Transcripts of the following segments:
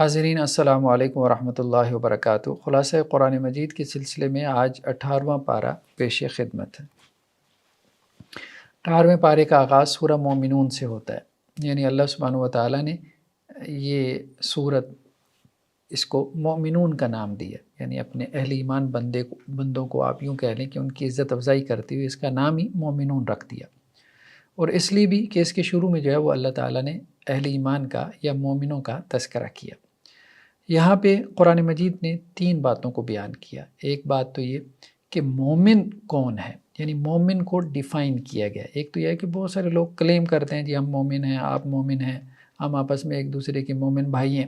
ناظرین السلام علیکم ورحمۃ اللہ وبرکاتہ۔ خلاصہ قرآن مجید کے سلسلے میں آج 18واں پارہ پیش خدمت ہے۔ 18ویں پارے کا آغاز سورہ مومنون سے ہوتا ہے، یعنی اللہ سبحانہ وتعالیٰ نے یہ سورت اس کو مومنون کا نام دیا، یعنی اپنے اہل ایمان بندوں کو آپ یوں کہہ لیں کہ ان کی عزت افزائی کرتے ہوئے اس کا نام ہی مومنون رکھ دیا، اور اس لیے بھی کہ اس کے شروع میں جو ہے وہ اللہ تعالیٰ نے اہل ایمان کا یا مومنوں کا تذکرہ کیا۔ یہاں پہ قرآن مجید نے 3 باتوں کو بیان کیا۔ ایک بات تو یہ کہ مومن کون ہے، یعنی مومن کو ڈیفائن کیا گیا۔ ایک تو یہ ہے کہ بہت سارے لوگ کلیم کرتے ہیں جی ہم مومن ہیں، آپ مومن ہیں، ہم آپس میں ایک دوسرے کے مومن بھائی ہیں۔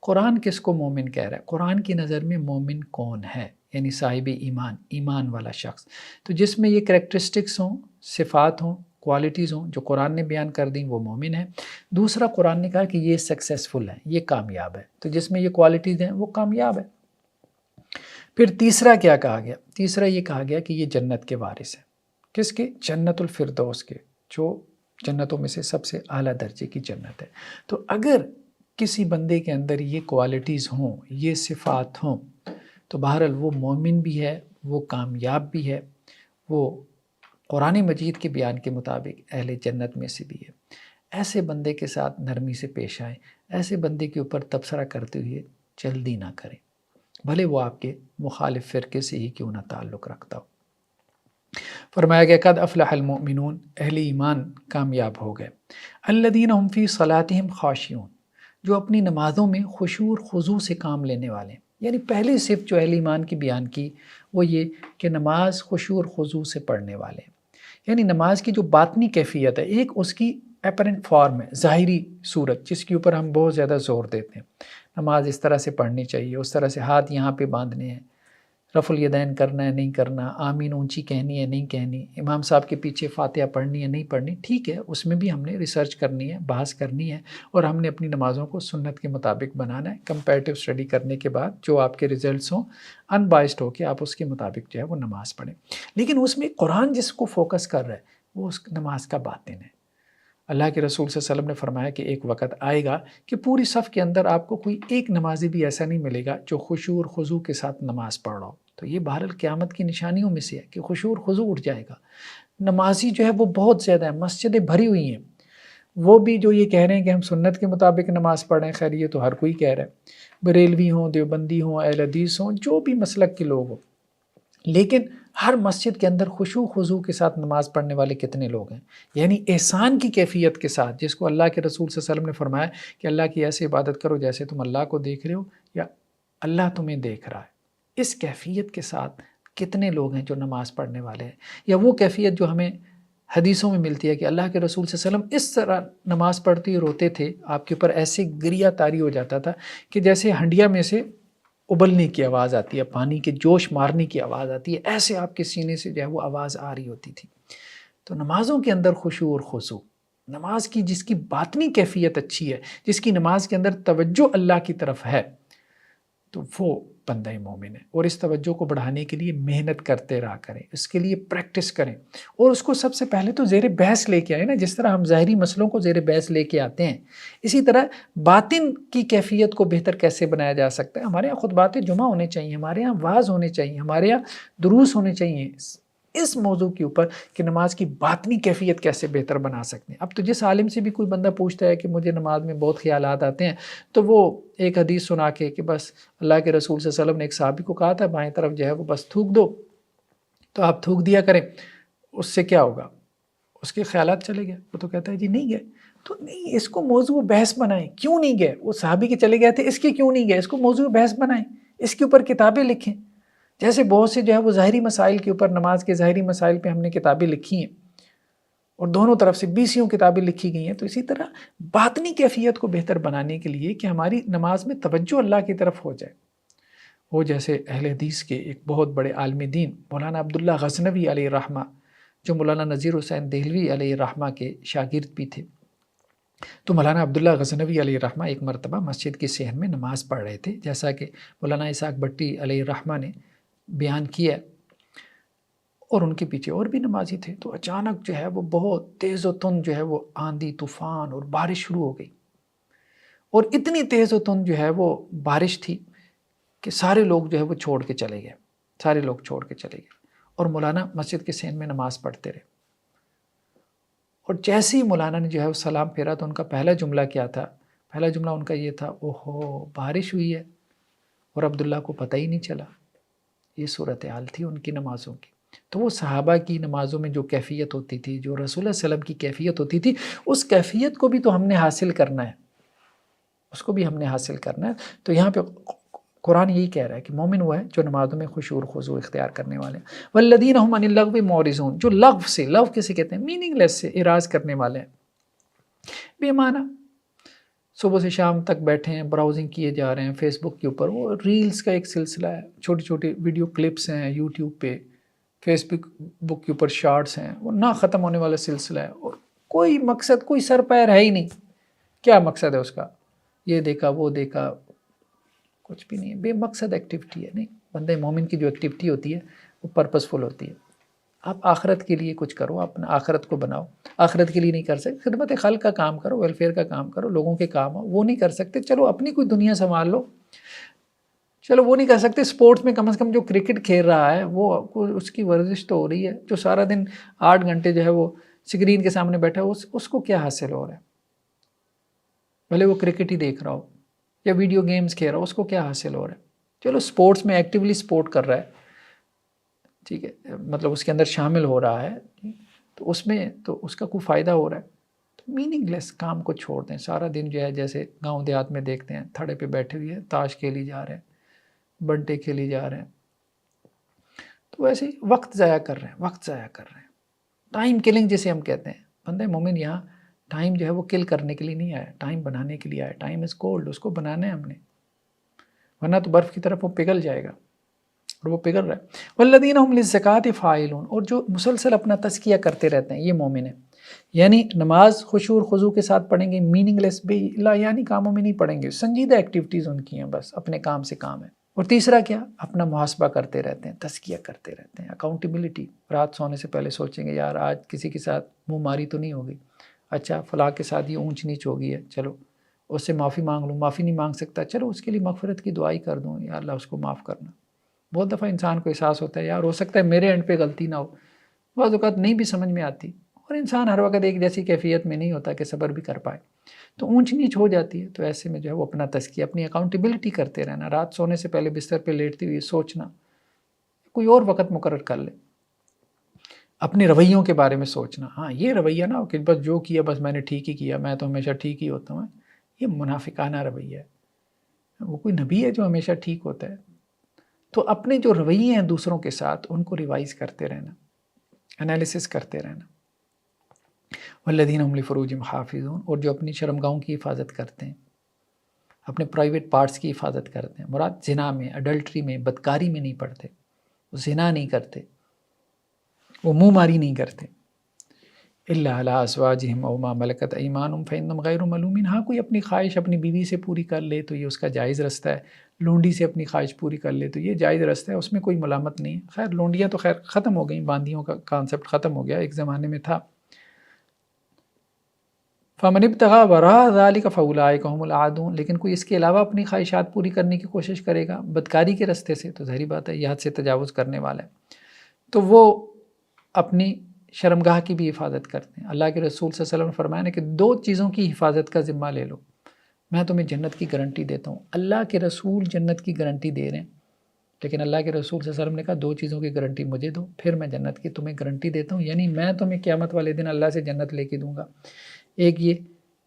قرآن کس کو مومن کہہ رہا ہے؟ قرآن کی نظر میں مومن کون ہے؟ یعنی صاحب ایمان، ایمان والا شخص۔ تو جس میں یہ کریکٹرسٹکس ہوں، صفات ہوں، کوالٹیز ہوں جو قرآن نے بیان کر دیں، وہ مومن ہے۔ دوسرا، قرآن نے کہا کہ یہ سکسیسفل ہے، یہ کامیاب ہے، تو جس میں یہ کوالٹیز ہیں وہ کامیاب ہے۔ پھر تیسرا کیا کہا گیا؟ تیسرا یہ کہا گیا کہ یہ جنت کے وارث ہیں۔ کس کے؟ جنت الفردوس کے، جو جنتوں میں سے سب سے اعلیٰ درجے کی جنت ہے۔ تو اگر کسی بندے کے اندر یہ کوالٹیز ہوں، یہ صفات ہوں، تو بہرحال وہ مومن بھی ہے، وہ کامیاب بھی ہے، وہ قرآن مجید کے بیان کے مطابق اہل جنت میں سے بھی ہے۔ ایسے بندے کے ساتھ نرمی سے پیش آئیں، ایسے بندے کے اوپر تبصرہ کرتے ہوئے جلدی نہ کریں، بھلے وہ آپ کے مخالف فرقے سے ہی کیوں نہ تعلق رکھتا ہو۔ فرمایا گیا قد افلح المؤمنون، اہل ایمان کامیاب ہو گئے، الذین هم فی صلاتہم خاشعون، جو اپنی نمازوں میں خشوع اور خضوع سے کام لینے والے ہیں۔ یعنی پہلی صفت جو اہل ایمان کی بیان کی وہ یہ کہ نماز خشوع اور خضوع سے پڑھنے والے ہیں۔ یعنی نماز کی جو باطنی کیفیت ہے، ایک اس کی اپیرنٹ فارم ہے، ظاہری صورت، جس کے اوپر ہم بہت زیادہ زور دیتے ہیں۔ نماز اس طرح سے پڑھنی چاہیے، اس طرح سے ہاتھ یہاں پہ باندھنے ہیں، رفع الیدین کرنا ہے نہیں کرنا، آمین اونچی کہنی ہے نہیں کہنی، امام صاحب کے پیچھے فاتحہ پڑھنی ہے نہیں پڑھنی، ٹھیک ہے، اس میں بھی ہم نے ریسرچ کرنی ہے، بحث کرنی ہے، اور ہم نے اپنی نمازوں کو سنت کے مطابق بنانا ہے۔ کمپیریٹیو اسٹڈی کرنے کے بعد جو آپ کے ریزلٹس ہوں، ان بائسڈ ہو کے آپ اس کے مطابق جو ہے وہ نماز پڑھیں۔ لیکن اس میں قرآن جس کو فوکس کر رہا ہے وہ اس نماز کا باطن ہے۔ اللہ کے رسول صلی اللہ علیہ وسلم نے فرمایا کہ ایک وقت آئے گا کہ پوری صف کے اندر آپ کو کوئی ایک نمازی بھی ایسا نہیں ملے گا جو خشوع اور خضوع کے ساتھ نماز پڑھ رہا ہو۔ تو یہ بہرحال قیامت کی نشانیوں میں سے ہے کہ خشوع اور خضوع اٹھ جائے گا۔ نمازی جو ہے وہ بہت زیادہ ہیں، مسجدیں بھری ہوئی ہیں، وہ بھی جو یہ کہہ رہے ہیں کہ ہم سنت کے مطابق نماز پڑھ رہے ہیں، خیر یہ تو ہر کوئی کہہ رہا ہے، بریلوی ہوں، دیوبندی ہوں، اہل حدیث ہوں، جو بھی مسلک کے لوگ ہوں، لیکن ہر مسجد کے اندر خشوع خضوع کے ساتھ نماز پڑھنے والے کتنے لوگ ہیں؟ یعنی احسان کی کیفیت کے ساتھ، جس کو اللہ کے رسول صلی اللہ علیہ وسلم نے فرمایا کہ اللہ کی ایسی عبادت کرو جیسے تم اللہ کو دیکھ رہے ہو یا اللہ تمہیں دیکھ رہا ہے۔ اس کیفیت کے ساتھ کتنے لوگ ہیں جو نماز پڑھنے والے ہیں؟ یا وہ کیفیت جو ہمیں حدیثوں میں ملتی ہے کہ اللہ کے رسول صلی اللہ علیہ وسلم اس طرح نماز پڑھتے روتے تھے، آپ کے اوپر ایسے گریہ طاری ہو جاتا تھا کہ جیسے ہنڈیا میں سے ابلنے کی آواز آتی ہے، پانی کے جوش مارنے کی آواز آتی ہے، ایسے آپ کے سینے سے جو ہے وہ آواز آ رہی ہوتی تھی۔ تو نمازوں کے اندر خشوع اور خضوع، نماز کی جس کی باطنی کیفیت اچھی ہے، جس کی نماز کے اندر توجہ اللہ کی طرف ہے، تو وہ بندہ مومن ہے۔ اور اس توجہ کو بڑھانے کے لیے محنت کرتے رہا کریں، اس کے لیے پریکٹس کریں، اور اس کو سب سے پہلے تو زیر بحث لے کے آئیں نا۔ جس طرح ہم ظاہری مسئلوں کو زیر بحث لے کے آتے ہیں، اسی طرح باطن کی کیفیت کو بہتر کیسے بنایا جا سکتا ہے۔ ہمارے یہاں خطبات جمعہ ہونے چاہیے، ہمارے یہاں وعظ ہونے چاہیے، ہمارے یہاں دروس ہونے چاہیے اس موضوع کے اوپر کہ نماز کی باطنی کیفیت کیسے بہتر بنا سکتے ہیں۔ اب تو جس عالم سے بھی کوئی بندہ پوچھتا ہے کہ مجھے نماز میں بہت خیالات آتے ہیں، تو وہ ایک حدیث سنا کے کہ بس اللہ کے رسول صلی اللہ علیہ وسلم نے ایک صحابی کو کہا تھا بائیں طرف جو ہے وہ بس تھوک دو، تو آپ تھوک دیا کریں، اس سے کیا ہوگا؟ اس کے خیالات چلے گئے؟ وہ تو کہتا ہے جی نہیں گئے۔ تو نہیں، اس کو موضوع بحث بنائیں، کیوں نہیں گئے؟ وہ صحابی کے چلے گئے تھے، اس کے کیوں نہیں گئے؟ اس کو موضوع بحث بنائیں، اس کے اوپر کتابیں لکھیں۔ جیسے بہت سے جو ہے وہ ظاہری مسائل کے اوپر، نماز کے ظاہری مسائل پہ ہم نے کتابیں لکھی ہیں، اور دونوں طرف سے 20 کتابیں لکھی گئی ہیں، تو اسی طرح باطنی کیفیت کو بہتر بنانے کے لیے کہ ہماری نماز میں توجہ اللہ کی طرف ہو جائے، وہ جیسے اہل حدیث کے ایک بہت بڑے عالم دین مولانا عبداللہ غزنوی علیہ الرحمہ، جو مولانا نذیر حسین دہلوی علیہ الرحمہ کے شاگرد بھی تھے، تو مولانا عبداللہ غزنوی علیہ الرحمہ ایک مرتبہ مسجد کے صحن میں نماز پڑھ رہے تھے، جیسا کہ مولانا اسحاق بھٹی علیہ الرحمہ نے بیان کیا، اور ان کے پیچھے اور بھی نمازی تھے۔ تو اچانک جو ہے وہ بہت تیز و تند جو ہے وہ آندھی طوفان اور بارش شروع ہو گئی، اور اتنی تیز و تند جو ہے وہ بارش تھی کہ سارے لوگ جو ہے وہ چھوڑ کے چلے گئے، سارے لوگ چھوڑ کے چلے گئے، اور مولانا مسجد کے سین میں نماز پڑھتے رہے۔ اور جیسے ہی مولانا نے جو ہے وہ سلام پھیرا تو ان کا پہلا جملہ کیا تھا؟ پہلا جملہ ان کا یہ تھا، اوہو بارش ہوئی ہے اور عبداللہ کو پتہ ہی نہیں چلا۔ یہ صورتحال تھی ان کی نمازوں کی۔ تو وہ صحابہ کی نمازوں میں جو کیفیت ہوتی تھی، جو رسول اللہ صلی اللہ علیہ وسلم کی کیفیت ہوتی تھی، اس کیفیت کو بھی تو ہم نے حاصل کرنا ہے، اس کو بھی ہم نے حاصل کرنا ہے۔ تو یہاں پہ قرآن یہی کہہ رہا ہے کہ مومن وہ ہے جو نمازوں میں خشوع اور خضوع اختیار کرنے والے ہیں۔ والذین هم عن اللغو معرضون، جو لغو سے، لغو کسے کہتے ہیں؟ میننگ لیس سے اعراض کرنے والے ہیں، بے معنی۔ صبح سے شام تک بیٹھے ہیں، براؤزنگ کیے جا رہے ہیں فیس بک کے اوپر، وہ ریلز کا ایک سلسلہ ہے، چھوٹی چھوٹی ویڈیو کلپس ہیں یوٹیوب پہ، فیس بک کے اوپر شارٹس ہیں، وہ نہ ختم ہونے والا سلسلہ ہے، اور کوئی مقصد، کوئی سر پیر ہے ہی نہیں۔ کیا مقصد ہے اس کا؟ یہ دیکھا وہ دیکھا، کچھ بھی نہیں ہے، بے مقصد ایکٹیویٹی ہے۔ نہیں، بندے مومن کی جو ایکٹیویٹی ہوتی ہے وہ پرپسفل ہوتی ہے۔ آپ آخرت کے لیے کچھ کرو، اپنا آخرت کو بناؤ۔ آخرت کے لیے نہیں کر سکتے، خدمت خلق کا کام کرو، ویلفیئر کا کام کرو، لوگوں کے کام ہو، وہ نہیں کر سکتے، چلو اپنی کوئی دنیا سنبھال لو۔ چلو وہ نہیں کر سکتے، سپورٹس میں کم از کم جو کرکٹ کھیل رہا ہے وہ اس کی ورزش تو ہو رہی ہے، جو سارا دن 8 گھنٹے جو ہے وہ اسکرین کے سامنے بیٹھا ہے اس کو کیا حاصل ہو رہا ہے؟ بھلے وہ کرکٹ ہی دیکھ رہا ہو یا ویڈیو گیمز کھیل رہا ہو، اس کو کیا حاصل ہو رہا ہے؟ چلو سپورٹس میں ایکٹیولی سپورٹ کر رہا ہے، ٹھیک ہے، مطلب اس کے اندر شامل ہو رہا ہے، تو اس میں تو اس کا کوئی فائدہ ہو رہا ہے۔ تو میننگ لیس کام کو چھوڑ دیں۔ سارا دن جو ہے جیسے گاؤں دیہات میں دیکھتے ہیں، تھڑے پہ بیٹھے ہوئے ہیں، تاش کھیلی جا رہے ہیں، بنٹے کھیلی جا رہے ہیں، تو ویسے ہی وقت ضائع کر رہے ہیں، وقت ضائع کر رہے ہیں، ٹائم کلنگ جسے ہم کہتے ہیں۔ بندہ مومن یہاں ٹائم جو ہے وہ کل کرنے کے لیے نہیں آیا، ٹائم بنانے کے لیے آیا۔ ٹائم از گولڈ، اس کو بنانا ہے ہم نے، ورنہ تو برف کی طرف وہ پگھل جائے گا، اور وہ پگھل رہا ہے۔ والذین هم للزکاۃ فاعلون، اور جو مسلسل اپنا تزکیہ کرتے رہتے ہیں، یہ مومن ہے۔ یعنی نماز خشوع اور خضوع کے ساتھ پڑھیں گے، میننگ لیس بے لا یعنی کاموں میں نہیں پڑھیں گے، سنجیدہ ایکٹیویٹیز ان کی ہیں، بس اپنے کام سے کام ہے۔ اور تیسرا کیا؟ اپنا محاسبہ کرتے رہتے ہیں، تزکیہ کرتے رہتے ہیں، اکاؤنٹیبلٹی۔ رات سونے سے پہلے سوچیں گے یار آج کسی کے ساتھ منہ ماری تو نہیں ہوگی، اچھا فلاں کے ساتھ یہ اونچ نیچ ہو گئی ہے، چلو اس سے معافی مانگ لوں، معافی نہیں مانگ سکتا، چلو اس کے لیے مغفرت کی دعائی کر دوں، یا اللہ اس کو معاف کرنا۔ بہت دفعہ انسان کو احساس ہوتا ہے یار ہو سکتا ہے میرے اینڈ پہ غلطی نہ ہو، بعض اوقات نہیں بھی سمجھ میں آتی، اور انسان ہر وقت ایک جیسی کیفیت میں نہیں ہوتا کہ صبر بھی کر پائے، تو اونچ نیچ ہو جاتی ہے۔ تو ایسے میں جو ہے وہ اپنا تزکیہ، اپنی اکاؤنٹیبلٹی کرتے رہنا، رات سونے سے پہلے بستر پہ لیٹتے ہوئے سوچنا، کوئی اور وقت مقرر کر لے، اپنے رویوں کے بارے میں سوچنا۔ ہاں یہ رویہ نہ ہو کہ بس جو کیا بس میں نے ٹھیک ہی کیا، میں تو ہمیشہ ٹھیک ہی ہوتا ہوں، یہ منافقانہ رویہ ہے۔ وہ کوئی نبی ہے جو ہمیشہ ٹھیک ہوتا ہے؟ تو اپنے جو رویے ہیں دوسروں کے ساتھ ان کو ریوائز کرتے رہنا، انالیسس کرتے رہنا۔ والذین هم لفروجہم حافظون، اور جو اپنی شرمگاہوں کی حفاظت کرتے ہیں، اپنے پرائیویٹ پارٹس کی حفاظت کرتے ہیں، مراد زنا میں، اڈلٹری میں، بدکاری میں نہیں پڑتے، وہ زنا نہیں کرتے، وہ منہ ماری نہیں کرتے۔ الا علی ازواجہم او ما ملکت ایمانہم فانہم غیر ملومین، ہاں کوئی اپنی خواہش اپنی بیوی سے پوری کر لے تو یہ اس کا جائز رستہ ہے، لونڈی سے اپنی خواہش پوری کر لے تو یہ جائز رستہ ہے، اس میں کوئی ملامت نہیں ہے۔ خیر لونڈیاں تو خیر ختم ہو گئیں، باندیوں کا کانسیپٹ ختم ہو گیا، ایک زمانے میں تھا۔ فمن ابتغى وراء ذلك فاولئک هم العادون، لیکن کوئی اس کے علاوہ اپنی خواہشات پوری کرنے کی کوشش کرے گا بدکاری کے راستے سے، تو ظاہری بات ہے یہ حد سے تجاوز کرنے والا ہے، تو وہ اپنی شرمگاہ کی بھی حفاظت کرتے ہیں۔ اللہ کے رسول صلی اللہ علیہ وسلم نے فرمایا کہ 2 چیزوں کی حفاظت کا ذمہ لے لو، میں تمہیں جنت کی گارنٹی دیتا ہوں۔ اللہ کے رسول جنت کی گارنٹی دے رہے ہیں، لیکن اللہ کے رسول صلی اللہ علیہ وسلم نے کہا 2 چیزوں کی گارنٹی مجھے دو، پھر میں جنت کی تمہیں گارنٹی دیتا ہوں، یعنی میں تمہیں قیامت والے دن اللہ سے جنت لے کے دوں گا۔ ایک یہ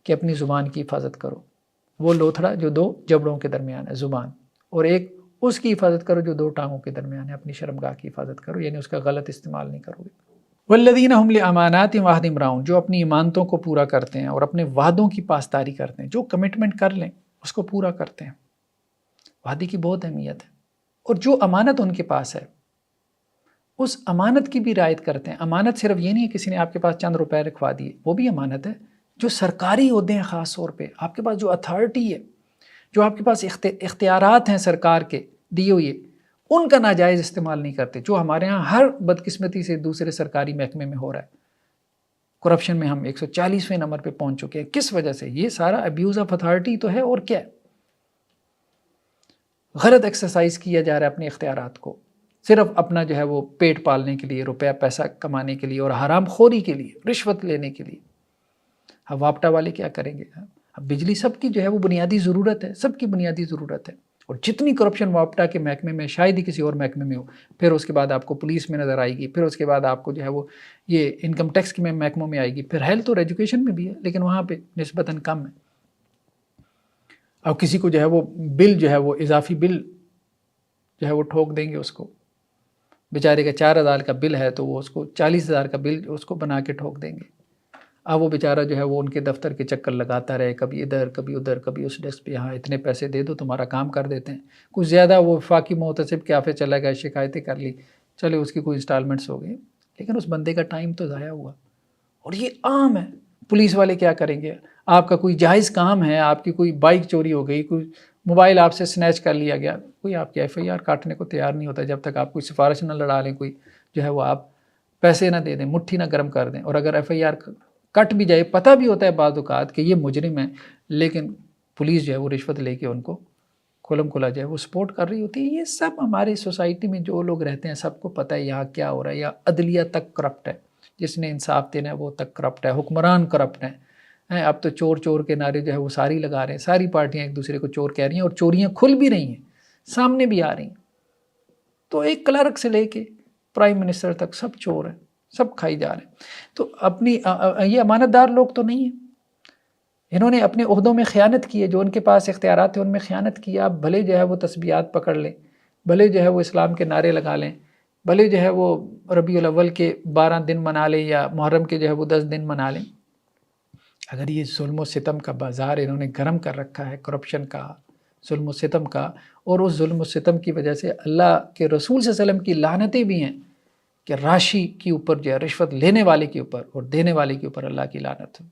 کہ اپنی زبان کی حفاظت کرو، وہ لوتھڑا جو 2 جبڑوں کے درمیان ہے زبان، اور ایک اس کی حفاظت کرو جو 2 ٹانگوں کے درمیان ہے، اپنی شرمگاہ کی حفاظت کرو، یعنی اس کا غلط استعمال نہیں کرو گے۔ والذین هم لامانات وعہدہم راعون، جو اپنی ایمانتوں کو پورا کرتے ہیں اور اپنے وعدوں کی پاسداری کرتے ہیں، جو کمٹمنٹ کر لیں اس کو پورا کرتے ہیں، وعدے کی بہت اہمیت ہے، اور جو امانت ان کے پاس ہے اس امانت کی بھی رعایت کرتے ہیں۔ امانت صرف یہ نہیں ہے کسی نے آپ کے پاس چند روپے رکھوا دیے، وہ بھی امانت ہے۔ جو سرکاری عہدے ہیں، خاص طور پہ آپ کے پاس جو اتھارٹی ہے، جو آپ کے پاس اختیارات ہیں سرکار کے دیے ہوئے، ان کا ناجائز استعمال نہیں کرتے، جو ہمارے ہاں ہر بدقسمتی سے دوسرے سرکاری محکمے میں ہو رہا ہے۔ کرپشن میں ہم 140ویں نمبر پہ پہنچ چکے ہیں. کس وجہ سے؟ یہ سارا ابیوز آف اتھارٹی تو ہے، اور کیا ہے؟ غلط ایکسرسائز کیا جا رہا ہے اپنے اختیارات کو، صرف اپنا جو ہے وہ پیٹ پالنے کے لیے، روپیہ پیسہ کمانے کے لیے، اور حرام خوری کے لیے، رشوت لینے کے لیے. اب وابٹا والے کیا کریں گے؟ اب بجلی سب کی جو ہے وہ بنیادی ضرورت ہے، سب کی بنیادی ضرورت ہے، اور جتنی کرپشن وابٹا کے محکمے میں شاید ہی کسی اور محکمے میں ہو. پھر اس کے بعد آپ کو پولیس میں نظر آئے گی، پھر اس کے بعد آپ کو جو ہے وہ یہ انکم ٹیکس کے محکموں میں آئے گی، پھر ہیلتھ اور ایجوکیشن میں بھی ہے، لیکن وہاں پہ نسبتاً کم ہے. اب کسی کو جو ہے وہ بل جو ہے وہ اضافی بل جو ہے وہ ٹھوک دیں گے، اس کو بیچارے کا 4000 کا بل ہے تو وہ اس کو 40,000 کا بل اس کو بنا کے ٹھوک دیں گے. اب وہ بیچارہ جو ہے وہ ان کے دفتر کے چکر لگاتا رہے، کبھی ادھر کبھی ادھر، کبھی اس ڈیسک پہ، یہاں اتنے پیسے دے دو تمہارا کام کر دیتے ہیں. کچھ زیادہ وہ وفاقی محتسب کے آفس چلا گیا، شکایتیں کر لی، چلے اس کی کوئی انسٹالمنٹس ہو گئی، لیکن اس بندے کا ٹائم تو ضائع ہوا. اور یہ عام ہے. پولیس والے کیا کریں گے؟ آپ کا کوئی جائز کام ہے، آپ کی کوئی بائک چوری ہو گئی، کوئی موبائل آپ سے سنیچ کر لیا گیا، کوئی آپ کی ایف آئی آر کاٹنے کو تیار نہیں ہوتا جب تک آپ کوئی سفارش نہ لڑا لیں، کوئی جو ہے وہ آپ پیسے نہ دے دیں، مٹھی نہ گرم کر دیں. اور اگر ایف آئی آر کٹ بھی جائے، پتہ بھی ہوتا ہے بعض اوقات کہ یہ مجرم ہے، لیکن پولیس جو ہے وہ رشوت لے کے ان کو کھلم کھلا جو ہے وہ سپورٹ کر رہی ہوتی ہے. یہ سب ہماری سوسائٹی میں جو لوگ رہتے ہیں سب کو پتہ ہے یہاں کیا ہو رہا ہے. یہاں عدلیہ تک کرپٹ ہے، جس نے انصاف دینا ہے وہ تک کرپٹ ہے، حکمران کرپٹ ہیں. اب تو چور چور کے نعرے جو ہے وہ ساری لگا رہے ہیں، ساری پارٹیاں ایک دوسرے کو چور کہہ رہی ہیں، اور چوریاں کھل بھی رہی ہیں، سامنے بھی آ رہی ہیں. تو ایک کلرک سے لے کے پرائم منسٹر تک سب چور ہیں، سب کھائی جا رہے ہیں. تو اپنی یہ امانت دار لوگ تو نہیں ہیں، انہوں نے اپنے عہدوں میں خیانت کی ہے، جو ان کے پاس اختیارات تھے ان میں خیانت کی. آپ بھلے جو ہے وہ تسبیحات پکڑ لیں، بھلے جو ہے وہ اسلام کے نعرے لگا لیں، بھلے جو ہے وہ ربیع الاول کے 12 دن منا لیں یا محرم کے جو ہے وہ 10 دن منا لیں، اگر یہ ظلم و ستم کا بازار انہوں نے گرم کر رکھا ہے، کرپشن کا، ظلم و ستم کا، اور اس ظلم و ستم کی وجہ سے اللہ کے رسول صلی اللہ علیہ وسلم کی لعنتیں بھی ہیں کہ راشی کے اوپر جو ہے رشوت لینے والے کے اوپر اور دینے والے کے اوپر اللہ کی لعنت.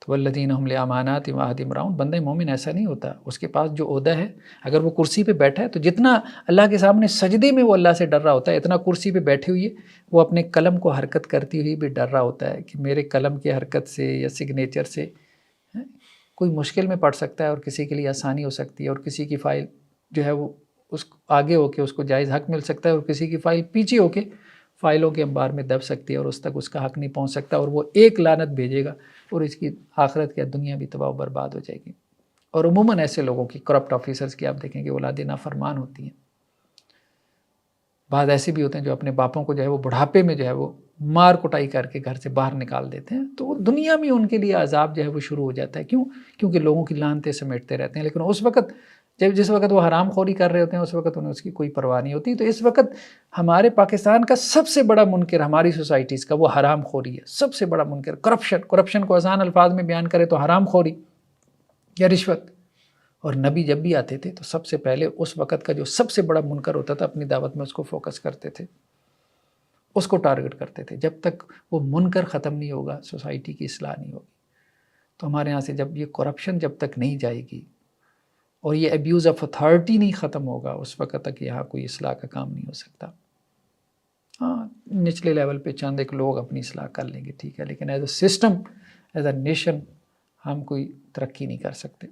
تو والذین هم لاماناتہم وعہدہم راعون. بندہ مومن ایسا نہیں ہوتا، اس کے پاس جو عہدہ ہے، اگر وہ کرسی پہ بیٹھا ہے تو جتنا اللہ کے سامنے سجدے میں وہ اللہ سے ڈر رہا ہوتا ہے، اتنا کرسی پہ بیٹھے ہوئے وہ اپنے قلم کو حرکت کرتی ہوئی بھی ڈر رہا ہوتا ہے کہ میرے قلم کی حرکت سے یا سگنیچر سے کوئی مشکل میں پڑ سکتا ہے، اور کسی کے لیے آسانی ہو سکتی ہے، اور کسی کی فائل جو ہے وہ اس آگے ہو کے اس کو جائز حق مل سکتا ہے، اور کسی کی فائل پیچھے ہو کے فائلوں کے انبار میں دب سکتی ہے، اور اس تک اس کا حق نہیں پہنچ سکتا، اور وہ ایک لعنت بھیجے گا اور اس کی آخرت کی دنیا بھی تباہ و برباد ہو جائے گی. اور عموماً ایسے لوگوں کی، کرپٹ آفیسرز کی آپ دیکھیں گے اولاد نافرمان ہوتی ہیں. بعض ایسے بھی ہوتے ہیں جو اپنے باپوں کو جو ہے وہ بڑھاپے میں جو ہے وہ مار کٹائی کر کے گھر سے باہر نکال دیتے ہیں، تو دنیا میں ان کے لیے عذاب جو ہے وہ شروع ہو جاتا ہے. کیونکہ لوگوں کی لعنتیں سمیٹتے رہتے ہیں، لیکن اس وقت جس وقت وہ حرام خوری کر رہے ہوتے ہیں اس وقت انہیں اس کی کوئی پرواہ نہیں ہوتی. تو اس وقت ہمارے پاکستان کا سب سے بڑا منکر ہماری سوسائٹیز کا وہ حرام خوری ہے، سب سے بڑا منکر کرپشن کو آسان الفاظ میں بیان کرے تو حرام خوری یا رشوت. اور نبی جب بھی آتے تھے تو سب سے پہلے اس وقت کا جو سب سے بڑا منکر ہوتا تھا اپنی دعوت میں اس کو فوکس کرتے تھے، اس کو ٹارگٹ کرتے تھے. جب تک وہ منکر ختم نہیں ہوگا سوسائٹی کی اصلاح نہیں ہوگی. تو ہمارے یہاں سے جب یہ کرپشن جب تک نہیں جائے گی اور یہ ابیوز آف اتھارٹی نہیں ختم ہوگا، اس وقت تک یہاں کوئی اصلاح کا کام نہیں ہو سکتا. ہاں نچلے لیول پہ چند ایک لوگ اپنی اصلاح کر لیں گے، ٹھیک ہے، لیکن as a system, as a nation ہم کوئی ترقی نہیں کر سکتے.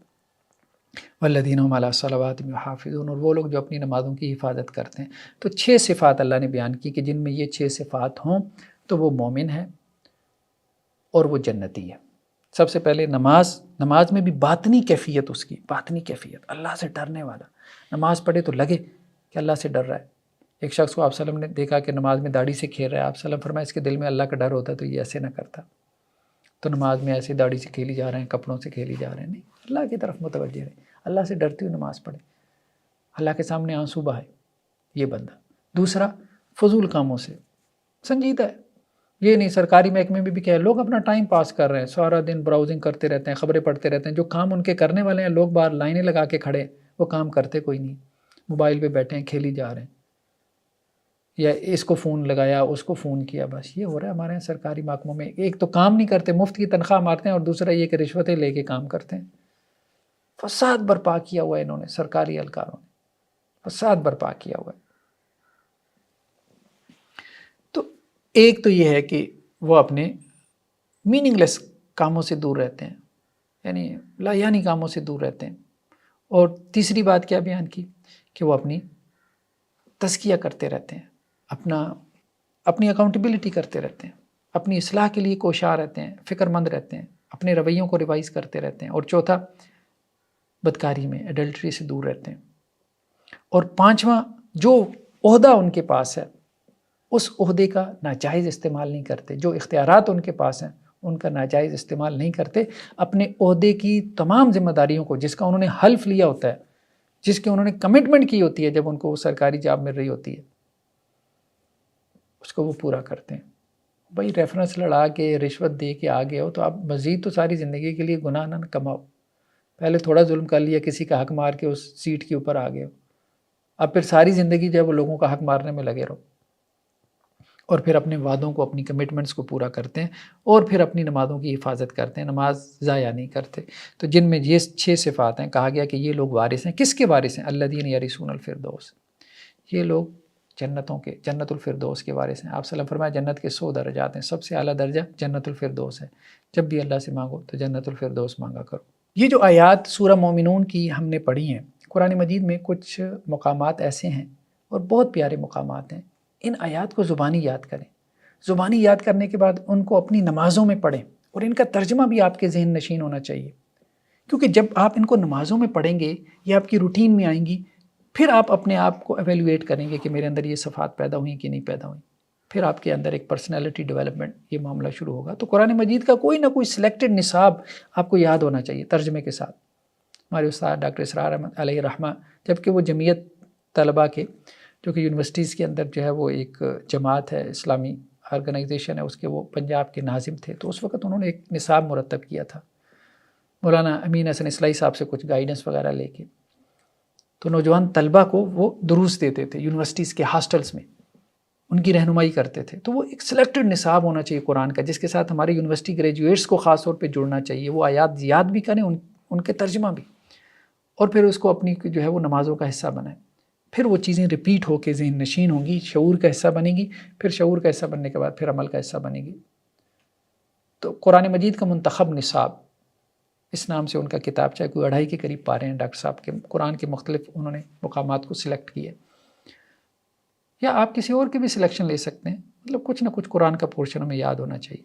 والذین هم علی صلواتہم یحافظون. اور وہ لوگ جو اپنی نمازوں کی حفاظت کرتے ہیں. تو 6 صفات اللہ نے بیان کی کہ جن میں یہ 6 صفات ہوں تو وہ مومن ہے اور وہ جنتی ہے. سب سے پہلے نماز میں بھی باطنی کیفیت، اس کی باطنی کیفیت، اللہ سے ڈرنے والا. نماز پڑھے تو لگے کہ اللہ سے ڈر رہا ہے. ایک شخص کو آپ صلی اللہ علیہ وسلم نے دیکھا کہ نماز میں داڑھی سے کھیل رہا ہے. آپ صلی اللہ علیہ وسلم فرمایا اس کے دل میں اللہ کا ڈر ہوتا تو یہ ایسے نہ کرتا. تو نماز میں ایسے داڑھی سے کھیلی جا رہے ہیں، کپڑوں سے کھیلی جا رہے ہیں، نہیں، اللہ کی طرف متوجہ رہے، اللہ سے ڈرتی ہوئی نماز پڑھے، اللہ کے سامنے آنسو بہائے یہ بندہ. دوسرا، فضول کاموں سے سنجیدہ ہے. یہ نہیں سرکاری محکمے میں بھی کیا ہے، لوگ اپنا ٹائم پاس کر رہے ہیں، سارا دن براؤزنگ کرتے رہتے ہیں، خبریں پڑھتے رہتے ہیں. جو کام ان کے کرنے والے ہیں لوگ باہر لائنیں لگا کے کھڑے ہیں، وہ کام کرتے کوئی نہیں، موبائل پہ بیٹھے ہیں، کھیلی جا رہے ہیں، یا اس کو فون لگایا اس کو فون کیا، بس یہ ہو رہا ہے ہمارے یہاں سرکاری محکموں میں. ایک تو کام نہیں کرتے، مفت کی تنخواہ مارتے ہیں، اور دوسرا یہ کہ رشوتیں لے کے کام کرتے ہیں. فساد برپا کیا ہوا ہے انہوں نے، سرکاری اہلکاروں نے فساد برپا کیا ہوا ہے. تو ایک تو یہ ہے کہ وہ اپنے میننگ لیس کاموں سے دور رہتے ہیں، یعنی لا یعنی کاموں سے دور رہتے ہیں۔ اور تیسری بات کیا بیان کی کہ وہ اپنی تزکیہ کرتے رہتے ہیں، اپنی اکاؤنٹیبلٹی کرتے رہتے ہیں، اپنی اصلاح کے لیے کوشاں رہتے ہیں، فکر مند رہتے ہیں، اپنے رویوں کو ریوائز کرتے رہتے ہیں۔ اور چوتھا، بدکاری میں، ایڈلٹری سے دور رہتے ہیں۔ اور پانچواں، جو عہدہ ان کے پاس ہے اس عہدے کا ناجائز استعمال نہیں کرتے، جو اختیارات ان کے پاس ہیں ان کا ناجائز استعمال نہیں کرتے، اپنے عہدے کی تمام ذمہ داریوں کو جس کا انہوں نے حلف لیا ہوتا ہے، جس کی انہوں نے کمٹمنٹ کی ہوتی ہے جب ان کو وہ سرکاری جاب مل رہی ہوتی ہے، اس کو وہ پورا کرتے ہیں۔ بھائی ریفرنس لڑا کے رشوت دے کے آگے ہو تو آپ مزید تو ساری زندگی کے لیے گناہ نہ کماؤ، پہلے تھوڑا ظلم کر لیا، کسی کا حق مار کے اس سیٹ کے اوپر آ گئے ہو، اب پھر ساری زندگی جو ہے وہ لوگوں کا حق مارنے میں لگے رہو، اور پھر اپنے وعدوں کو، اپنی کمٹمنٹس کو پورا کرتے ہیں، اور پھر اپنی نمازوں کی حفاظت کرتے ہیں، نماز ضائع نہیں کرتے۔ تو جن میں یہ 6 صفات ہیں، کہا گیا کہ یہ لوگ وارث ہیں۔ کس کے وارث ہیں؟ الذین یرثون الفردوس، یہ لوگ جنت الفردوس کے وارث ہیں۔ آپ صلی اللہ علیہ وسلم فرمایا جنت کے 100 درجات ہیں، سب سے اعلیٰ درجہ جنت الفردوس ہے۔ جب بھی اللہ سے مانگو تو جنت الفردوس مانگا کرو۔ یہ جو آیات سورہ مومنون کی ہم نے پڑھی ہیں، قرآن مجید میں کچھ مقامات ایسے ہیں اور بہت پیارے مقامات ہیں، ان آیات کو زبانی یاد کریں۔ زبانی یاد کرنے کے بعد ان کو اپنی نمازوں میں پڑھیں، اور ان کا ترجمہ بھی آپ کے ذہن نشین ہونا چاہیے، کیونکہ جب آپ ان کو نمازوں میں پڑھیں گے، یہ آپ کی روٹین میں آئیں گی، پھر آپ اپنے آپ کو ایویلویٹ کریں گے کہ میرے اندر یہ صفات پیدا ہوئیں کہ نہیں پیدا ہوئیں، پھر آپ کے اندر ایک پرسنالٹی ڈیولپمنٹ یہ معاملہ شروع ہوگا۔ تو قرآن مجید کا کوئی نہ کوئی سلیکٹڈ نصاب آپ کو یاد ہونا چاہیے ترجمے کے ساتھ۔ ہمارے استاد ڈاکٹر اسرار احمد علیہ رحمہ، جبکہ وہ جمعیت طلبہ کے جو کہ یونیورسٹیز کے اندر جو ہے وہ ایک جماعت ہے، اسلامی آرگنائزیشن ہے، اس کے وہ پنجاب کے ناظم تھے، تو اس وقت انہوں نے ایک نصاب مرتب کیا تھا مولانا امین حسن اصلاحی صاحب سے کچھ گائیڈنس وغیرہ لے کے، تو نوجوان طلبہ کو وہ دروس دیتے تھے یونیورسٹیز کے ہاسٹلز میں، ان کی رہنمائی کرتے تھے۔ تو وہ ایک سلیکٹڈ نصاب ہونا چاہیے قرآن کا، جس کے ساتھ ہمارے یونیورسٹی گریجویٹس کو خاص طور پہ جڑنا چاہیے، وہ آیات یاد بھی کریں، ان کے ترجمہ بھی، اور پھر اس کو اپنی جو ہے وہ نمازوں کا حصہ بنائیں۔ پھر وہ چیزیں ریپیٹ ہو کے ذہن نشین ہوں گی، شعور کا حصہ بنے گی، پھر شعور کا حصہ بننے کے بعد پھر عمل کا حصہ بنے گی۔ تو قرآن مجید کا منتخب نصاب، اس نام سے ان کا کتاب چاہے کوئی 2.5 کے قریب پارے ہیں ڈاکٹر صاحب کے، قرآن کے مختلف انہوں نے مقامات کو سلیکٹ کیے، یا آپ کسی اور کی بھی سلیکشن لے سکتے ہیں، مطلب کچھ نہ کچھ قرآن کا پورشن ہمیں یاد ہونا چاہیے۔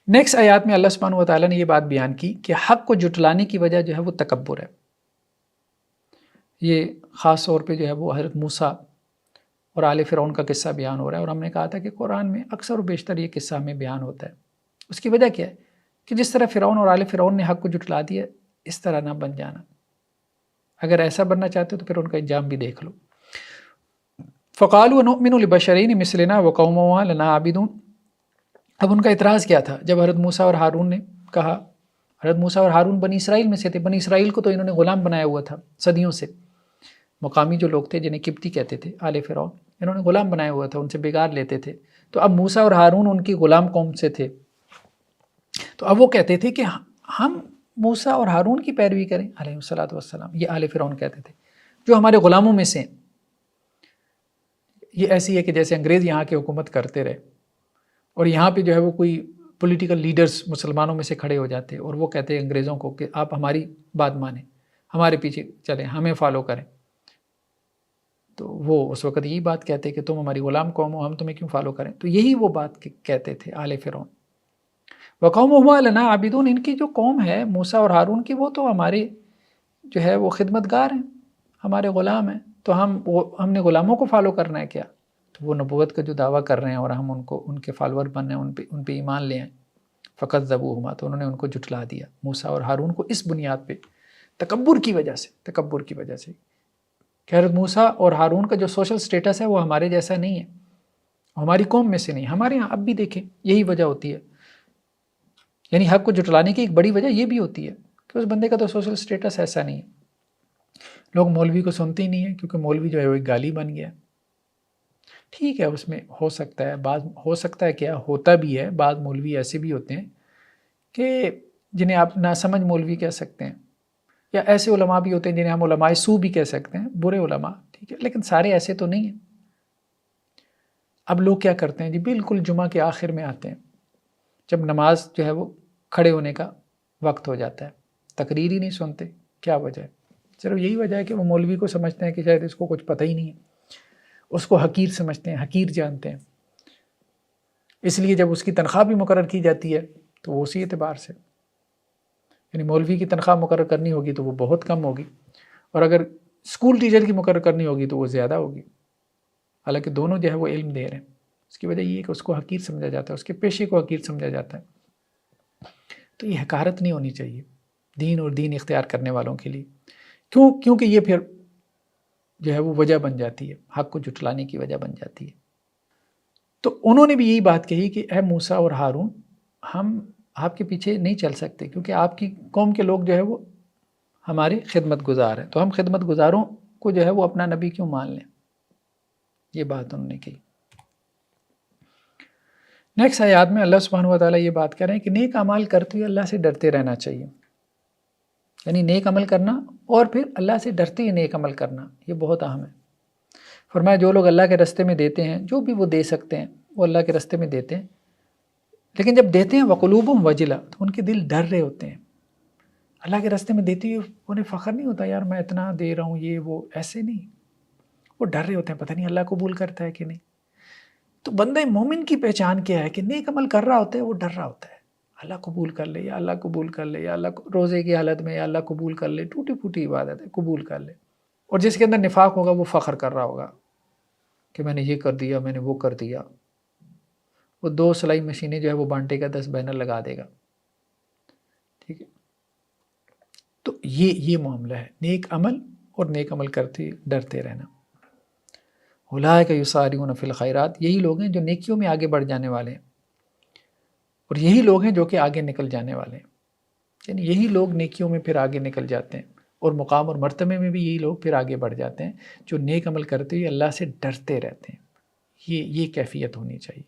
نیکسٹ آیات میں اللہ سبحانہ وتعالیٰ نے یہ بات بیان کی کہ حق کو جھٹلانے کی وجہ جو ہے وہ تکبر ہے۔ یہ خاص طور پہ جو ہے وہ حضرت موسیٰ اور آل فرعون کا قصہ بیان ہو رہا ہے، اور ہم نے کہا تھا کہ قرآن میں اکثر و بیشتر یہ قصہ ہمیں بیان ہوتا ہے۔ اس کی وجہ کیا ہے کہ جس طرح فرعون اور آل فرعون نے حق کو جھٹلا دیا، اس طرح نہ بن جانا۔ اگر ایسا بننا چاہتے ہو تو پھر ان کا انجام بھی دیکھ لو۔ فَقَالُوا نُؤْمِنُ لِبَشَرَيْنِ مِثْلِنَا وَقَوْمُهُمَا لَنَا عَابِدُونَ۔ اب ان کا اعتراض کیا تھا جب حضرت موسیٰ اور ہارون نے کہا، حضرت موسیٰ اور ہارون بنی اسرائیل میں سے تھے، بنی اسرائیل کو تو انہوں نے غلام بنایا ہوا تھا صدیوں سے، مقامی جو لوگ تھے جنہیں قبطی کہتے تھے، آل فرعون، انہوں نے غلام بنایا ہوا تھا، ان سے بگار لیتے تھے۔ تو اب موسیٰ اور ہارون ان کی غلام قوم سے تھے، تو اب وہ کہتے تھے کہ ہم موسیٰ اور ہارون کی پیروی کریں علیہ الصلوۃ والسلام، یہ آل فرعون کہتے تھے جو ہمارے غلاموں میں سے ہیں۔ یہ ایسی ہے کہ جیسے انگریز یہاں کے حکومت کرتے رہے، اور یہاں پہ جو ہے وہ کوئی پولیٹیکل لیڈرز مسلمانوں میں سے کھڑے ہو جاتے اور وہ کہتے ہیں انگریزوں کو کہ آپ ہماری بات مانیں، ہمارے پیچھے چلیں، ہمیں فالو کریں۔ تو وہ اس وقت یہی بات کہتے کہ تم ہماری غلام قوم ہو، ہم تمہیں کیوں فالو کریں؟ تو یہی وہ بات کہتے تھے آل فرعون۔ وَقَوْمُهُمَا لَنَا عَابِدُونَ، ان کی جو قوم ہے موسیٰ اور ہارون کی، وہ تو ہمارے جو ہے وہ خدمتگار ہیں، ہمارے غلام ہیں، تو ہم نے غلاموں کو فالو کرنا ہے کیا؟ تو وہ نبوت کا جو دعویٰ کر رہے ہیں اور ہم ان کے فالوور بننے ہیں، ان پہ ایمان لے آئیں۔ فَكَذَّبُوهُمَا، تو انہوں نے ان کو جھٹلا دیا، موسیٰ اور ہارون کو، اس بنیاد پہ، تکبر کی وجہ سے کہ حضرت موسیٰ اور ہارون کا جو سوشل سٹیٹس ہے وہ ہمارے جیسا نہیں ہے، ہماری قوم میں سے نہیں، ہمارے یہاں اب بھی دیکھیں یہی وجہ ہوتی ہے، یعنی حق کو جھٹلانے کی ایک بڑی وجہ یہ بھی ہوتی ہے کہ اس بندے کا تو سوشل سٹیٹس ایسا نہیں ہے۔ لوگ مولوی کو سنتے ہی نہیں ہیں کیونکہ مولوی جو ہے وہ ایک گالی بن گیا۔ ٹھیک ہے، اس میں ہو سکتا ہے کیا ہوتا بھی ہے، بعض مولوی ایسے بھی ہوتے ہیں کہ جنہیں آپ ناسمجھ مولوی کہہ سکتے ہیں، یا ایسے علماء بھی ہوتے ہیں جنہیں ہم علماء سو بھی کہہ سکتے ہیں، برے علماء، ٹھیک ہے، لیکن سارے ایسے تو نہیں ہیں۔ اب لوگ کیا کرتے ہیں جی، بالکل جمعہ کے آخر میں آتے ہیں، جب نماز جو ہے وہ کھڑے ہونے کا وقت ہو جاتا ہے، تقریر ہی نہیں سنتے. کیا وجہ ہے؟ صرف یہی وجہ ہے کہ وہ مولوی کو سمجھتے ہیں کہ شاید اس کو کچھ پتہ ہی نہیں ہے، اس کو حقیر سمجھتے ہیں، حقیر جانتے ہیں. اس لیے جب اس کی تنخواہ بھی مقرر کی جاتی ہے تو وہ اسی اعتبار سے، یعنی مولوی کی تنخواہ مقرر کرنی ہوگی تو وہ بہت کم ہوگی، اور اگر اسکول ٹیچر کی مقرر کرنی ہوگی تو وہ زیادہ ہوگی، حالانکہ دونوں جو ہے وہ علم دے رہے ہیں. اس کی وجہ یہ ہے کہ اس کو حقیر سمجھا جاتا ہے، اس کے پیشے کو حقیر سمجھا جاتا ہے. تو یہ حقارت نہیں ہونی چاہیے دین اور دین اختیار کرنے والوں کے لیے. کیونکہ یہ پھر جو ہے وہ وجہ بن جاتی ہے، حق کو جھٹلانے کی وجہ بن جاتی ہے. تو انہوں نے بھی یہی بات کہی کہ اے موسیٰ اور ہارون، ہم آپ کے پیچھے نہیں چل سکتے کیونکہ آپ کی قوم کے لوگ جو ہے وہ ہمارے خدمت گزار ہیں، تو ہم خدمت گزاروں کو جو ہے وہ اپنا نبی کیوں مان لیں. یہ بات انہوں نے کہی. نیکسٹ آیات میں اللہ سبحانہ و تعالیٰ یہ بات کر رہے ہیں کہ نیک اعمال کرتے ہوئے اللہ سے ڈرتے رہنا چاہیے. یعنی نیک عمل کرنا اور پھر اللہ سے ڈرتے ہوئے نیک عمل کرنا، یہ بہت اہم ہے. فرمایا جو لوگ اللہ کے راستے میں دیتے ہیں، جو بھی وہ دے سکتے ہیں وہ اللہ کے راستے میں دیتے ہیں، لیکن جب دیتے ہیں وقلوبہم وجلہ، تو ان کے دل ڈر رہے ہوتے ہیں. اللہ کے راستے میں دیتے ہوئے انہیں فخر نہیں ہوتا یار میں اتنا دے رہا ہوں، یہ وہ، ایسے نہیں. وہ ڈر رہے ہوتے ہیں پتہ نہیں اللہ قبول کرتا ہے کہ نہیں. تو بندہ مومن کی پہچان کیا ہے کہ نیک عمل کر رہا ہوتا ہے، وہ ڈر رہا ہوتا ہے اللہ قبول کر لے، یا اللہ قبول کر لے، یا اللہ روزے کی حالت میں یا اللہ قبول کر لے، ٹوٹی پھوٹی عبادت ہے قبول کر لے. اور جس کے اندر نفاق ہوگا وہ فخر کر رہا ہوگا کہ میں نے یہ کر دیا، میں نے وہ کر دیا. وہ 2 سلائی مشینیں جو ہے وہ بانٹے کا 10 بینر لگا دے گا. ٹھیک ہے، تو یہ معاملہ ہے نیک عمل اور نیک عمل کرتے ڈرتے رہنا. اولئک یسارعون فی الخیرات، یہی لوگ ہیں جو نیکیوں میں آگے بڑھ جانے والے ہیں، اور یہی لوگ ہیں جو کہ آگے نکل جانے والے ہیں. یعنی یہی لوگ نیکیوں میں پھر آگے نکل جاتے ہیں، اور مقام اور مرتبے میں بھی یہی لوگ پھر آگے بڑھ جاتے ہیں جو نیک عمل کرتے ہوئے اللہ سے ڈرتے رہتے ہیں. یہ کیفیت ہونی چاہیے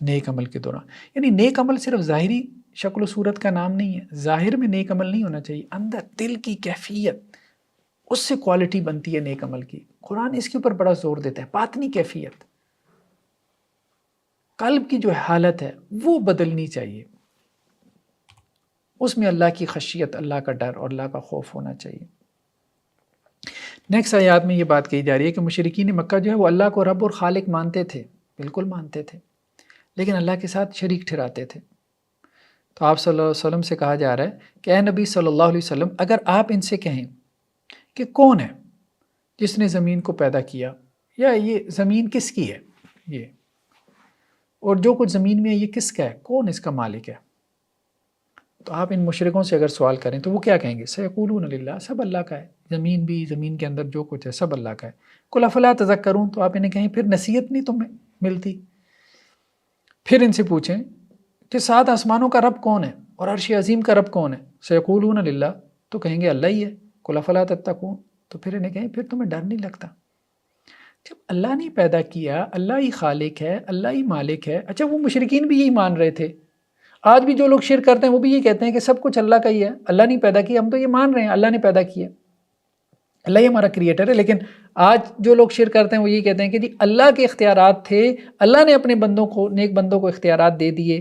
نیک عمل کے دوران. یعنی نیک عمل صرف ظاہری شکل و صورت کا نام نہیں ہے، ظاہر میں نیک عمل نہیں ہونا چاہیے، اندر دل کی کیفیت، اس سے کوالٹی بنتی ہے نیک عمل کی. قرآن اس کے اوپر بڑا زور دیتا ہے، باطنی کیفیت، قلب کی جو حالت ہے وہ بدلنی چاہیے، اس میں اللہ کی خشیت، اللہ کا ڈر اور اللہ کا خوف ہونا چاہیے. نیکسٹ آیات میں یہ بات کہی جا رہی ہے کہ مشرکین مکہ جو ہے وہ اللہ کو رب اور خالق مانتے تھے، بالکل مانتے تھے، لیکن اللہ کے ساتھ شریک ٹھہراتے تھے. تو آپ صلی اللہ علیہ وسلم سے کہا جا رہا ہے کہ اے نبی صلی اللہ علیہ وسلم، اگر آپ ان سے کہیں کہ کون ہے جس نے زمین کو پیدا کیا، یا یہ زمین کس کی ہے، یہ اور جو کچھ زمین میں ہے یہ کس کا ہے، کون اس کا مالک ہے، تو آپ ان مشرکوں سے اگر سوال کریں تو وہ کیا کہیں گے؟ سیقولون للہ، سب اللہ کا ہے، زمین بھی، زمین کے اندر جو کچھ ہے سب اللہ کا ہے. قل افلا تذکرون، تو آپ انہیں کہیں پھر نصیحت نہیں تمہیں ملتی. پھر ان سے پوچھیں کہ 7 آسمانوں کا رب کون ہے اور عرش عظیم کا رب کون ہے؟ سیقولون للہ، تو کہیں گے اللہ ہی ہے. قل افلا تتقون، تو پھر انہیں کہیں پھر تمہیں ڈر نہیں لگتا؟ جب اللہ نے پیدا کیا، اللہ ہی خالق ہے، اللہ ہی مالک ہے. اچھا وہ مشرکین بھی یہی مان رہے تھے، آج بھی جو لوگ شرک کرتے ہیں وہ بھی یہ کہتے ہیں کہ سب کچھ اللہ کا ہی ہے، اللہ نے پیدا کیا. ہم تو یہ مان رہے ہیں اللہ نے پیدا کیا، اللہ ہی ہمارا کریٹر ہے، لیکن آج جو لوگ شرک کرتے ہیں وہ یہ کہتے ہیں کہ جی اللہ کے اختیارات تھے، اللہ نے اپنے بندوں کو، نیک بندوں کو اختیارات دے دیے،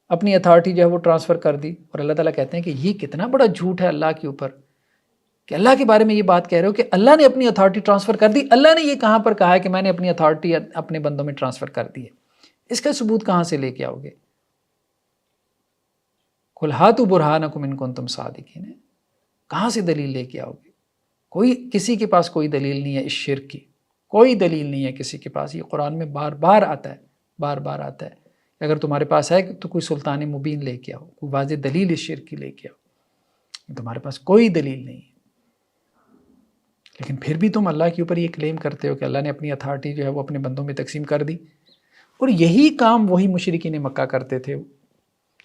اپنی اتھارٹی جو ہے وہ ٹرانسفر کر دی. اور اللہ تعالیٰ کہتے ہیں کہ یہ کتنا بڑا جھوٹ ہے اللہ کے اوپر کہ اللہ کے بارے میں یہ بات کہہ رہے ہو کہ اللہ نے اپنی اتھارٹی ٹرانسفر کر دی. اللہ نے یہ کہاں پر کہا ہے کہ میں نے اپنی اتھارٹی اپنے بندوں میں ٹرانسفر کر دی ہے؟ اس کا ثبوت کہاں سے لے کے آؤ گے؟ قل ہاتوا برہانکم ان کنتم صادقین، کہاں سے دلیل لے کے آؤ گے؟ کسی کے پاس کوئی دلیل نہیں ہے اس شرک کی، کوئی دلیل نہیں ہے کسی کے پاس. یہ قرآن میں بار بار آتا ہے، بار بار آتا ہے. اگر تمہارے پاس ہے تو کوئی سلطان مبین لے کے آؤ، کوئی واضح دلیل اس شرک کی لے کے آؤ. تمہارے پاس کوئی دلیل نہیں ہے، لیکن پھر بھی تم اللہ کے اوپر یہ کلیم کرتے ہو کہ اللہ نے اپنی اتھارٹی جو ہے وہ اپنے بندوں میں تقسیم کر دی. اور یہی کام وہی مشرکین مکہ کرتے تھے.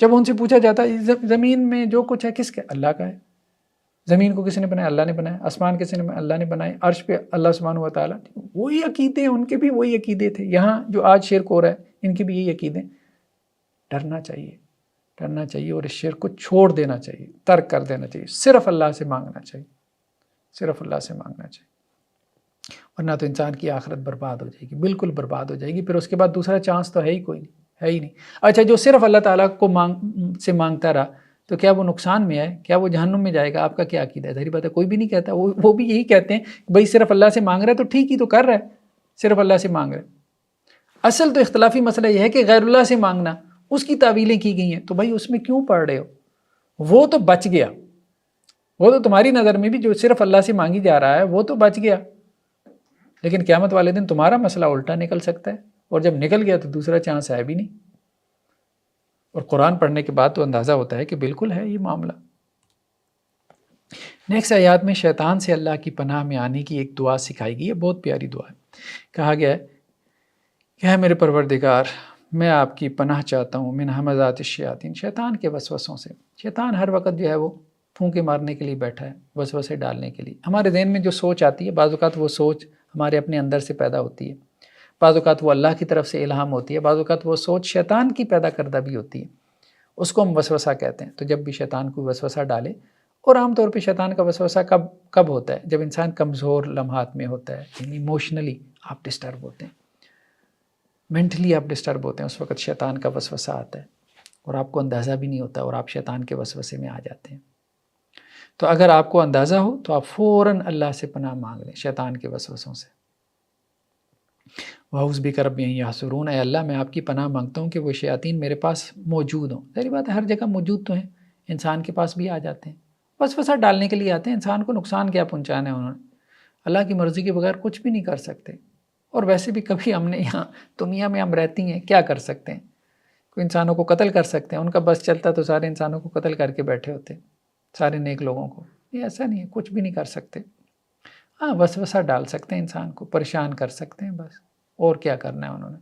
جب ان سے پوچھا جاتا زمین میں جو کچھ ہے کس کا؟ اللہ کا ہے. زمین کو کس نے بنایا؟ اللہ نے بنایا. آسمان کس نے بنایا؟ اللہ نے بنائے. عرش پہ اللہ سبحانہ و تعالیٰ. وہی عقیدے ہیں، ان کے بھی وہی عقیدے تھے. یہاں جو آج شرک ہو رہا ہے ان کے بھی یہی عقیدے. ڈرنا چاہیے، ڈرنا چاہیے، اور اس شرک کو چھوڑ دینا چاہیے، ترک کر دینا چاہیے. صرف اللہ سے مانگنا چاہیے، صرف اللہ سے مانگنا چاہیے. ورنہ تو انسان کی آخرت برباد ہو جائے گی، بالکل برباد ہو جائے گی، پھر اس کے بعد دوسرا چانس تو ہے ہی کوئی نہیں، ہے ہی نہیں۔ اچھا جو صرف اللہ تعالیٰ کو سے مانگتا رہا تو کیا وہ نقصان میں ہے؟ کیا وہ جہنم میں جائے گا؟ آپ کا کیا عقیدہ ہے؟ ظاہری بات ہے کوئی بھی نہیں کہتا، وہ بھی یہی کہتے ہیں کہ بھائی صرف اللہ سے مانگ رہا ہے تو ٹھیک ہی تو کر رہا ہے، صرف اللہ سے مانگ رہا ہے۔ اصل تو اختلافی مسئلہ یہ ہے کہ غیر اللہ سے مانگنا، اس کی تعویلیں کی گئی ہیں، تو بھائی اس میں کیوں پڑھ رہے ہو؟ وہ تو بچ گیا، وہ تو تمہاری نظر میں بھی جو صرف اللہ سے مانگی جا رہا ہے وہ تو بچ گیا، لیکن قیامت والے دن تمہارا مسئلہ الٹا نکل سکتا ہے، اور جب نکل گیا تو دوسرا چانس ہے بھی نہیں۔ اور قرآن پڑھنے کے بعد تو اندازہ ہوتا ہے کہ بالکل ہے یہ معاملہ۔ نیکسٹ آیات میں شیطان سے اللہ کی پناہ میں آنے کی ایک دعا سکھائی گئی ہے، بہت پیاری دعا ہے۔ کہا گیا ہے کہ اے میرے پروردگار، میں آپ کی پناہ چاہتا ہوں من ہمزات الشیاطین، شیطان کے وسوسوں سے۔ شیطان ہر وقت جو ہے وہ پھونکے مارنے کے لیے بیٹھا ہے، وسوسے ڈالنے کے لیے۔ ہمارے ذہن میں جو سوچ آتی ہے، بعض اوقات وہ سوچ ہمارے اپنے اندر سے پیدا ہوتی ہے، بعض اوقات وہ اللہ کی طرف سے الہام ہوتی ہے، بعض اوقات وہ سوچ شیطان کی پیدا کردہ بھی ہوتی ہے، اس کو ہم وسوسہ کہتے ہیں۔ تو جب بھی شیطان کوئی وسوسہ ڈالے، اور عام طور پہ شیطان کا وسوسہ کب ہوتا ہے؟ جب انسان کمزور لمحات میں ہوتا ہے، یعنی ایموشنلی آپ ڈسٹرب ہوتے ہیں، مینٹلی آپ ڈسٹرب ہوتے ہیں، اس وقت شیطان کا وسوسہ آتا ہے اور آپ کو اندازہ بھی نہیں ہوتا اور آپ شیطان کے وسوسے میں آ جاتے ہیں۔ تو اگر آپ کو اندازہ ہو تو آپ فوراً اللہ سے پناہ مانگ لیں شیطان کے وسوسوں سے۔ وَأَعُوذُ بِكَ رَبِّ أَن يَحْضُرُونَ، اے اللہ میں آپ کی پناہ مانگتا ہوں کہ وہ شیاطین میرے پاس موجود ہوں۔ ظاہری بات ہے ہر جگہ موجود تو ہیں، انسان کے پاس بھی آ جاتے ہیں، وسوسہ ڈالنے کے لیے آتے ہیں۔ انسان کو نقصان کیا پہنچانا ہے انہوں نے؟ اللہ کی مرضی کے بغیر کچھ بھی نہیں کر سکتے، اور ویسے بھی کبھی ہم نے یہاں دنیا میں ہم رہتی ہیں کیا کر سکتے ہیں؟ کوئی انسانوں کو قتل کر سکتے ہیں؟ ان کا بس چلتا تو سارے انسانوں کو قتل کر کے بیٹھے ہوتے، سارے نیک لوگوں کو۔ یہ ایسا نہیں ہے، کچھ بھی نہیں کر سکتے۔ ہاں وسوسہ ڈال سکتے ہیں، انسان کو پریشان کر سکتے ہیں بس، اور کیا کرنا ہے انہوں نے۔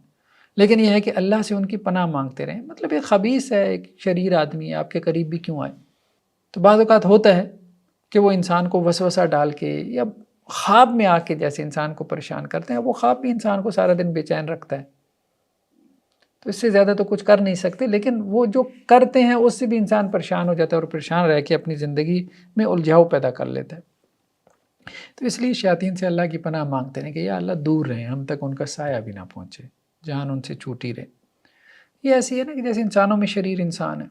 لیکن یہ ہے کہ اللہ سے ان کی پناہ مانگتے رہیں۔ مطلب ایک خبیث ہے، ایک شریر آدمی ہے، آپ کے قریب بھی کیوں آئے؟ تو بعض اوقات ہوتا ہے کہ وہ انسان کو وسوسہ ڈال کے یا خواب میں آ کے جیسے انسان کو پریشان کرتے ہیں، وہ خواب بھی انسان کو سارا دن بے چین رکھتا ہے، تو اس سے زیادہ تو کچھ کر نہیں سکتے۔ لیکن وہ جو کرتے ہیں اس سے بھی انسان پریشان ہو جاتا ہے، اور پریشان رہ کے اپنی زندگی میں الجھاؤ پیدا کر لیتا ہے۔ تو اس لیے شیاطین سے اللہ کی پناہ مانگتے ہیں کہ یا اللہ دور رہیں، ہم تک ان کا سایہ بھی نہ پہنچے، جان ان سے چھوٹی رہے۔ یہ ایسی ہے نا کہ جیسے انسانوں میں شریر انسان ہے،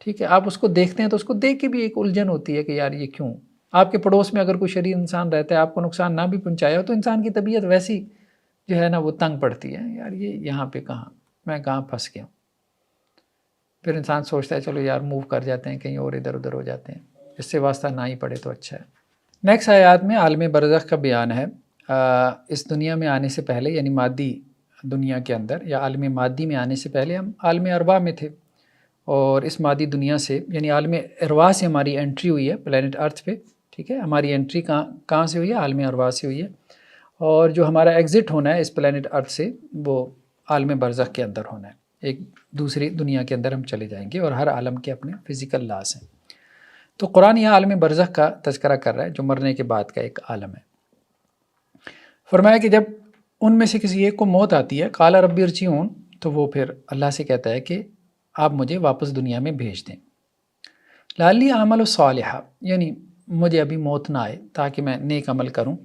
ٹھیک ہے، آپ اس کو دیکھتے ہیں تو اس کو دیکھ کے بھی ایک الجھن ہوتی ہے کہ یار یہ کیوں؟ آپ کے پڑوس میں اگر کوئی شریر انسان رہتا ہے، آپ کو نقصان نہ بھی پہنچایا ہو، تو انسان کی طبیعت ویسی جو ہے نا وہ تنگ پڑتی ہے، یار یہ یہاں پہ کہاں، میں کہاں پھنس گیا ہوں۔ پھر انسان سوچتا ہے چلو یار موو کر جاتے ہیں، کہیں اور ادھر ادھر ہو جاتے ہیں، اس سے واسطہ نہ ہی پڑے تو اچھا ہے۔ نیکسٹ آیات میں عالم برزخ کا بیان ہے۔ اس دنیا میں آنے سے پہلے، یعنی مادی دنیا کے اندر یا عالم مادی میں آنے سے پہلے ہم عالم ارواح میں تھے، اور اس مادی دنیا سے یعنی عالم ارواح سے ہماری انٹری ہوئی ہے پلینٹ ارتھ پہ، ٹھیک ہے۔ ہماری انٹری کہاں سے ہوئی ہے؟ عالم ارواح سے ہوئی ہے، اور جو ہمارا ایگزٹ ہونا ہے اس پلینٹ ارتھ سے وہ عالم برزخ کے اندر ہونا ہے، ایک دوسری دنیا کے اندر ہم چلے جائیں گے، اور ہر عالم کے اپنے فزیکل لاز ہیں۔ تو قرآن یہاں عالم برزخ کا تذکرہ کر رہا ہے، جو مرنے کے بعد کا ایک عالم ہے۔ فرمایا کہ جب ان میں سے کسی ایک کو موت آتی ہے، قال رب ارجعون، تو وہ پھر اللہ سے کہتا ہے کہ آپ مجھے واپس دنیا میں بھیج دیں، لعلی اعمل صالحا، یعنی مجھے ابھی موت نہ آئے تاکہ میں نیک عمل کروں،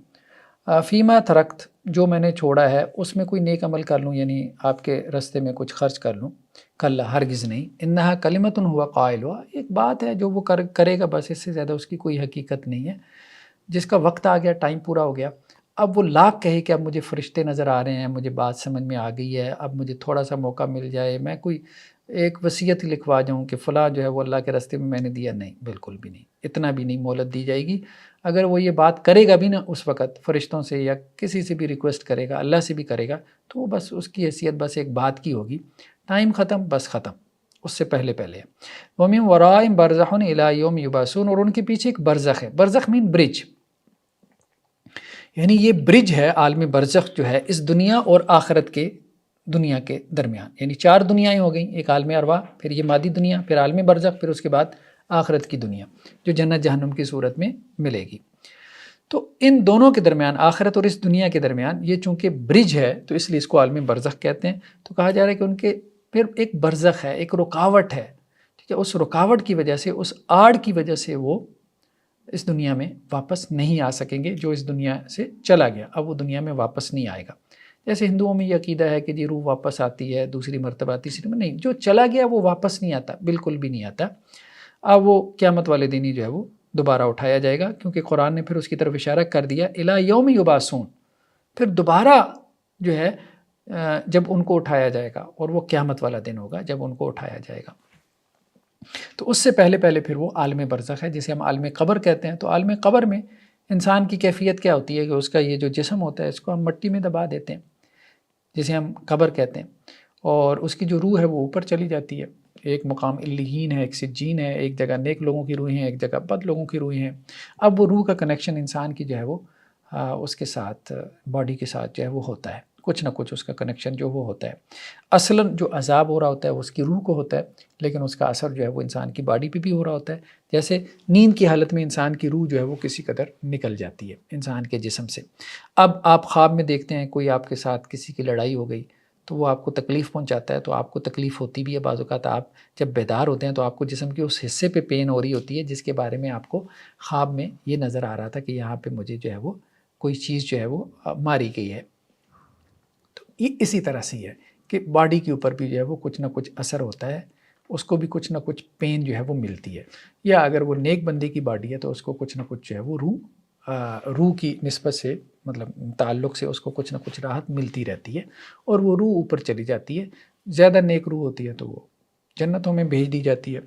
فیما ترکت، جو میں نے چھوڑا ہے اس میں کوئی نیک عمل کر لوں، یعنی آپ کے رستے میں کچھ خرچ کر لوں، کلا ہرگز نہیں، انہا کلمۃ ہوا قائلها، ایک بات ہے جو وہ کرے گا، بس اس سے زیادہ اس کی کوئی حقیقت نہیں ہے۔ جس کا وقت آ گیا، ٹائم پورا ہو گیا، اب وہ لاکھ کہے کہ اب مجھے فرشتے نظر آ رہے ہیں، مجھے بات سمجھ میں آ گئی ہے، اب مجھے تھوڑا سا موقع مل جائے، میں کوئی ایک وصیت لکھوا جاؤں کہ فلاں جو ہے وہ اللہ کے راستے میں نے دیا، نہیں، بالکل بھی نہیں، اتنا بھی نہیں مہلت دی جائے گی۔ اگر وہ یہ بات کرے گا بھی نا اس وقت فرشتوں سے یا کسی سے بھی ریکویسٹ کرے گا، اللہ سے بھی کرے گا، تو وہ بس اس کی حیثیت بس ایک بات کی ہوگی، ٹائم ختم، بس ختم، اس سے پہلے ہے۔ وَمِن وَرَائِهِمْ بَرْزَخٌ إِلَىٰ يَوْمِ يُبْعَثُونَ، اور ان کے پیچھے ایک برزخ ہے۔ برزخ مین برج، یعنی یہ برج ہے عالم برزخ جو ہے اس دنیا اور آخرت کے دنیا کے درمیان، یعنی 4 دنیایں ہو گئیں، ایک عالم ارواح، پھر یہ مادی دنیا، پھر عالم برزخ، پھر اس کے بعد آخرت کی دنیا جو جنت جہنم کی صورت میں ملے گی۔ تو ان دونوں کے درمیان، آخرت اور اس دنیا کے درمیان، یہ چونکہ برج ہے تو اس لیے اس کو عالم برزخ کہتے ہیں۔ تو کہا جا رہا ہے کہ ان کے پھر ایک برزخ ہے، ایک رکاوٹ ہے، ٹھیک ہے، اس رکاوٹ کی وجہ سے، اس آڑ کی وجہ سے وہ اس دنیا میں واپس نہیں آ سکیں گے. جو اس دنیا سے چلا گیا اب وہ دنیا میں واپس نہیں آئے گا. جیسے ہندوؤں میں یہ عقیدہ ہے کہ جی روح واپس آتی ہے دوسری مرتبہ تیسری میں، نہیں، جو چلا گیا وہ واپس نہیں آتا، بالکل بھی نہیں آتا. اب وہ قیامت والے دن ہی جو ہے وہ دوبارہ اٹھایا جائے گا، کیونکہ قرآن نے پھر اس کی طرف اشارہ کر دیا الی یوم یبعثون، پھر دوبارہ جو ہے جب ان کو اٹھایا جائے گا، اور وہ قیامت والا دن ہوگا جب ان کو اٹھایا جائے گا. تو اس سے پہلے پھر وہ عالم برزخ ہے جسے ہم عالم قبر کہتے ہیں. تو عالم قبر میں انسان کی کیفیت کیا ہوتی ہے کہ اس کا یہ جو جسم ہوتا ہے اس کو ہم مٹی میں دبا دیتے ہیں جسے ہم قبر کہتے ہیں، اور اس کی جو روح ہے وہ اوپر چلی جاتی ہے. ایک مقام علیین ہے، ایک سجین ہے، ایک جگہ نیک لوگوں کی روحیں ہیں، ایک جگہ بد لوگوں کی روحیں ہیں. اب وہ روح کا کنیکشن انسان کی جو ہے وہ اس کے ساتھ باڈی کے ساتھ جو ہے وہ ہوتا ہے، کچھ نہ کچھ اس کا کنیکشن جو وہ ہوتا ہے. اصلاً جو عذاب ہو رہا ہوتا ہے وہ اس کی روح کو ہوتا ہے، لیکن اس کا اثر جو ہے وہ انسان کی باڈی پہ بھی ہو رہا ہوتا ہے. جیسے نیند کی حالت میں انسان کی روح جو ہے وہ کسی قدر نکل جاتی ہے انسان کے جسم سے. اب آپ خواب میں دیکھتے ہیں کوئی آپ کے ساتھ کسی کی لڑائی ہو گئی تو وہ آپ کو تکلیف پہنچاتا ہے، تو آپ کو تکلیف ہوتی بھی ہے. بعض اوقات آپ جب بیدار ہوتے ہیں تو آپ کو جسم کے اس حصے پہ پین ہو رہی ہوتی ہے جس کے بارے میں آپ کو خواب میں یہ نظر آ رہا تھا کہ یہاں پہ مجھے جو ہے وہ کوئی چیز جو ہے وہ ماری گئی ہے. تو یہ اسی طرح سے ہے کہ باڈی کے اوپر بھی جو ہے وہ کچھ نہ کچھ اثر ہوتا ہے، اس کو بھی کچھ نہ کچھ پین جو ہے وہ ملتی ہے. یا اگر وہ نیک بندے کی باڈی ہے تو اس کو کچھ نہ کچھ جو ہے وہ روح کی نسبت سے، مطلب تعلق سے اس کو کچھ نہ کچھ راحت ملتی رہتی ہے، اور وہ روح اوپر چلی جاتی ہے. زیادہ نیک روح ہوتی ہے تو وہ جنتوں میں بھیج دی جاتی ہے.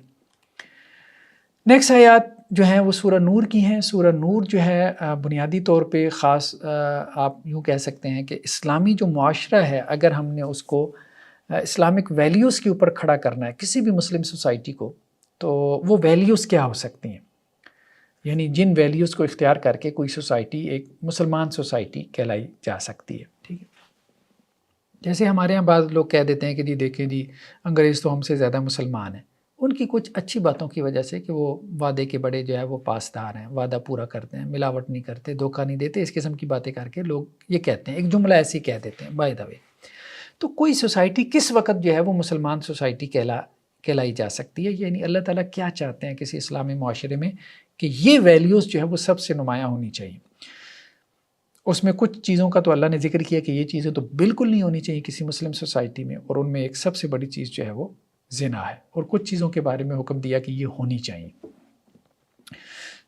نیکسٹ آیات جو ہیں وہ سورہ نور کی ہیں. سورہ نور جو ہے بنیادی طور پہ خاص آپ یوں کہہ سکتے ہیں کہ اسلامی جو معاشرہ ہے اگر ہم نے اس کو اسلامک ویلیوز کے اوپر کھڑا کرنا ہے کسی بھی مسلم سوسائٹی کو، تو وہ ویلیوز کیا ہو سکتی ہیں، یعنی جن ویلیوز کو اختیار کر کے کوئی سوسائٹی ایک مسلمان سوسائٹی کہلائی جا سکتی ہے. ٹھیک ہے، جیسے ہمارے ہاں بعض لوگ کہہ دیتے ہیں کہ جی دیکھیں جی انگریز تو ہم سے زیادہ مسلمان ہیں. ان کی کچھ اچھی باتوں کی وجہ سے کہ وہ وعدے کے بڑے جو ہے وہ پاسدار ہیں، وعدہ پورا کرتے ہیں، ملاوٹ نہیں کرتے، دھوکہ نہیں دیتے، اس قسم کی باتیں کر کے لوگ یہ کہتے ہیں، ایک جملہ ایسی کہہ دیتے ہیں بائی دا وے. تو کوئی سوسائٹی کس وقت جو ہے وہ مسلمان سوسائٹی کہلائی جا سکتی ہے، یعنی اللہ تعالیٰ کیا چاہتے ہیں کسی اسلامی معاشرے میں کہ یہ ویلیوز جو ہے وہ سب سے نمایاں ہونی چاہیے. اس میں کچھ چیزوں کا تو اللہ نے ذکر کیا کہ یہ چیزیں تو بالکل نہیں ہونی چاہیے کسی مسلم سوسائٹی میں، اور ان میں ایک سب سے بڑی چیز جو ہے وہ زنا ہے، اور کچھ چیزوں کے بارے میں حکم دیا کہ یہ ہونی چاہیے.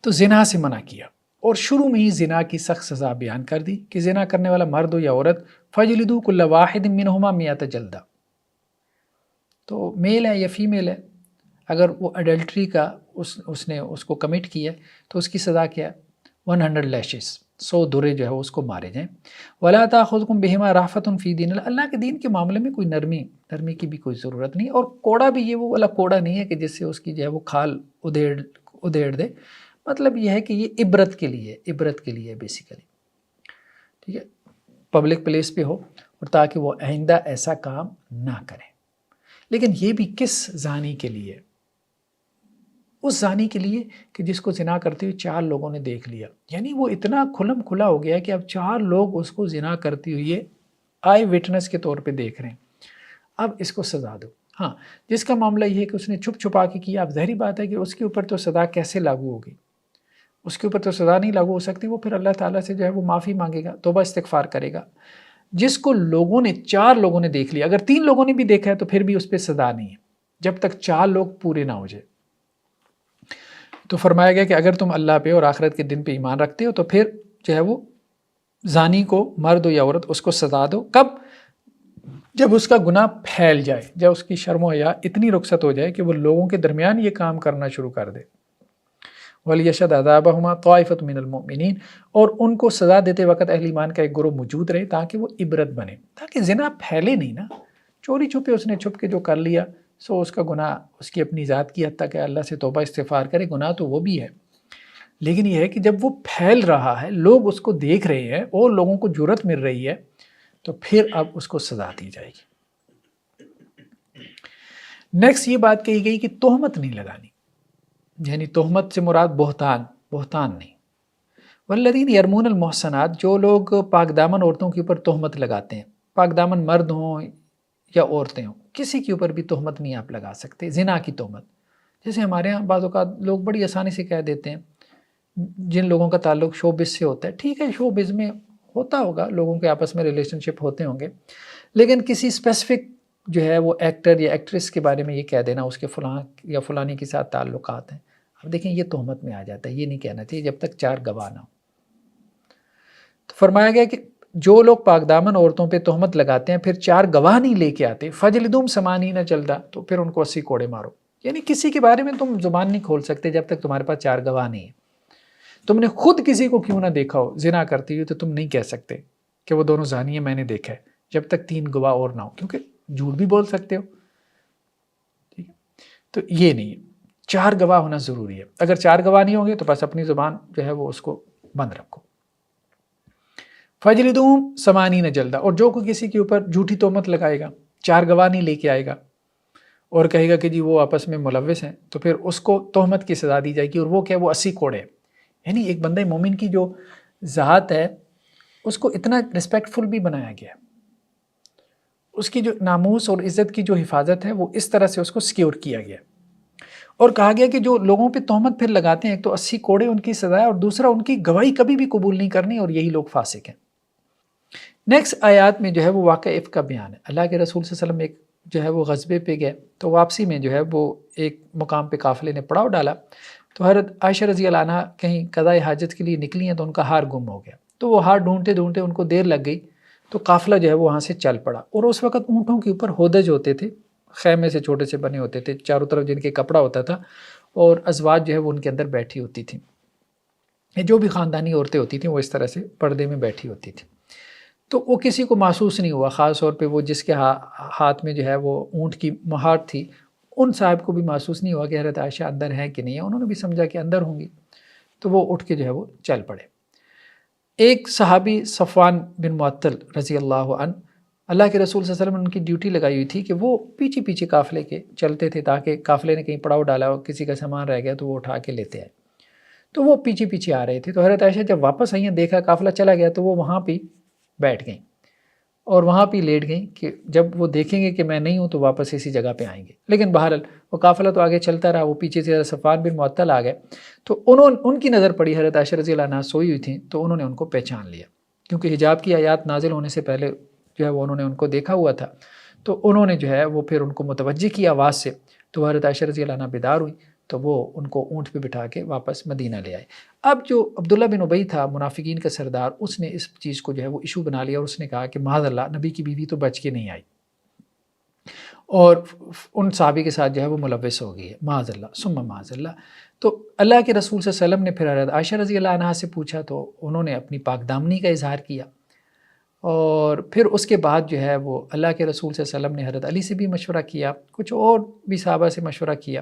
تو زنا سے منع کیا، اور شروع میں ہی زنا کی سخت سزا بیان کر دی کہ زنا کرنے والا مرد ہو یا عورت فجلدوا کل واحد منہما 100 جلدہ. تو میل ہے یا فیمیل ہے، اگر وہ اڈلٹری کا اس نے اس کو کمٹ کیا تو اس کی سزا کیا ہے 100 لیشز، 100 دھرے جو ہے اس کو مارے جائیں. وَلَا تَأْخُذْكُمْ بِهِمَا رَأْفَةٌ فِي دِينِ اللَّهِ، اللہ کے دین کے معاملے میں کوئی نرمی کی بھی کوئی ضرورت نہیں. اور کوڑا بھی یہ وہ والا کوڑا نہیں ہے کہ جس سے اس کی جو ہے وہ کھال ادھیڑ دے، مطلب یہ ہے کہ یہ عبرت کے لیے بیسیکلی. ٹھیک ہے، پبلک پلیس پہ ہو، اور تاکہ وہ آئندہ ایسا کام نہ کریں. لیکن یہ بھی کس زانی کے لیے؟ اس زانی کے لیے کہ جس کو زنا کرتے ہوئے 4 لوگوں نے دیکھ لیا، یعنی وہ اتنا کھلم کھلا ہو گیا کہ اب 4 لوگ اس کو زنا کرتے ہوئے آئی وٹنس کے طور پہ دیکھ رہے ہیں. اب اس کو سزا دو. ہاں، جس کا معاملہ یہ ہے کہ اس نے چھپ چھپا کے کیا، اب ظاہری بات ہے کہ اس کے اوپر تو سزا کیسے لاگو ہوگی، اس کے اوپر تو سزا نہیں لاگو ہو سکتی. وہ پھر اللہ تعالیٰ سے جو ہے وہ معافی مانگے گا، توبہ استغفار کرے گا. جس کو 4 لوگوں نے دیکھ لیا، اگر 3 لوگوں نے بھی دیکھا ہے تو پھر بھی اس پہ سزا نہیں ہے جب تک 4 لوگ پورے نہ ہو جائے. تو فرمایا گیا کہ اگر تم اللہ پہ اور آخرت کے دن پہ ایمان رکھتے ہو تو پھر جو ہے وہ زانی کو، مرد ہو یا عورت، اس کو سزا دو. کب؟ جب اس کا گناہ پھیل جائے، جب اس کی شرم و حیا اتنی رخصت ہو جائے کہ وہ لوگوں کے درمیان یہ کام کرنا شروع کر دے. وَلْيَشْهَدْ عَذَابَهُمَا طَائِفَةٌ مِّنَ الْمُؤْمِنِينَ، اور ان کو سزا دیتے وقت اہل ایمان کا ایک گروہ موجود رہے تاکہ وہ عبرت بنے، تاکہ زنا پھیلے نہیں نا. چوری چھپے اس نے چھپ کے جو کر لیا سو اس کا گناہ اس کی اپنی ذات کی حد تک ہے، اللہ سے توبہ استغفار کرے، گناہ تو وہ بھی ہے. لیکن یہ ہے کہ جب وہ پھیل رہا ہے، لوگ اس کو دیکھ رہے ہیں اور لوگوں کو جرأت مل رہی ہے، تو پھر اب اس کو سزا دی جائے گی. نیکسٹ یہ بات کہی گئی کہ تہمت نہیں لگانی، یعنی تہمت سے مراد بہتان نہیں. والذین یرمون المحصنات، جو لوگ پاک دامن عورتوں کے اوپر تہمت لگاتے ہیں، پاک دامن مرد ہوں یا عورتیں ہوں، کسی کے اوپر بھی تہمت نہیں آپ لگا سکتے. زنا کی تہمت، جیسے ہمارے ہاں بعض اوقات لوگ بڑی آسانی سے کہہ دیتے ہیں جن لوگوں کا تعلق شوبز سے ہوتا ہے، ٹھیک ہے شوبز میں ہوتا ہوگا، لوگوں کے آپس میں ریلیشن شپ ہوتے ہوں گے، لیکن کسی اسپیسیفک جو ہے وہ ایکٹر یا ایکٹریس کے بارے میں یہ کہہ دینا اس کے فلاں یا فلانی کے ساتھ تعلقات ہیں، اب دیکھیں یہ تہمت میں آ جاتا ہے، یہ نہیں کہنا چاہیے جب تک 4 گواہ نہ ہو۔ تو فرمایا گیا کہ جو لوگ پاک دامن عورتوں پہ تہمت لگاتے ہیں پھر 4 گواہ نہیں لے کے آتے، فجلدوم ثمانین جلدہ، تو پھر ان کو 80 کوڑے مارو۔ یعنی کسی کے بارے میں تم زبان نہیں کھول سکتے جب تک تمہارے پاس 4 گواہ نہیں ہیں۔ تم نے خود کسی کو کیوں نہ دیکھا ہو زنا کرتی ہوئی تو تم نہیں کہہ سکتے کہ وہ دونوں زانی ہیں میں نے دیکھا ہے جب تک 3 گواہ اور نہ ہو، کیونکہ جھوٹ بھی بول سکتے ہو، ٹھیک ہے؟ تو یہ نہیں ہے، 4 گواہ ہونا ضروری ہے۔ اگر 4 گواہ نہیں ہوں گے تو بس اپنی زبان جو ہے وہ اس کو بند رکھو۔ فجلدوم ثمانین جلدہ، اور جو کوئی کسی کے اوپر جھوٹی تہمت لگائے گا، 4 گواہ نہیں لے کے آئے گا اور کہے گا کہ جی وہ آپس میں ملوث ہیں، تو پھر اس کو تہمت کی سزا دی جائے گی، اور وہ کیا، وہ 80 کوڑے۔ یعنی ایک بندہ مومن کی جو ذات ہے اس کو اتنا رسپیکٹ فل بھی بنایا گیا ہے، اس کی جو ناموس اور عزت کی جو حفاظت ہے وہ اس طرح سے اس کو سکیور کیا گیا، اور کہا گیا کہ جو لوگوں پہ تہمت پھر لگاتے ہیں ایک تو 80 کوڑے ان کی سزا ہے، اور دوسرا ان کی گواہی کبھی بھی قبول نہیں کرنی، اور یہی لوگ فاسق ہیں۔ نیکسٹ آیات میں جو ہے وہ واقعہ افک کا بیان ہے۔ اللہ کے رسول صلی اللہ علیہ وسلم ایک جو ہے وہ غزبے پہ گئے، تو واپسی میں جو ہے وہ ایک مقام پہ قافلے نے پڑاؤ ڈالا، تو حضرت عائشہ رضی اللہ عنہ کہیں قضائے حاجت کے لیے نکلی ہیں تو ان کا ہار گم ہو گیا، تو وہ ہار ڈھونڈتے ڈھونڈتے ان کو دیر لگ گئی، تو قافلہ جو ہے وہ وہاں سے چل پڑا، اور اس وقت اونٹوں کے اوپر ہودج ہوتے تھے، خیمے سے چھوٹے سے بنے ہوتے تھے، چاروں طرف جن کے کپڑا ہوتا تھا، اور ازواج جو ہے وہ ان کے اندر بیٹھی ہوتی تھیں، جو بھی خاندانی عورتیں ہوتی تھیں وہ اس طرح سے پردے میں بیٹھی ہوتی تھیں، تو وہ کسی کو محسوس نہیں ہوا، خاص طور پہ وہ جس کے ہاتھ میں جو ہے وہ اونٹ کی مہار تھی، ان صاحب کو بھی محسوس نہیں ہوا کہ حضرت عائشہ اندر ہیں کہ نہیں ہے، انہوں نے بھی سمجھا کہ اندر ہوں گی، تو وہ اٹھ کے جو ہے وہ چل پڑے۔ ایک صحابی صفوان بن معطل رضی اللہ عنہ، اللہ کے رسول صلی اللہ علیہ وسلم نے ان کی ڈیوٹی لگائی ہوئی تھی کہ وہ پیچھے پیچھے قافلے کے چلتے تھے، تاکہ قافلے نے کہیں پڑاؤ ڈالا اور کسی کا سامان رہ گیا تو وہ اٹھا کے لیتے آئے، تو وہ پیچھے پیچھے آ رہے تھے، تو حضرت عائشہ جب واپس آئیں دیکھا قافلہ چلا گیا تو وہ وہاں پہ بیٹھ گئیں اور وہاں پہ لیٹ گئیں کہ جب وہ دیکھیں گے کہ میں نہیں ہوں تو واپس اسی جگہ پہ آئیں گے، لیکن بہرحال وہ قافلہ تو آگے چلتا رہا، وہ پیچھے سے صفوان بن معطل آ گئے، تو ان کی نظر پڑی حضرت عائشہ رضی اللہ عنہا سوئی ہوئی تھیں، تو انہوں نے ان کو پہچان لیا، کیونکہ حجاب کی آیات نازل ہونے سے پہلے جو ہے وہ انہوں نے ان کو دیکھا ہوا تھا، تو انہوں نے جو ہے وہ پھر ان کو متوجہ کی آواز سے، تو حضرت عائشہ رضی اللہ عنہا بیدار ہوئی، تو وہ ان کو اونٹ پہ بٹھا کے واپس مدینہ لے آئے۔ اب جو عبداللہ بن ابی تھا منافقین کا سردار، اس نے اس چیز کو جو ہے وہ ایشو بنا لیا، اور اس نے کہا کہ معاذ اللہ نبی کی بیوی تو بچ کے نہیں آئی، اور ان صحابی کے ساتھ جو ہے وہ ملوث ہو گئی ہے، معاذ اللہ ثم معاذ اللہ۔ تو اللہ کے رسول صلی اللہ علیہ وسلم نے پھر حضرت عائشہ رضی اللہ عنہا سے پوچھا، تو انہوں نے اپنی پاک دامنی کا اظہار کیا، اور پھر اس کے بعد جو ہے وہ اللہ کے رسول صلی اللہ علیہ وسلم نے حضرت علی سے بھی مشورہ کیا، کچھ اور بھی صحابہ سے مشورہ کیا،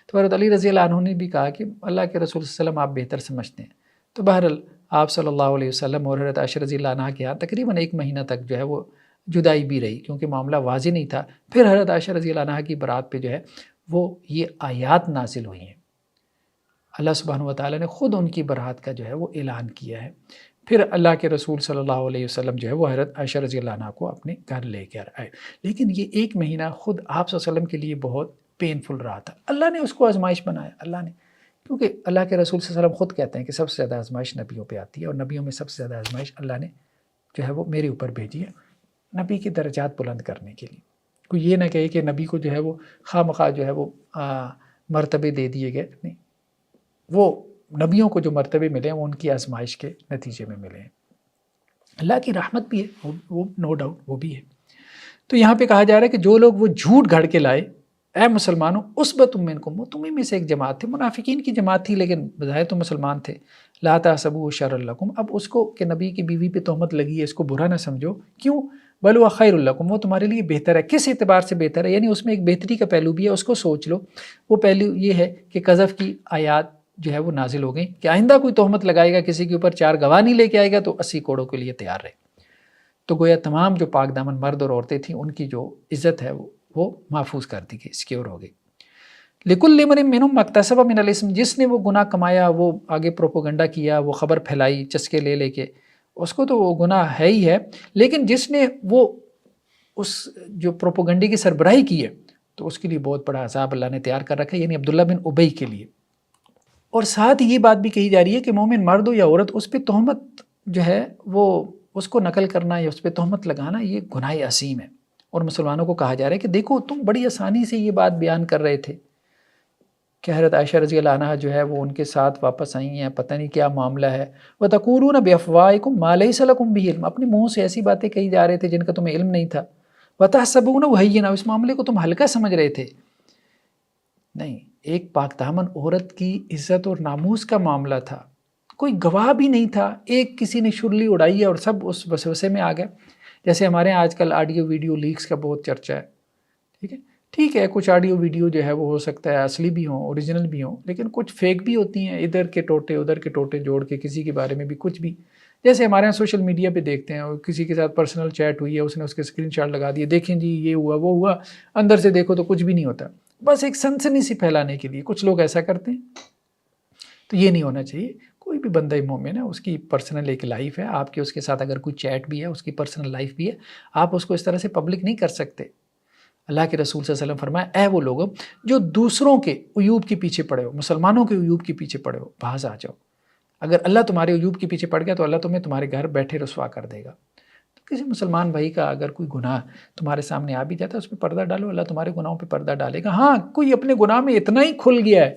تو حضرت علی رضی اللہ عنہ نے بھی کہا کہ اللہ کے رسول صلی اللہ علیہ وسلم آپ بہتر سمجھتے ہیں، تو بہرحال آپ صلی اللہ علیہ وسلم اور حضرت عائشہ رضی اللہ عنہ کے یہاں تقریباً 1 مہینہ تک جو ہے وہ جدائی بھی رہی، کیونکہ معاملہ واضح نہیں تھا۔ پھر حضرت عائشہ رضی اللہ عنہ کی برات پہ جو ہے وہ یہ آیات نازل ہوئی ہیں، اللہ سبحانہ و تعالیٰ نے خود ان کی برات کا جو ہے وہ اعلان کیا ہے، پھر اللہ کے رسول صلی اللہ علیہ وسلم جو ہے وہ حضرت عائشہ رضی اللہ عنہ کو اپنے گھر لے کر آئے، لیکن یہ 1 مہینہ خود آپ صلی اللہ علیہ وسلم کے لیے بہت پینفل رہا تھا، اللہ نے اس کو آزمائش بنایا، اللہ نے، کیونکہ اللہ کے رسول صلی اللہ علیہ وسلم خود کہتے ہیں کہ سب سے زیادہ آزمائش نبیوں پہ آتی ہے، اور نبیوں میں سب سے زیادہ آزمائش اللہ نے جو ہے وہ میرے اوپر بھیجی ہے، نبی کے درجات بلند کرنے کے لیے۔ کوئی یہ نہ کہے کہ نبی کو جو ہے وہ خواہ مخواہ جو ہے وہ مرتبے دے دیے گئے، نہیں، وہ نبیوں کو جو مرتبے ملے ہیں وہ ان کی آزمائش کے نتیجے میں ملے ہیں، اللہ کی رحمت بھی ہے، وہ نو ڈاؤٹ وہ بھی ہے۔ تو یہاں پہ کہا جا رہا ہے کہ جو لوگ وہ جھوٹ گھڑ کے لائے، اے مسلمانوں اسبتم منکم، وہ تمہیں میں سے ایک جماعت تھے، منافقین کی جماعت تھی لیکن بظاہر تو مسلمان تھے، لا تحسبوہ شرا لکم، اب اس کو کہ نبی کی بیوی پہ تہمت لگی ہے اس کو برا نہ سمجھو، کیوں، بل هو خیر لکم، وہ تمہارے لیے بہتر ہے، کس اعتبار سے بہتر ہے، یعنی اس میں ایک بہتری کا پہلو بھی ہے، اس کو سوچ لو، وہ پہلو یہ ہے کہ قذف کی آیات جو ہے وہ نازل ہو گئی کہ آئندہ کوئی تہمت لگائے گا کسی کے اوپر 4 گواہ نہیں لے کے آئے گا تو 80 کوڑوں کے لیے تیار رہے، تو گویا تمام جو پاک دامن مرد اور عورتیں تھیں ان کی جو عزت ہے وہ محفوظ کر دی گئی، سکیور ہو گئی۔ لِكُلِّ امْرِئٍ مِّنْهُمْ مَا اكْتَسَبَ مِنَ الْإِثْمِ، جس نے وہ گناہ کمایا، وہ آگے پروپوگنڈا کیا، وہ خبر پھیلائی چسکے لے لے کے، اس کو تو وہ گناہ ہے ہی ہے، لیکن جس نے وہ اس جو پروپوگنڈے کی سربراہی کی ہے تو اس کے لیے بہت بڑا عذاب اللہ نے تیار کر رکھا ہے، یعنی عبداللہ بن ابی کے لیے۔ اور ساتھ یہ بات بھی کہی جا رہی ہے کہ مومن مرد ہو یا عورت اس پہ تہمت جو ہے وہ اس کو نقل کرنا یا اس پہ تہمت لگانا یہ گناہ عظیم ہے، اور مسلمانوں کو کہا جا رہا ہے کہ دیکھو تم بڑی آسانی سے یہ بات بیان کر رہے تھے کہ حضرت عائشہ رضی اللہ عنہا جو ہے وہ ان کے ساتھ واپس آئی ہیں، پتہ نہیں کیا معاملہ ہے، وَتَقُولُونَ بِأَفْوَاهِكُم مَا لَيْسَ لَكُم بِهِ علم، اپنے منہ سے ایسی باتیں کہی جا رہے تھے جن کا تمہیں علم نہیں تھا، وَتَحْسَبُونَهُ هَيِّنًا، اس معاملے کو تم ہلکا سمجھ رہے تھے۔ نہیں، ایک پاک دامن عورت کی عزت اور ناموس کا معاملہ تھا، کوئی گواہ بھی نہیں تھا، ایک کسی نے شرلی اڑائی ہے اور سب اس وسوسے میں آ گئے، جیسے ہمارے یہاں آج کل آڈیو ویڈیو لیکس کا بہت چرچا ہے، ٹھیک ہے کچھ آڈیو ویڈیو جو ہے وہ ہو سکتا ہے اصلی بھی ہوں، اوریجنل بھی ہوں، لیکن کچھ فیک بھی ہوتی ہیں، ادھر کے ٹوٹے ادھر کے ٹوٹے جوڑ کے کسی کے بارے میں بھی کچھ بھی، جیسے ہمارے یہاں سوشل میڈیا پہ دیکھتے ہیں، اور کسی کے ساتھ پرسنل چیٹ ہوئی ہے، اس نے اس کے اسکرین شاٹ لگا دیے، دیکھیں جی یہ ہوا وہ ہوا، اندر سے دیکھو تو کچھ بھی نہیں ہوتا، بس ایک سنسنی سی پھیلانے کے لیے کچھ لوگ ایسا کرتے ہیں۔ تو یہ نہیں ہونا چاہیے، کوئی بھی بندہ مومن ہے، اس کی پرسنل ایک لائف ہے، آپ کے اس کے ساتھ اگر کوئی چیٹ بھی ہے، اس کی پرسنل لائف بھی ہے، آپ اس کو اس طرح سے پبلک نہیں کر سکتے۔ اللہ کے رسول صلی اللہ علیہ وسلم فرمایا، اے وہ لوگوں جو دوسروں کے عیوب کے پیچھے پڑے ہو، مسلمانوں کے عیوب کے پیچھے پڑے ہو، باز آ جاؤ، اگر اللہ تمہارے عیوب کے پیچھے پڑ گیا تو اللہ تمہیں تمہارے گھر بیٹھے رسوا کر دے گا۔ تو کسی مسلمان بھائی کا اگر کوئی گناہ تمہارے سامنے آ بھی جاتا ہے، اس پہ پردہ ڈالو، اللہ تمہارے گناہوں پہ پردہ ڈالے گا۔ ہاں کوئی اپنے گناہ میں اتنا ہی کھل گیا ہے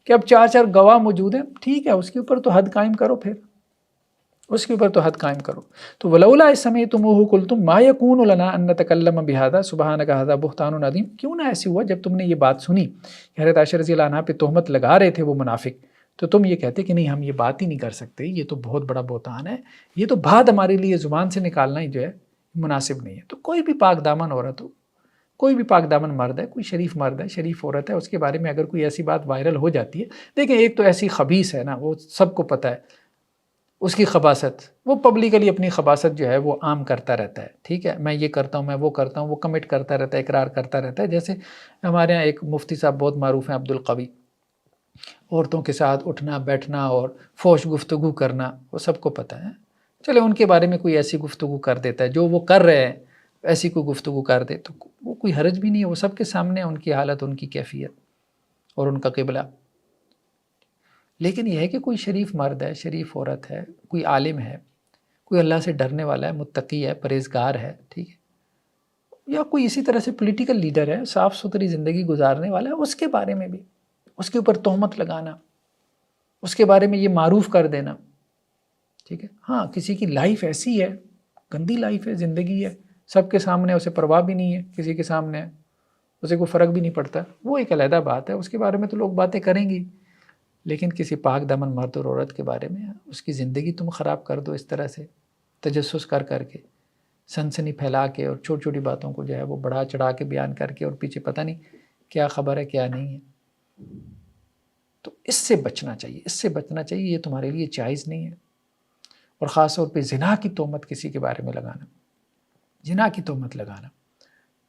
کہ اب چار چار گواہ موجود ہیں، ٹھیک ہے اس کے اوپر تو حد قائم کرو، پھر اس کے اوپر تو حد قائم کرو۔ تو ولولا اذ سمعتموہ قلتم ما یکون لنا ان نتکلم بہذا سبحانک ھذا بہتان عظیم، کیوں نہ ایسی ہوا جب تم نے یہ بات سنی کہ حضرت عائشہ رضی اللہ عنہا پہ تہمت لگا رہے تھے وہ منافق، تو تم یہ کہتے کہ نہیں ہم یہ بات ہی نہیں کر سکتے، یہ تو بہت بڑا بہتان ہے، یہ تو بات ہمارے لیے زبان سے نکالنا ہی جو ہے مناسب نہیں ہے۔ تو کوئی بھی پاک دامن عورت ہو، کوئی بھی پاک دامن مرد ہے، کوئی شریف مرد ہے، شریف عورت ہے، اس کے بارے میں اگر کوئی ایسی بات وائرل ہو جاتی ہے، دیکھیں ایک تو ایسی خبیث ہے نا، وہ سب کو پتہ ہے اس کی خباثت، وہ پبلکلی اپنی خباثت جو ہے وہ عام کرتا رہتا ہے، ٹھیک ہے میں یہ کرتا ہوں میں وہ کرتا ہوں، وہ کمٹ کرتا رہتا ہے، اقرار کرتا رہتا ہے۔ جیسے ہمارے ہاں ایک مفتی صاحب بہت معروف ہیں، عبدالقوی، عورتوں کے ساتھ اٹھنا بیٹھنا اور فوش گفتگو کرنا وہ سب کو پتہ ہے، چلے ان کے بارے میں کوئی ایسی گفتگو کر دیتا ہے جو وہ کر رہے ہیں، ایسی کوئی گفتگو کر دے تو وہ کوئی حرج بھی نہیں ہے، وہ سب کے سامنے ان کی حالت، ان کی کیفیت اور ان کا قبلہ۔ لیکن یہ ہے کہ کوئی شریف مرد ہے، شریف عورت ہے، کوئی عالم ہے، کوئی اللہ سے ڈرنے والا ہے، متقی ہے، پرہیزگار ہے، ٹھیک ہے، یا کوئی اسی طرح سے پولیٹیکل لیڈر ہے، صاف ستھری زندگی گزارنے والا ہے، اس کے بارے میں بھی اس کے اوپر تہمت لگانا، اس کے بارے میں یہ معروف کر دینا، ٹھیک ہے۔ ہاں کسی کی لائف ایسی ہے، گندی لائف ہے، زندگی ہے، سب کے سامنے اسے پرواہ بھی نہیں ہے، کسی کے سامنے اسے کوئی فرق بھی نہیں پڑتا، وہ ایک علیحدہ بات ہے، اس کے بارے میں تو لوگ باتیں کریں گی، لیکن کسی پاک دامن مرد اور عورت کے بارے میں اس کی زندگی تم خراب کر دو اس طرح سے تجسس کر کر کے، سنسنی پھیلا کے، اور چھوٹی چھوٹی باتوں کو جو ہے وہ بڑھا چڑھا کے بیان کر کے، اور پیچھے پتہ نہیں کیا خبر ہے کیا نہیں ہے، تو اس سے بچنا چاہیے، اس سے بچنا چاہیے، یہ تمہارے لیے جائز نہیں ہے۔ اور خاص طور پہ زنا کی تہمت کسی کے بارے میں لگانا، زنا کی تہمت لگانا،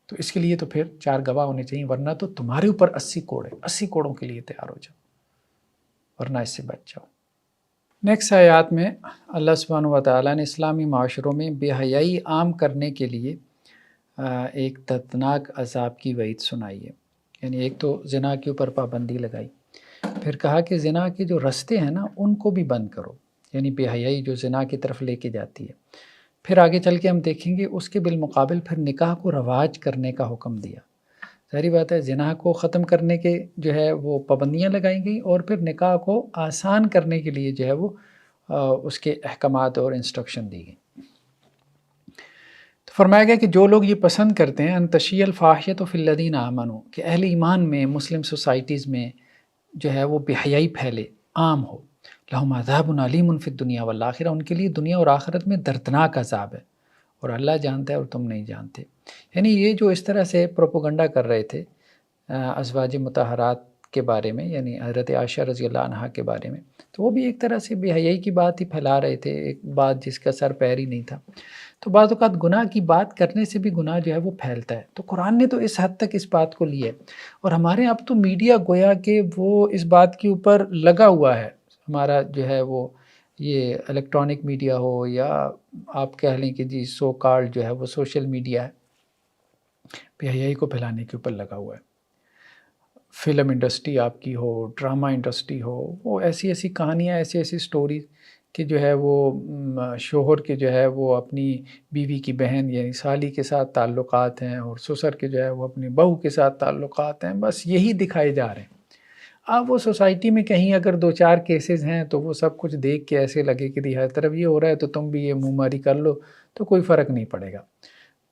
تو اس کے لیے تو پھر 4 گواہ ہونے چاہیے، ورنہ تو تمہارے اوپر 80 کوڑے، 80 کوڑوں کے لیے تیار ہو جاؤ، ورنہ اس سے بچ جاؤ۔ نیکسٹ آیات میں اللہ سبحانہ و تعالیٰ نے اسلامی معاشروں میں بے حیائی عام کرنے کے لیے ایک دردناک عذاب کی وعید سنائی ہے، یعنی ایک تو زنا کے اوپر پابندی لگائی، پھر کہا کہ زنا کے جو رستے ہیں نا ان کو بھی بند کرو، یعنی بے حیائی جو زنا کی طرف لے کے جاتی ہے۔ پھر آگے چل کے ہم دیکھیں گے اس کے بالمقابل پھر نکاح کو رواج کرنے کا حکم دیا۔ ظاہری بات ہے زنا کو ختم کرنے کے جو ہے وہ پابندیاں لگائی گئیں، اور پھر نکاح کو آسان کرنے کے لیے جو ہے وہ اس کے احکامات اور انسٹرکشن دی گئی۔ تو فرمایا گیا کہ جو لوگ یہ پسند کرتے ہیں ان تشیع الفاحشۃ فی الذین آمنوا، کہ اہل ایمان میں، مسلم سوسائٹیز میں جو ہے وہ بے حیائی پھیلے، عام ہو، لہم عذاب علیم فی الدنیا والآخرہ، ان کے لیے دنیا اور آخرت میں دردناک عذاب ہے، اور اللہ جانتا ہے اور تم نہیں جانتے۔ یعنی یہ جو اس طرح سے پروپیگنڈا کر رہے تھے ازواج مطہرات کے بارے میں، یعنی حضرت عائشہ رضی اللہ عنہا کے بارے میں، تو وہ بھی ایک طرح سے بے حیائی کی بات ہی پھیلا رہے تھے، ایک بات جس کا سر پیر ہی نہیں تھا۔ تو بعض اوقات گناہ کی بات کرنے سے بھی گناہ جو ہے وہ پھیلتا ہے، تو قرآن نے تو اس حد تک اس بات کو لیا ہے، اور ہمارے اب تو میڈیا گویا کہ وہ اس بات کے اوپر لگا ہوا ہے، ہمارا جو ہے وہ یہ الیکٹرانک میڈیا ہو یا آپ کہہ لیں کہ جی سو کالڈ جو ہے وہ سوشل میڈیا ہے، بے حیائی کو پھیلانے کے اوپر لگا ہوا ہے۔ فلم انڈسٹری آپ کی ہو، ڈرامہ انڈسٹری ہو، وہ ایسی ایسی کہانیاں، ایسی ایسی سٹوریز کہ جو ہے وہ شوہر کے جو ہے وہ اپنی بیوی کی بہن یعنی سالی کے ساتھ تعلقات ہیں، اور سسر کے جو ہے وہ اپنی بہو کے ساتھ تعلقات ہیں، بس یہی دکھائے جا رہے ہیں۔ اب وہ سوسائٹی میں کہیں اگر 2-4 کیسز ہیں تو وہ سب کچھ دیکھ کے ایسے لگے کہ ہر طرف یہ ہو رہا ہے تو تم بھی یہ منہ ماری کر لو تو کوئی فرق نہیں پڑے گا۔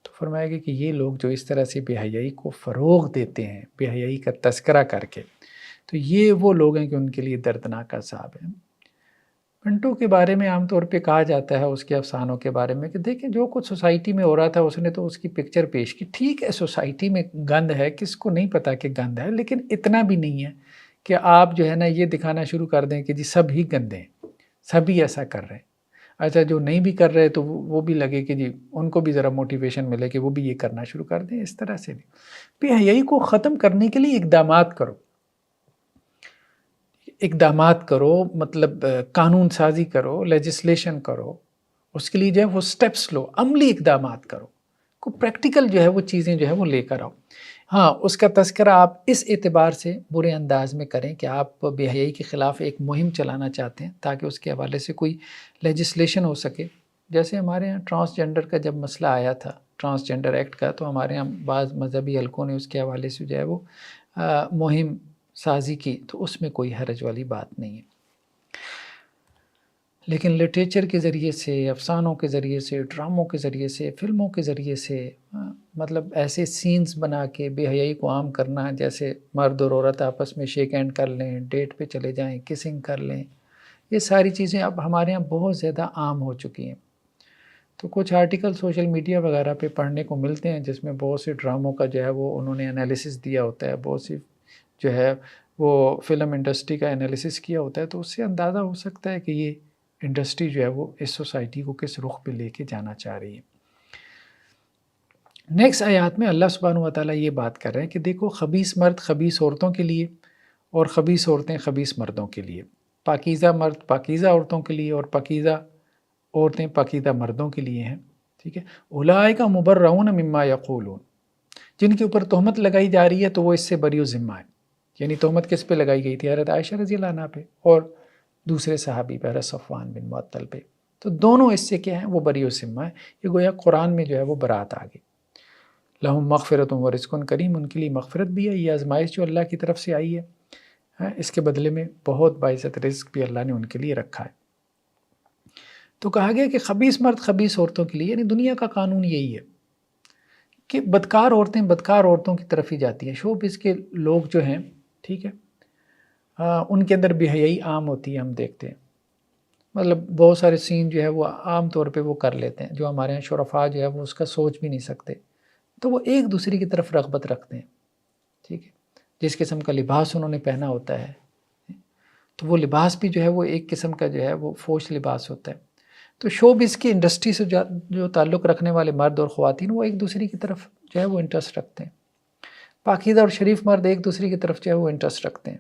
تو فرمایا گیا کہ یہ لوگ جو اس طرح سے بے حیائی کو فروغ دیتے ہیں، بے حیائی کا تذکرہ کر کے، تو یہ وہ لوگ ہیں کہ ان کے لیے دردناک عذاب ہے۔ منٹو کے بارے میں عام طور پہ کہا جاتا ہے، اس کے افسانوں کے بارے میں، کہ دیکھیں جو کچھ سوسائٹی میں ہو رہا تھا اس نے تو اس کی پکچر پیش کی، ٹھیک ہے سوسائٹی میں گند ہے، کس کو نہیں پتا کہ گند ہے، لیکن اتنا بھی نہیں ہے کہ آپ جو ہے نا یہ دکھانا شروع کر دیں کہ جی سب ہی گندے ہیں، سبھی ایسا کر رہے ہیں۔ اچھا جو نہیں بھی کر رہے تو وہ بھی لگے کہ جی ان کو بھی ذرا موٹیویشن ملے کہ وہ بھی یہ کرنا شروع کر دیں، اس طرح سے بھی۔ بے حیائی کو ختم کرنے کے لیے اقدامات کرو، مطلب قانون سازی کرو، لیجسلیشن کرو، اس کے لیے جو ہے وہ سٹیپس لو، عملی اقدامات کرو، کو پریکٹیکل جو ہے وہ چیزیں جو ہے وہ لے کر آؤ۔ ہاں اس کا تذکرہ آپ اس اعتبار سے برے انداز میں کریں کہ آپ بے حیائی کے خلاف ایک مہم چلانا چاہتے ہیں تاکہ اس کے حوالے سے کوئی لیجسلیشن ہو سکے۔ جیسے ہمارے ہاں ٹرانسجنڈر کا جب مسئلہ آیا تھا، ٹرانسجنڈر ایکٹ کا، تو ہمارے ہاں بعض مذہبی حلقوں نے اس کے حوالے سے جو ہے وہ مہم سازی کی، تو اس میں کوئی حرج والی بات نہیں ہے۔ لیکن لٹریچر کے ذریعے سے، افسانوں کے ذریعے سے، ڈراموں کے ذریعے سے، فلموں کے ذریعے سے، مطلب ایسے سینز بنا کے بے حیائی کو عام کرنا، جیسے مرد اور عورت آپس میں شیک ہینڈ کر لیں، ڈیٹ پہ چلے جائیں، کسنگ کر لیں، یہ ساری چیزیں اب ہمارے ہاں بہت زیادہ عام ہو چکی ہیں۔ تو کچھ آرٹیکل سوشل میڈیا وغیرہ پہ پڑھنے کو ملتے ہیں جس میں بہت سے ڈراموں کا جو ہے وہ انہوں نے انالیسس دیا ہوتا ہے، بہت سی جو ہے وہ فلم انڈسٹری کا انالیسس کیا ہوتا ہے، تو اس سے اندازہ ہو سکتا ہے کہ یہ انڈسٹری جو ہے وہ اس سوسائٹی کو کس رخ پہ لے کے جانا چاہ رہی ہے۔ نیکسٹ آیات میں اللہ سبحانہ و تعالیٰ یہ بات کر رہے ہیں کہ دیکھو خبیث مرد خبیث عورتوں کے لیے، اور خبیث عورتیں خبیث مردوں کے لیے، پاکیزہ مرد پاکیزہ عورتوں کے لیے، اور پاکیزہ عورتیں پاکیزہ مردوں کے لیے ہیں، ٹھیک ہے۔ اولئک مبرؤون مما یقولون، جن کے اوپر تہمت لگائی جا رہی ہے تو وہ اس سے بری و ذمہ ہے۔ یعنی تہمت کس پہ لگائی گئی تھی؟ حضرت عائشہ رضی اللہ عنہ پہ اور دوسرے صحابی پہ، حضرت صفوان بن معطل پہ، تو دونوں اس سے کیا ہیں؟ وہ بری و ذمہ ہے۔ یہ گویا قرآن میں جو ہے وہ برات آ گئی۔ لہم مغفرۃ و رزق کریم، ان کے لیے مغفرت بھی ہے، یہ آزمائش جو اللہ کی طرف سے آئی ہے، اس کے بدلے میں بہت باعزت رزق بھی اللہ نے ان کے لیے رکھا ہے۔ تو کہا گیا کہ خبیث مرد خبیث عورتوں کے لیے، یعنی دنیا کا قانون یہی ہے کہ بدکار عورتیں بدکار عورتوں کی طرف ہی جاتی ہیں۔ شوبز کے لوگ جو ہیں، ٹھیک ہے، ان کے اندر بے حیائی عام ہوتی ہے، ہم دیکھتے ہیں، مطلب بہت سارے سین جو ہے وہ عام طور پہ وہ کر لیتے ہیں، جو ہمارے یہاں شرفاء جو ہے وہ اس کا سوچ بھی نہیں سکتے، تو وہ ایک دوسرے کی طرف رغبت رکھتے ہیں، ٹھیک ہے۔ جس قسم کا لباس انہوں نے پہنا ہوتا ہے تو وہ لباس بھی جو ہے وہ ایک قسم کا جو ہے وہ فوش لباس ہوتا ہے۔ تو شوبز کی انڈسٹری سے جو تعلق رکھنے والے مرد اور خواتین، وہ ایک دوسرے کی طرف جو ہے وہ انٹرسٹ رکھتے ہیں۔ پاکیزہ اور شریف مرد ایک دوسرے کی طرف جو ہے وہ انٹرسٹ رکھتے ہیں۔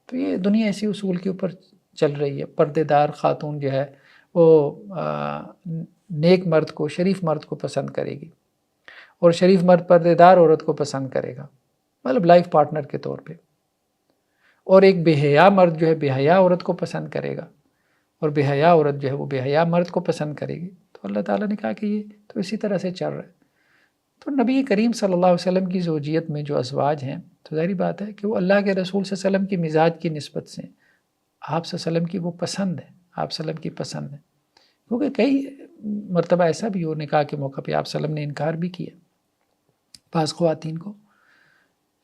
تو یہ دنیا اسی اصول کے اوپر چل رہی ہے۔ پردے دار خاتون جو ہے وہ نیک مرد کو، شریف مرد کو پسند کرے گی، اور شریف مرد پردے دار عورت کو پسند کرے گا، مطلب لائف پارٹنر کے طور پہ، اور ایک بے حیا مرد جو ہے بے حیا عورت کو پسند کرے گا، اور بے حیا عورت جو ہے وہ بے حیا مرد کو پسند کرے گی۔ تو اللہ تعالیٰ نے کہا کہ یہ تو اسی طرح سے چل رہا ہے۔ تو نبی کریم صلی اللہ علیہ وسلم کی زوجیت میں جو ازواج ہیں، تو ظاہری بات ہے کہ وہ اللہ کے رسول صلی اللہ علیہ وسلم کی مزاج کی نسبت سے آپ صلی اللہ علیہ وسلم کی وہ پسند ہے، آپ صلی اللہ علیہ وسلم کی پسند ہے۔ کیونکہ کئی مرتبہ ایسا بھی ہو نکاح کے موقع پہ آپ صلی اللہ علیہ وسلم نے انکار بھی کیا بعض خواتین کو،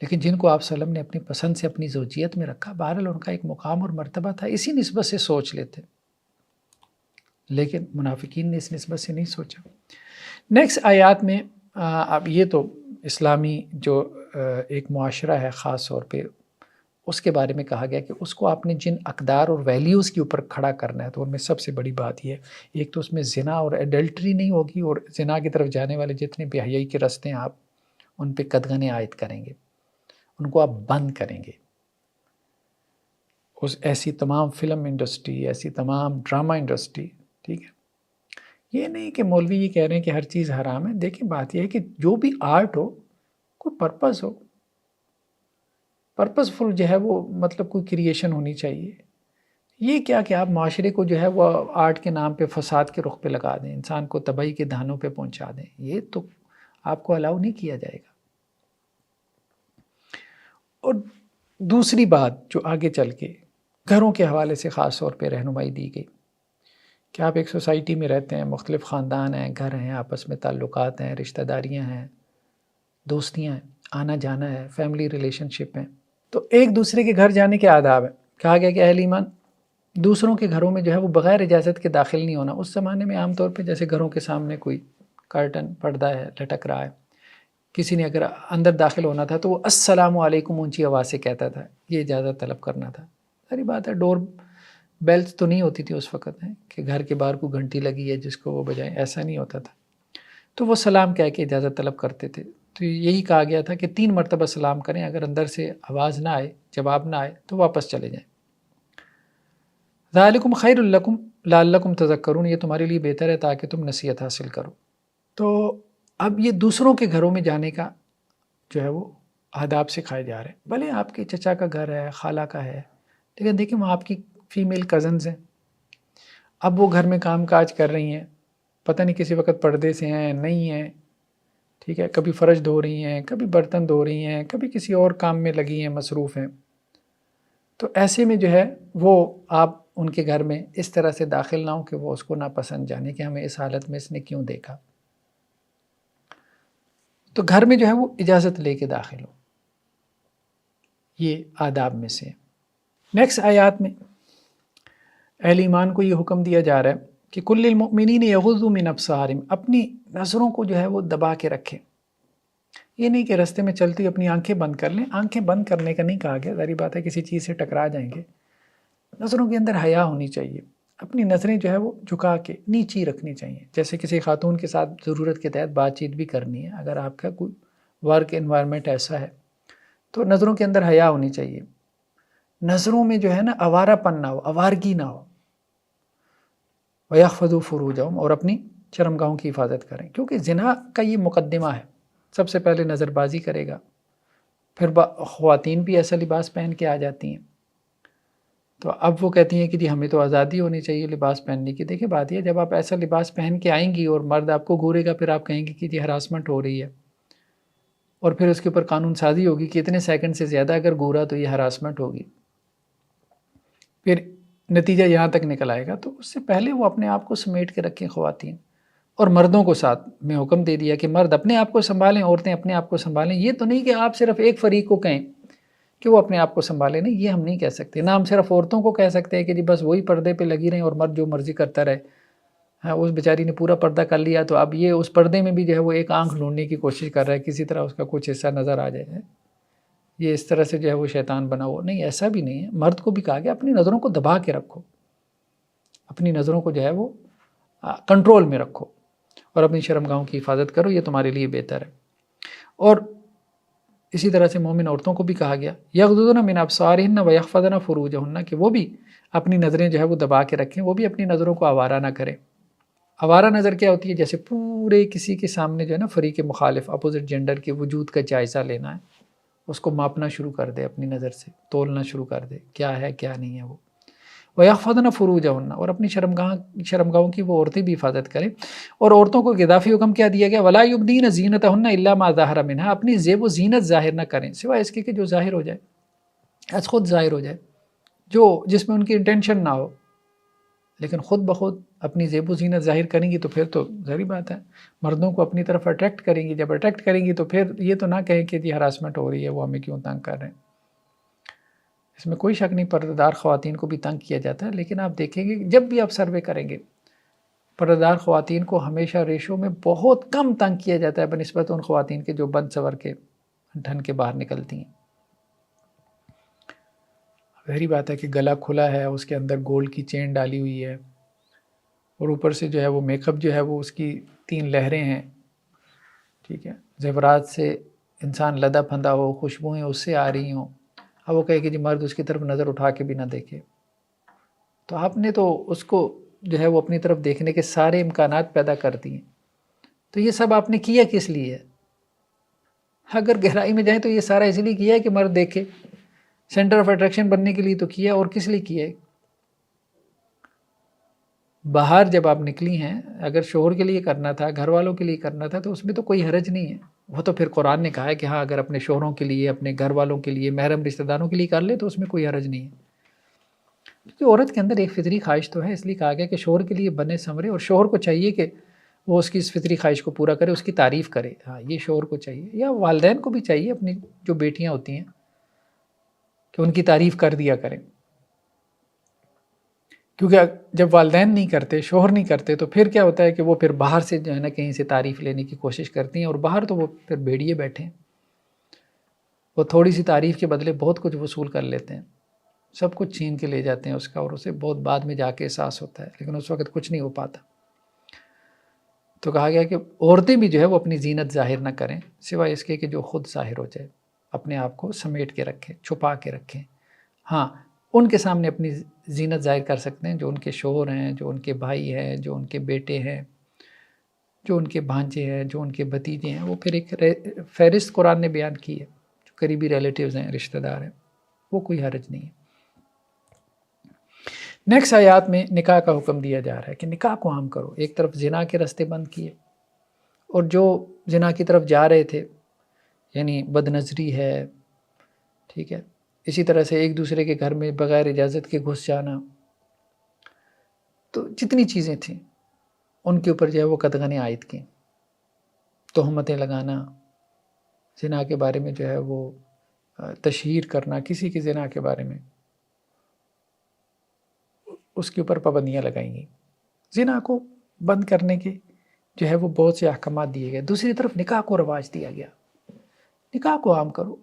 لیکن جن کو آپ صلی اللہ علیہ وسلم نے اپنی پسند سے اپنی زوجیت میں رکھا، بہرحال ان کا ایک مقام اور مرتبہ تھا، اسی نسبت سے سوچ لیتے، لیکن منافقین نے اس نسبت سے نہیں سوچا۔ نیکسٹ آیات میں اب یہ تو اسلامی جو ایک معاشرہ ہے خاص طور پہ، اس کے بارے میں کہا گیا کہ اس کو آپ نے جن اقدار اور ویلیوز کے اوپر کھڑا کرنا ہے، تو ان میں سب سے بڑی بات یہ ہے، ایک تو اس میں زنا اور ایڈلٹری نہیں ہوگی، اور زنا کی طرف جانے والے جتنے بے حیائی کے راستے ہیں آپ ان پہ قدغنیں عائد کریں گے، ان کو آپ بند کریں گے۔ ایسی تمام فلم انڈسٹری، ایسی تمام ڈرامہ انڈسٹری، ٹھیک ہے، یہ نہیں کہ مولوی یہ کہہ رہے ہیں کہ ہر چیز حرام ہے۔ دیکھیں بات یہ ہے کہ جو بھی آرٹ ہو، کوئی پرپس ہو، پرپزفل جو ہے وہ مطلب کوئی کریشن ہونی چاہیے. یہ کیا کہ آپ معاشرے کو جو ہے وہ آرٹ کے نام پہ فساد کے رخ پہ لگا دیں، انسان کو تباہی کے دہانوں پہ پہنچا دیں، یہ تو آپ کو الاؤ نہیں کیا جائے گا. اور دوسری بات جو آگے چل کے گھروں کے حوالے سے خاص طور پہ رہنمائی دی گئی کہ آپ ایک سوسائٹی میں رہتے ہیں، مختلف خاندان ہیں، گھر ہیں، آپس میں تعلقات ہیں، رشتہ داریاں ہیں، دوستیاں ہیں، آنا جانا ہے، فیملی ریلیشن شپ ہیں. تو ایک دوسرے کے گھر جانے کے آداب ہیں. کہا گیا کہ اہل ایمان دوسروں کے گھروں میں جو ہے وہ بغیر اجازت کے داخل نہیں ہونا. اس زمانے میں عام طور پہ جیسے گھروں کے سامنے کوئی کرٹن پردہ ہے لٹک رہا ہے، کسی نے اگر اندر داخل ہونا تھا تو وہ السلام علیکم اونچی آواز سے کہتا تھا، یہ اجازت طلب کرنا تھا. ساری بات ہے، ڈور بیلز تو نہیں ہوتی تھی اس وقت ہے کہ گھر کے باہر کوئی گھنٹی لگی ہے جس کو وہ بجائیں، ایسا نہیں ہوتا تھا. تو وہ سلام کہہ کے اجازت طلب کرتے تھے. تو یہی کہا گیا تھا کہ 3 مرتبہ سلام کریں، اگر اندر سے آواز نہ آئے، جواب نہ آئے تو واپس چلے جائیں. ذالکم خیر لکم لعلکم تذکرون، یہ تمہارے لیے بہتر ہے تاکہ تم نصیحت حاصل کرو. تو اب یہ دوسروں کے گھروں میں جانے کا جو ہے وہ آداب سکھائے جا رہے ہیں. بھلے آپ کے چچا کا گھر ہے، خالہ کا ہے، لیکن دیکھیں وہاں آپ کی فیمیل کزنز ہیں، اب وہ گھر میں کام کاج کر رہی ہیں، پتہ نہیں کسی وقت پردے سے ہیں نہیں ہیں، ٹھیک ہے، کبھی فرش دھو رہی ہیں، کبھی برتن دھو رہی ہیں، کبھی کسی اور کام میں لگی ہیں، مصروف ہیں. تو ایسے میں جو ہے وہ آپ ان کے گھر میں اس طرح سے داخل نہ ہوں کہ وہ اس کو ناپسند جانے کہ ہمیں اس حالت میں اس نے کیوں دیکھا. تو گھر میں جو ہے وہ اجازت لے کے داخل ہو، یہ آداب میں سے. نیکسٹ آیات میں اہل ایمان کو یہ حکم دیا جا رہا ہے کہ کل المؤمنین یغضوا من ابصارہم، اپنی نظروں کو جو ہے وہ دبا کے رکھیں. یہ نہیں کہ راستے میں چلتی اپنی آنکھیں بند کر لیں، آنکھیں بند کرنے کا نہیں کہا گیا، ظاہری بات ہے کسی چیز سے ٹکرا جائیں گے. نظروں کے اندر حیا ہونی چاہیے، اپنی نظریں جو ہے وہ جھکا کے نیچی رکھنی چاہیے. جیسے کسی خاتون کے ساتھ ضرورت کے تحت بات چیت بھی کرنی ہے، اگر آپ کا کوئی ورک انوائرمنٹ ایسا ہے تو نظروں کے اندر حیا ہونی چاہیے. نظروں میں جو ہے نا آوارہ پن نہ ہو، آوارگی نہ ہو. وَيَحْفَظُوا فُرُوجَهُمْ، اور اپنی شرمگاہوں کی حفاظت کریں، کیونکہ زنا کا یہ مقدمہ ہے. سب سے پہلے نظر بازی کرے گا، پھر خواتین بھی ایسا لباس پہن کے آ جاتی ہیں. تو اب وہ کہتی ہیں کہ جی ہمیں تو آزادی ہونی چاہیے لباس پہننے کی. دیکھیں بات یہ، جب آپ ایسا لباس پہن کے آئیں گی اور مرد آپ کو گھورے گا، پھر آپ کہیں گے کہ جی ہراسمنٹ ہو رہی ہے، اور پھر اس کے اوپر قانون سازی ہوگی کہ اتنے سیکنڈ سے زیادہ اگر گھورا تو یہ ہراسمنٹ ہوگی. پھر نتیجہ یہاں تک نکل آئے گا. تو اس سے پہلے وہ اپنے آپ کو سمیٹ کے رکھیں خواتین، اور مردوں کو ساتھ میں حکم دے دیا کہ مرد اپنے آپ کو سنبھالیں، عورتیں اپنے آپ کو سنبھالیں. یہ تو نہیں کہ آپ صرف ایک فریق کو کہیں کہ وہ اپنے آپ کو سنبھالے، نہیں، یہ ہم نہیں کہہ سکتے. نہ ہم صرف عورتوں کو کہہ سکتے ہیں کہ جی بس وہی پردے پہ لگی رہیں اور مرد جو مرضی کرتا رہے. ہاں، اس بیچاری نے پورا پردہ کر لیا تو اب یہ اس پردے میں بھی جو ہے وہ ایک آنکھ ڈھونڈنے کی کوشش کر رہا ہے، کسی طرح اس کا کچھ حصہ نظر آ جائے، یہ اس طرح سے جو ہے وہ شیطان بنا ہوا. نہیں، ایسا بھی نہیں ہے. مرد کو بھی کہا گیا اپنی نظروں کو دبا کے رکھو، اپنی نظروں کو جو ہے وہ کنٹرول میں رکھو، اور اپنی شرمگاہوں کی حفاظت کرو، یہ تمہارے لیے بہتر ہے. اور اسی طرح سے مومن عورتوں کو بھی کہا گیا یغضضن من ابصارہن ویحفظن فروجہن، کہ وہ بھی اپنی نظریں جو ہے وہ دبا کے رکھیں، وہ بھی اپنی نظروں کو آوارہ نہ کریں. آوارہ نظر کیا ہوتی ہے؟ جیسے پورے کسی کے سامنے جو ہے نا فریق مخالف، اپوزٹ جینڈر کے وجود کا جائزہ لینا ہے، اس کو ماپنا شروع کر دے، اپنی نظر سے تولنا شروع کر دے کیا ہے کیا نہیں ہے وہ. وَيَحْفَظْنَ فُرُوجَهُنَّ، اور اپنی شرمگاہوں کی وہ عورتیں بھی حفاظت کریں. اور عورتوں کو اضافی حکم کیا دیا گیا؟ وَلَا يُبْدِينَ زِينَتَهُنَّ إِلَّا مَا ظَهَرَ مِنْهَا، اپنی زیب و زینت ظاہر نہ کریں سوائے اس کے کہ جو ظاہر ہو جائے، از خود ظاہر ہو جائے، جس میں ان کی انٹینشن نہ ہو. لیکن خود بخود اپنی زیب و زینت ظاہر کریں گی تو پھر تو ظاہری بات ہے مردوں کو اپنی طرف اٹریکٹ کریں گی. جب اٹریکٹ کریں گی تو پھر یہ تو نہ کہیں کہ جی ہراسمنٹ ہو رہی ہے، وہ ہمیں کیوں تنگ کر رہے ہیں. اس میں کوئی شک نہیں، پردہ دار خواتین کو بھی تنگ کیا جاتا ہے. لیکن آپ دیکھیں گے جب بھی آپ سروے کریں گے، پردہ دار خواتین کو ہمیشہ ریشو میں بہت کم تنگ کیا جاتا ہے بنسبت ان خواتین کے جو بند سور کے ڈھن کے باہر نکلتی ہیں. ظاہری بات ہے کہ گلا کھلا ہے، اس کے اندر گولڈ کی چین ڈالی ہوئی ہے، اور اوپر سے جو ہے وہ میک اپ جو ہے وہ اس کی 3 لہریں ہیں، ٹھیک ہے، زیورات سے انسان لدا پھندا ہو، خوشبوئیں اس سے آ رہی ہوں. اب وہ کہے کہ جی مرد اس کی طرف نظر اٹھا کے بھی نہ دیکھے، تو آپ نے تو اس کو جو ہے وہ اپنی طرف دیکھنے کے سارے امکانات پیدا کر دیے. تو یہ سب آپ نے کیا کس لیے ہے؟ اگر گہرائی میں جائیں تو یہ سارا اس لیے کیا ہے کہ مرد دیکھے. سینٹر آف اٹریکشن بننے کے لیے تو کیا، اور کس لیے کیا ہے؟ باہر جب آپ نکلی ہیں، اگر شوہر کے لیے کرنا تھا، گھر والوں کے لیے کرنا تھا، تو اس میں تو کوئی حرج نہیں ہے. وہ تو پھر قرآن نے کہا ہے کہ ہاں اگر اپنے شوہروں کے لیے، اپنے گھر والوں کے لیے، محرم رشتہ داروں کے لیے کر لے تو اس میں کوئی حرج نہیں ہے. کیونکہ عورت کے اندر ایک فطری خواہش تو ہے، اس لیے کہا گیا کہ شوہر کے لیے بنے سنورے، اور شوہر کو چاہیے کہ وہ اس کی اس فطری خواہش کو پورا کرے، اس کی تعریف کرے. ہاں یہ شوہر کو چاہیے، یا والدین کو بھی چاہیے اپنی جو بیٹیاں ہوتی ہیں کہ ان کی تعریف کر دیا کریں. کیونکہ جب والدین نہیں کرتے، شوہر نہیں کرتے، تو پھر کیا ہوتا ہے کہ وہ پھر باہر سے جو ہے نا کہیں سے تعریف لینے کی کوشش کرتی ہیں، اور باہر تو وہ پھر بھیڑیے بیٹھے ہیں، وہ تھوڑی سی تعریف کے بدلے بہت کچھ وصول کر لیتے ہیں، سب کچھ چھین کے لے جاتے ہیں اس کا، اور اسے بہت بعد میں جا کے احساس ہوتا ہے، لیکن اس وقت کچھ نہیں ہو پاتا. تو کہا گیا کہ عورتیں بھی جو ہے وہ اپنی زینت ظاہر نہ کریں سوائے اس کے کہ جو خود ظاہر ہو جائے، اپنے آپ کو سمیٹ کے رکھیں، چھپا کے رکھیں. ہاں ان کے سامنے اپنی زینت ظاہر کر سکتے ہیں جو ان کے شوہر ہیں، جو ان کے بھائی ہیں، جو ان کے بیٹے ہیں، جو ان کے بھانجے ہیں، جو ان کے بھتیجے ہیں. وہ پھر ایک فہرست قرآن نے بیان کی ہے، جو قریبی ریلیٹیوز ہیں، رشتہ دار ہیں، وہ کوئی حرج نہیں ہے. نیکسٹ آیات میں نکاح کا حکم دیا جا رہا ہے کہ نکاح کو عام کرو. ایک طرف زنا کے راستے بند کیے، اور جو زنا کی طرف جا رہے تھے یعنی بد نظری ہے، ٹھیک ہے، اسی طرح سے ایک دوسرے کے گھر میں بغیر اجازت کے گھس جانا، تو جتنی چیزیں تھیں ان کے اوپر جو ہے وہ قدغنیں عائد کی، تہمتیں لگانا، زنا کے بارے میں جو ہے وہ تشہیر کرنا، کسی کے زنا کے بارے میں اس کے اوپر پابندیاں لگائیں گی. زنا کو بند کرنے کے جو ہے وہ بہت سے احکامات دیے گئے. دوسری طرف نکاح کو رواج دیا گیا، نکاح کو عام کرو،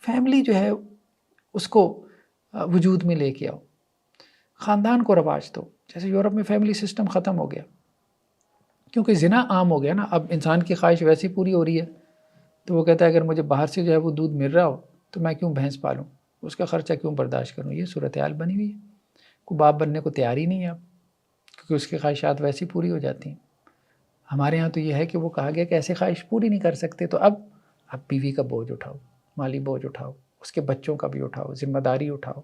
فیملی جو ہے اس کو وجود میں لے کے آؤ، خاندان کو رواج دو. جیسے یورپ میں فیملی سسٹم ختم ہو گیا کیونکہ زنا عام ہو گیا نا. اب انسان کی خواہش ویسی پوری ہو رہی ہے تو وہ کہتا ہے اگر مجھے باہر سے جو ہے وہ دودھ مل رہا ہو تو میں کیوں بھینس پالوں، اس کا خرچہ کیوں برداشت کروں. یہ صورتحال بنی ہوئی ہے. کوئی باپ بننے کو تیار ہی نہیں ہے اب، کیونکہ اس کی خواہشات ویسی پوری ہو جاتی ہیں. ہمارے ہاں تو یہ ہے کہ وہ کہا گیا کہ ایسے خواہش پوری نہیں کر سکتے تو اب بیوی کا بوجھ اٹھاؤ، مالی بوجھ اٹھاؤ، اس کے بچوں کا بھی اٹھاؤ، ذمہ داری اٹھاؤ.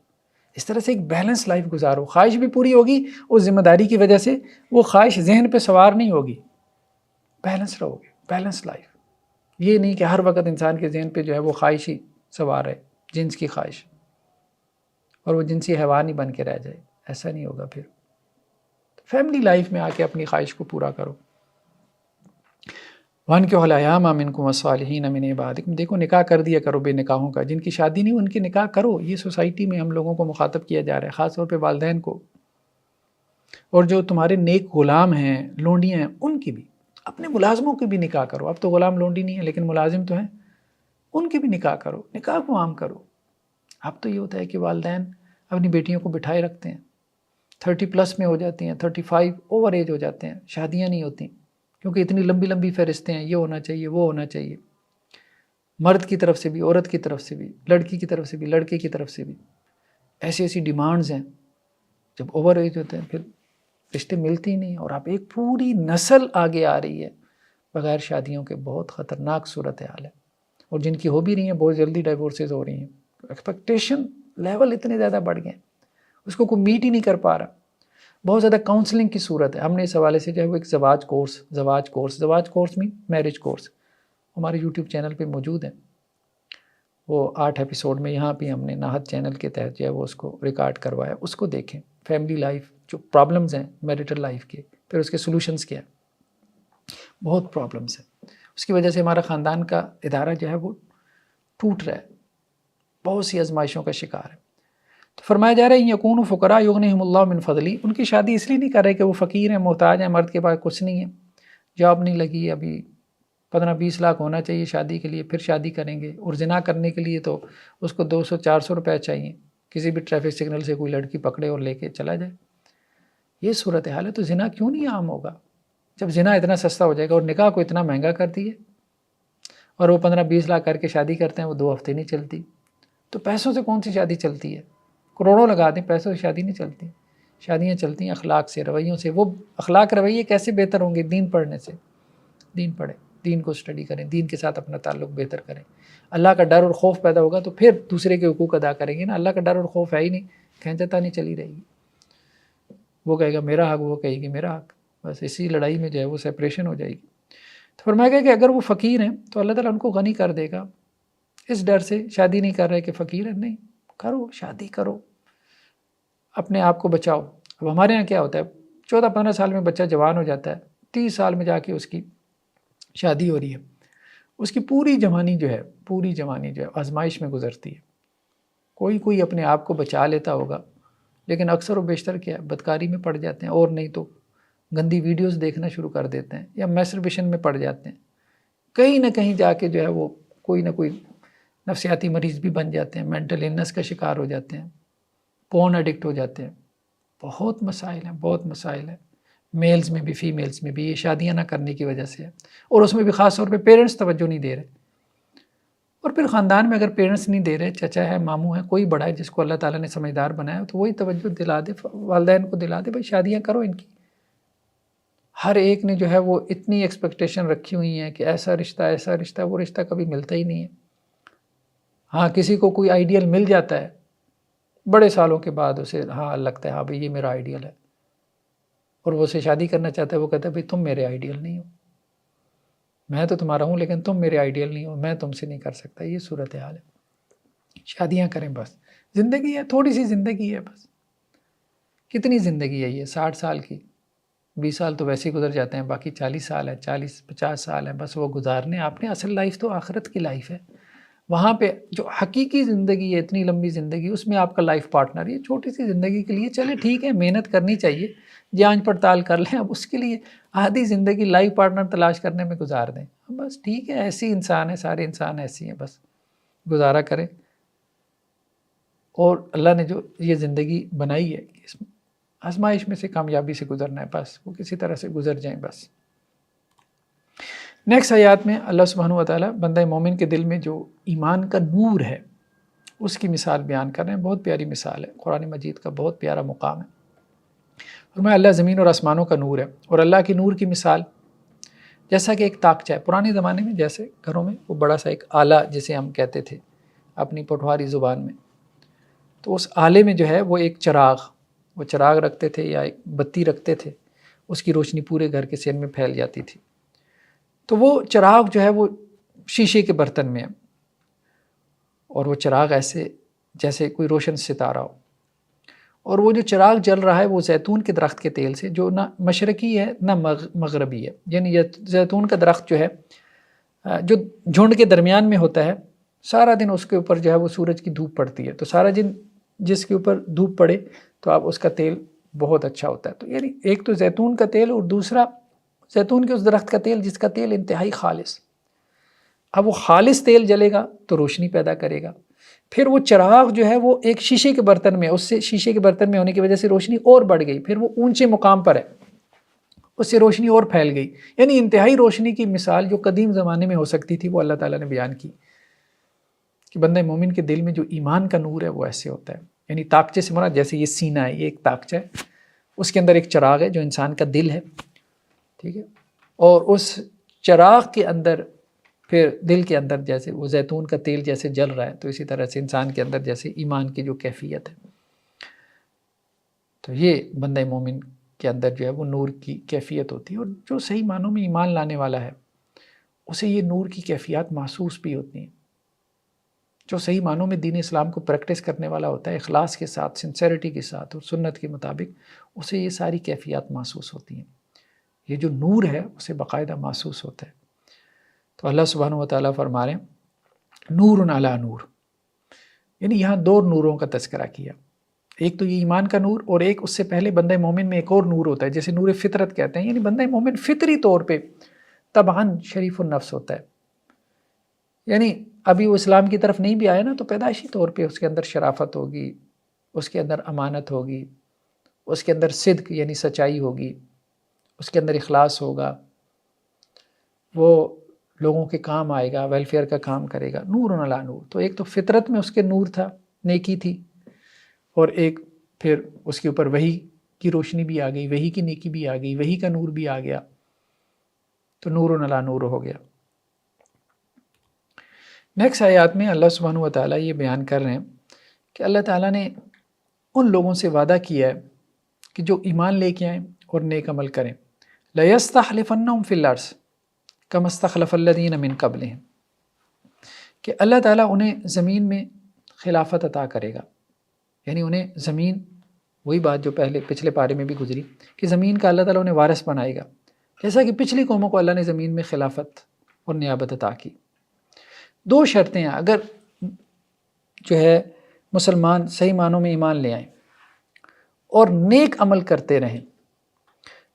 اس طرح سے ایک بیلنس لائف گزارو. خواہش بھی پوری ہوگی، اس ذمہ داری کی وجہ سے وہ خواہش ذہن پہ سوار نہیں ہوگی، بیلنس رہو گے، بیلنس لائف. یہ نہیں کہ ہر وقت انسان کے ذہن پہ جو ہے وہ خواہش ہی سوار ہے، جنس کی خواہش، اور وہ جنسی حیوان ہی بن کے رہ جائے. ایسا نہیں ہوگا. پھر فیملی لائف میں آ کے اپنی خواہش کو پورا کرو. وَأَنكِحُوا الْأَيَامَ مِنكُمْ وَالصَّالِحِينَ مِنْ عِبَادِكُمْ. دیکھو نکاح کر دیا کرو بے نکاحوں کا، جن کی شادی نہیں ان کی نکاح کرو. یہ سوسائٹی میں ہم لوگوں کو مخاطب کیا جا رہا ہے، خاص طور پہ والدین کو. اور جو تمہارے نیک غلام ہیں، لونڈیاں ہیں، ان کی بھی، اپنے ملازموں کی بھی نکاح کرو. اب تو غلام لونڈی نہیں ہے لیکن ملازم تو ہیں، ان کی بھی نکاح کرو، نکاح کو عام کرو. اب تو یہ ہوتا ہے کہ والدین اپنی بیٹیوں کو بٹھائے رکھتے ہیں، 30+ میں ہو جاتی ہیں، 35 اوور ایج ہو جاتے ہیں، شادیاں نہیں ہوتی کیونکہ اتنی لمبی لمبی فہرستیں ہیں، یہ ہونا چاہیے، وہ ہونا چاہیے، مرد کی طرف سے بھی، عورت کی طرف سے بھی، لڑکی کی طرف سے بھی، لڑکے کی طرف سے بھی. ایسی ایسی ڈیمانڈز ہیں. جب اوور ایج ہوتے ہیں پھر رشتے ملتے ہی نہیں، اور آپ ایک پوری نسل آگے آ رہی ہے بغیر شادیوں کے. بہت خطرناک صورتحال ہے. اور جن کی ہو بھی رہی ہیں بہت جلدی ڈائیورسز ہو رہی ہیں. ایکسپیکٹیشن لیول اتنے زیادہ بڑھ گئے ہیں، اس کو کوئی میٹ ہی نہیں کر پا رہا. بہت زیادہ کاؤنسلنگ کی صورت ہے. ہم نے اس حوالے سے جو ہے وہ ایک زواج کورس میں میرج کورس ہمارے یوٹیوب چینل پہ موجود ہے. وہ 8 ایپیسوڈ میں یہاں پہ ہم نے ناہت چینل کے تحت جو ہے وہ اس کو ریکارڈ کروایا. اس کو دیکھیں. فیملی لائف جو پرابلمز ہیں میریٹل لائف کے، پھر اس کے سلوشنز کیا ہیں. بہت پرابلمز ہیں. اس کی وجہ سے ہمارا خاندان کا ادارہ جو ہے وہ ٹوٹ رہا ہے، بہت سی آزمائشوں کا شکار ہے. تو فرمایا جا رہا ہے یکون فقراء یغنیہم اللہ من فضلی. ان کی شادی اس لیے نہیں کر رہے کہ وہ فقیر ہیں، محتاج ہیں، مرد کے پاس کچھ نہیں ہے، جاب نہیں لگی، ابھی 15-20 لاکھ ہونا چاہیے شادی کے لیے، پھر شادی کریں گے. اور زنا کرنے کے لیے تو اس کو 200-400 روپے چاہیے. کسی بھی ٹریفک سگنل سے کوئی لڑکی پکڑے اور لے کے چلا جائے. یہ صورتحال ہے. تو زنا کیوں نہیں عام ہوگا جب زنا اتنا سستا ہو جائے گا؟ اور نکاح کو اتنا مہنگا کر دیے، اور وہ 15-20 لاکھ کر کے شادی کرتے ہیں، وہ 2 ہفتے نہیں چلتی. تو پیسوں سے کون سی شادی چلتی ہے؟ کروڑوں لگا دیں، پیسوں سے شادی نہیں چلتی. شادیاں چلتی ہیں اخلاق سے، رویوں سے. وہ اخلاق رویے کیسے بہتر ہوں گے؟ دین پڑھنے سے. دین پڑھے. دین کو اسٹڈی کریں، دین کے ساتھ اپنا تعلق بہتر کریں، اللہ کا ڈر اور خوف پیدا ہوگا تو پھر دوسرے کے حقوق ادا کریں گے نا۔ اللہ کا ڈر اور خوف ہے ہی نہیں، کھینچتا نہیں چلی رہے گی، وہ کہے گا میرا حق، وہ کہے گی میرا حق، بس اسی لڑائی میں جو ہے وہ سیپریشن ہو جائے گی۔ تو فرمایا گیا کہ اگر وہ فقیر ہیں تو اللہ تعالیٰ ان کو غنی کر دے گا۔ اس ڈر سے شادی نہیں کر رہے کہ فقیر ہیں، نہیں، کرو شادی کرو، اپنے آپ کو بچاؤ۔ اب ہمارے ہاں کیا ہوتا ہے، 14-15 سال میں بچہ جوان ہو جاتا ہے، 30 سال میں جا کے اس کی شادی ہو رہی ہے، اس کی پوری جوانی جو ہے آزمائش میں گزرتی ہے۔ کوئی اپنے آپ کو بچا لیتا ہوگا، لیکن اکثر و بیشتر کیا ہے، بدکاری میں پڑ جاتے ہیں، اور نہیں تو گندی ویڈیوز دیکھنا شروع کر دیتے ہیں یا میسٹربیشن میں پڑ جاتے ہیں، کہیں نہ کہیں جا کے جو ہے وہ کوئی نہ کوئی نفسیاتی مریض بھی بن جاتے ہیں، مینٹل النس کا شکار ہو جاتے ہیں، پورن ایڈکٹ ہو جاتے ہیں۔ بہت مسائل ہیں، میلز میں بھی فیمیلز میں بھی، یہ شادیاں نہ کرنے کی وجہ سے ہے، اور اس میں بھی خاص طور پہ پیرنٹس توجہ نہیں دے رہے۔ اور پھر خاندان میں اگر پیرنٹس نہیں دے رہے، چچا ہے، ماموں ہے، کوئی بڑا ہے جس کو اللہ تعالیٰ نے سمجھدار بنایا تو وہی توجہ دلا دے، والدین کو دلا دے، بھائی شادیاں کرو ان کی۔ ہر ایک نے جو ہے وہ اتنی ایکسپیکٹیشن رکھی ہوئی ہیں کہ ایسا رشتہ، وہ رشتہ کبھی ملتا ہی نہیں ہے۔ ہاں کسی کو کوئی آئیڈیل مل جاتا ہے بڑے سالوں کے بعد، اسے ہاں لگتا ہے ہاں بھائی یہ میرا آئیڈیل ہے، اور وہ اسے شادی کرنا چاہتا ہے، وہ کہتا ہے بھائی تم میرے آئیڈیل نہیں ہو، میں تو تمہارا ہوں لیکن تم میرے آئیڈیل نہیں ہو، میں تم سے نہیں کر سکتا۔ یہ صورتحال ہے۔ شادیاں کریں، بس زندگی ہے، تھوڑی سی زندگی ہے، بس کتنی زندگی ہے یہ، 60 سال کی، 20 سال تو ویسے ہی گزر جاتے ہیں، باقی 40 سال ہے، 40-50 سال ہے، بس وہ گزارنے آپ نے۔ اصل لائف تو آخرت کی لائف ہے، وہاں پہ جو حقیقی زندگی ہے، اتنی لمبی زندگی، اس میں آپ کا لائف پارٹنر، یہ چھوٹی سی زندگی کے لیے چلے ٹھیک ہے، محنت کرنی چاہیے، جانچ پڑتال کر لیں، اب اس کے لیے آدھی زندگی لائف پارٹنر تلاش کرنے میں گزار دیں، بس ٹھیک ہے، ایسی انسان ہے، سارے انسان ایسی ہیں، بس گزارا کریں۔ اور اللہ نے جو یہ زندگی بنائی ہے، اس آزمائش میں سے کامیابی سے گزرنا ہے، بس وہ کسی طرح سے گزر جائیں بس۔ نیکسٹ آیات میں اللہ سبحانہ و تعالیٰ بندہ مومن کے دل میں جو ایمان کا نور ہے اس کی مثال بیان کر رہے ہیں، بہت پیاری مثال ہے، قرآن مجید کا بہت پیارا مقام ہے۔ فرمایا اللہ زمین اور آسمانوں کا نور ہے، اور اللہ کی نور کی مثال جیسا کہ ایک طاقچہ ہے۔ پرانے زمانے میں جیسے گھروں میں وہ بڑا سا ایک آلہ جسے ہم کہتے تھے اپنی پٹواری زبان میں، تو اس آلے میں جو ہے وہ ایک چراغ رکھتے تھے یا ایک بتی رکھتے تھے، اس کی روشنی پورے گھر کے سین میں پھیل جاتی تھی۔ تو وہ چراغ جو ہے وہ شیشے کے برتن میں ہے، اور وہ چراغ ایسے جیسے کوئی روشن ستارہ ہو، اور وہ جو چراغ جل رہا ہے وہ زیتون کے درخت کے تیل سے، جو نہ مشرقی ہے نہ مغربی ہے، یعنی زیتون کا درخت جو ہے جو جھنڈ کے درمیان میں ہوتا ہے، سارا دن اس کے اوپر جو ہے وہ سورج کی دھوپ پڑتی ہے، تو سارا دن جس کے اوپر دھوپ پڑے تو آپ اس کا تیل بہت اچھا ہوتا ہے۔ تو یعنی ایک تو زیتون کا تیل، اور دوسرا زیتون کے اس درخت کا تیل جس کا تیل انتہائی خالص۔ اب وہ خالص تیل جلے گا تو روشنی پیدا کرے گا، پھر وہ چراغ جو ہے وہ ایک شیشے کے برتن میں، اس سے شیشے کے برتن میں ہونے کی وجہ سے روشنی اور بڑھ گئی، پھر وہ اونچے مقام پر ہے، اس سے روشنی اور پھیل گئی، یعنی انتہائی روشنی کی مثال جو قدیم زمانے میں ہو سکتی تھی وہ اللہ تعالیٰ نے بیان کی کہ بندہ مومن کے دل میں جو ایمان کا نور ہے وہ ایسے ہوتا ہے۔ یعنی طاقچے سے مراد جیسے یہ سینہ ہے، یہ ایک طاقچہ ہے، اس کے اندر ایک چراغ ہے جو انسان کا دل ہے، ٹھیک ہے، اور اس چراغ کے اندر پھر دل کے اندر جیسے وہ زیتون کا تیل جیسے جل رہا ہے، تو اسی طرح سے انسان کے اندر جیسے ایمان کی جو کیفیت ہے، تو یہ بندہ مومن کے اندر جو ہے وہ نور کی کیفیت ہوتی ہے، اور جو صحیح معنوں میں ایمان لانے والا ہے اسے یہ نور کی کیفیات محسوس بھی ہوتی ہیں۔ جو صحیح معنوں میں دین اسلام کو پریکٹس کرنے والا ہوتا ہے، اخلاص کے ساتھ، سنسیریٹی کے ساتھ اور سنت کے مطابق، اسے یہ ساری کیفیات محسوس ہوتی ہیں، یہ جو نور ہے اسے باقاعدہ محسوس ہوتا ہے۔ تو اللہ سبحانہ و تعالیٰ فرما رہے ہیں نور علی نور، یعنی یہاں دو نوروں کا تذکرہ کیا، ایک تو یہ ایمان کا نور، اور ایک اس سے پہلے بندہ مومن میں ایک اور نور ہوتا ہے جیسے نور فطرت کہتے ہیں، یعنی بندہ مومن فطری طور پہ طبعاً شریف النفس ہوتا ہے، یعنی ابھی وہ اسلام کی طرف نہیں بھی آیا نا، تو پیدائشی طور پہ اس کے اندر شرافت ہوگی، اس کے اندر امانت ہوگی، اس کے اندر صدق یعنی سچائی ہوگی، اس کے اندر اخلاص ہوگا، وہ لوگوں کے کام آئے گا، ویلفیئر کا کام کرے گا، نور علی نور۔ تو ایک تو فطرت میں اس کے نور تھا، نیکی تھی، اور ایک پھر اس کے اوپر وحی کی روشنی بھی آ گئی، وحی کی نیکی بھی آ گئی، وحی کا نور بھی آ گیا، تو نور علی نور ہو گیا۔ نیکسٹ آیات میں اللہ سبحانہ و تعالیٰ یہ بیان کر رہے ہیں کہ اللہ تعالیٰ نے ان لوگوں سے وعدہ کیا ہے کہ جو ایمان لے کے آئیں اور نیک عمل کریں، لَيَسْتَخْلِفَنَّهُمْ فِي الْأَرْضِ كَمَا اسْتَخْلَفَ الَّذِينَ مِن قَبْلِهِمْ، کہ اللہ تعالیٰ انہیں زمین میں خلافت عطا کرے گا، یعنی انہیں زمین، وہی بات جو پچھلے پارے میں بھی گزری کہ زمین کا اللہ تعالیٰ انہیں وارث بنائے گا، جیسا کہ پچھلی قوموں کو اللہ نے زمین میں خلافت اور نیابت عطا کی۔ دو شرطیں ہیں، اگر جو ہے مسلمان صحیح معنوں میں ایمان لے آئیں اور نیک عمل کرتے رہیں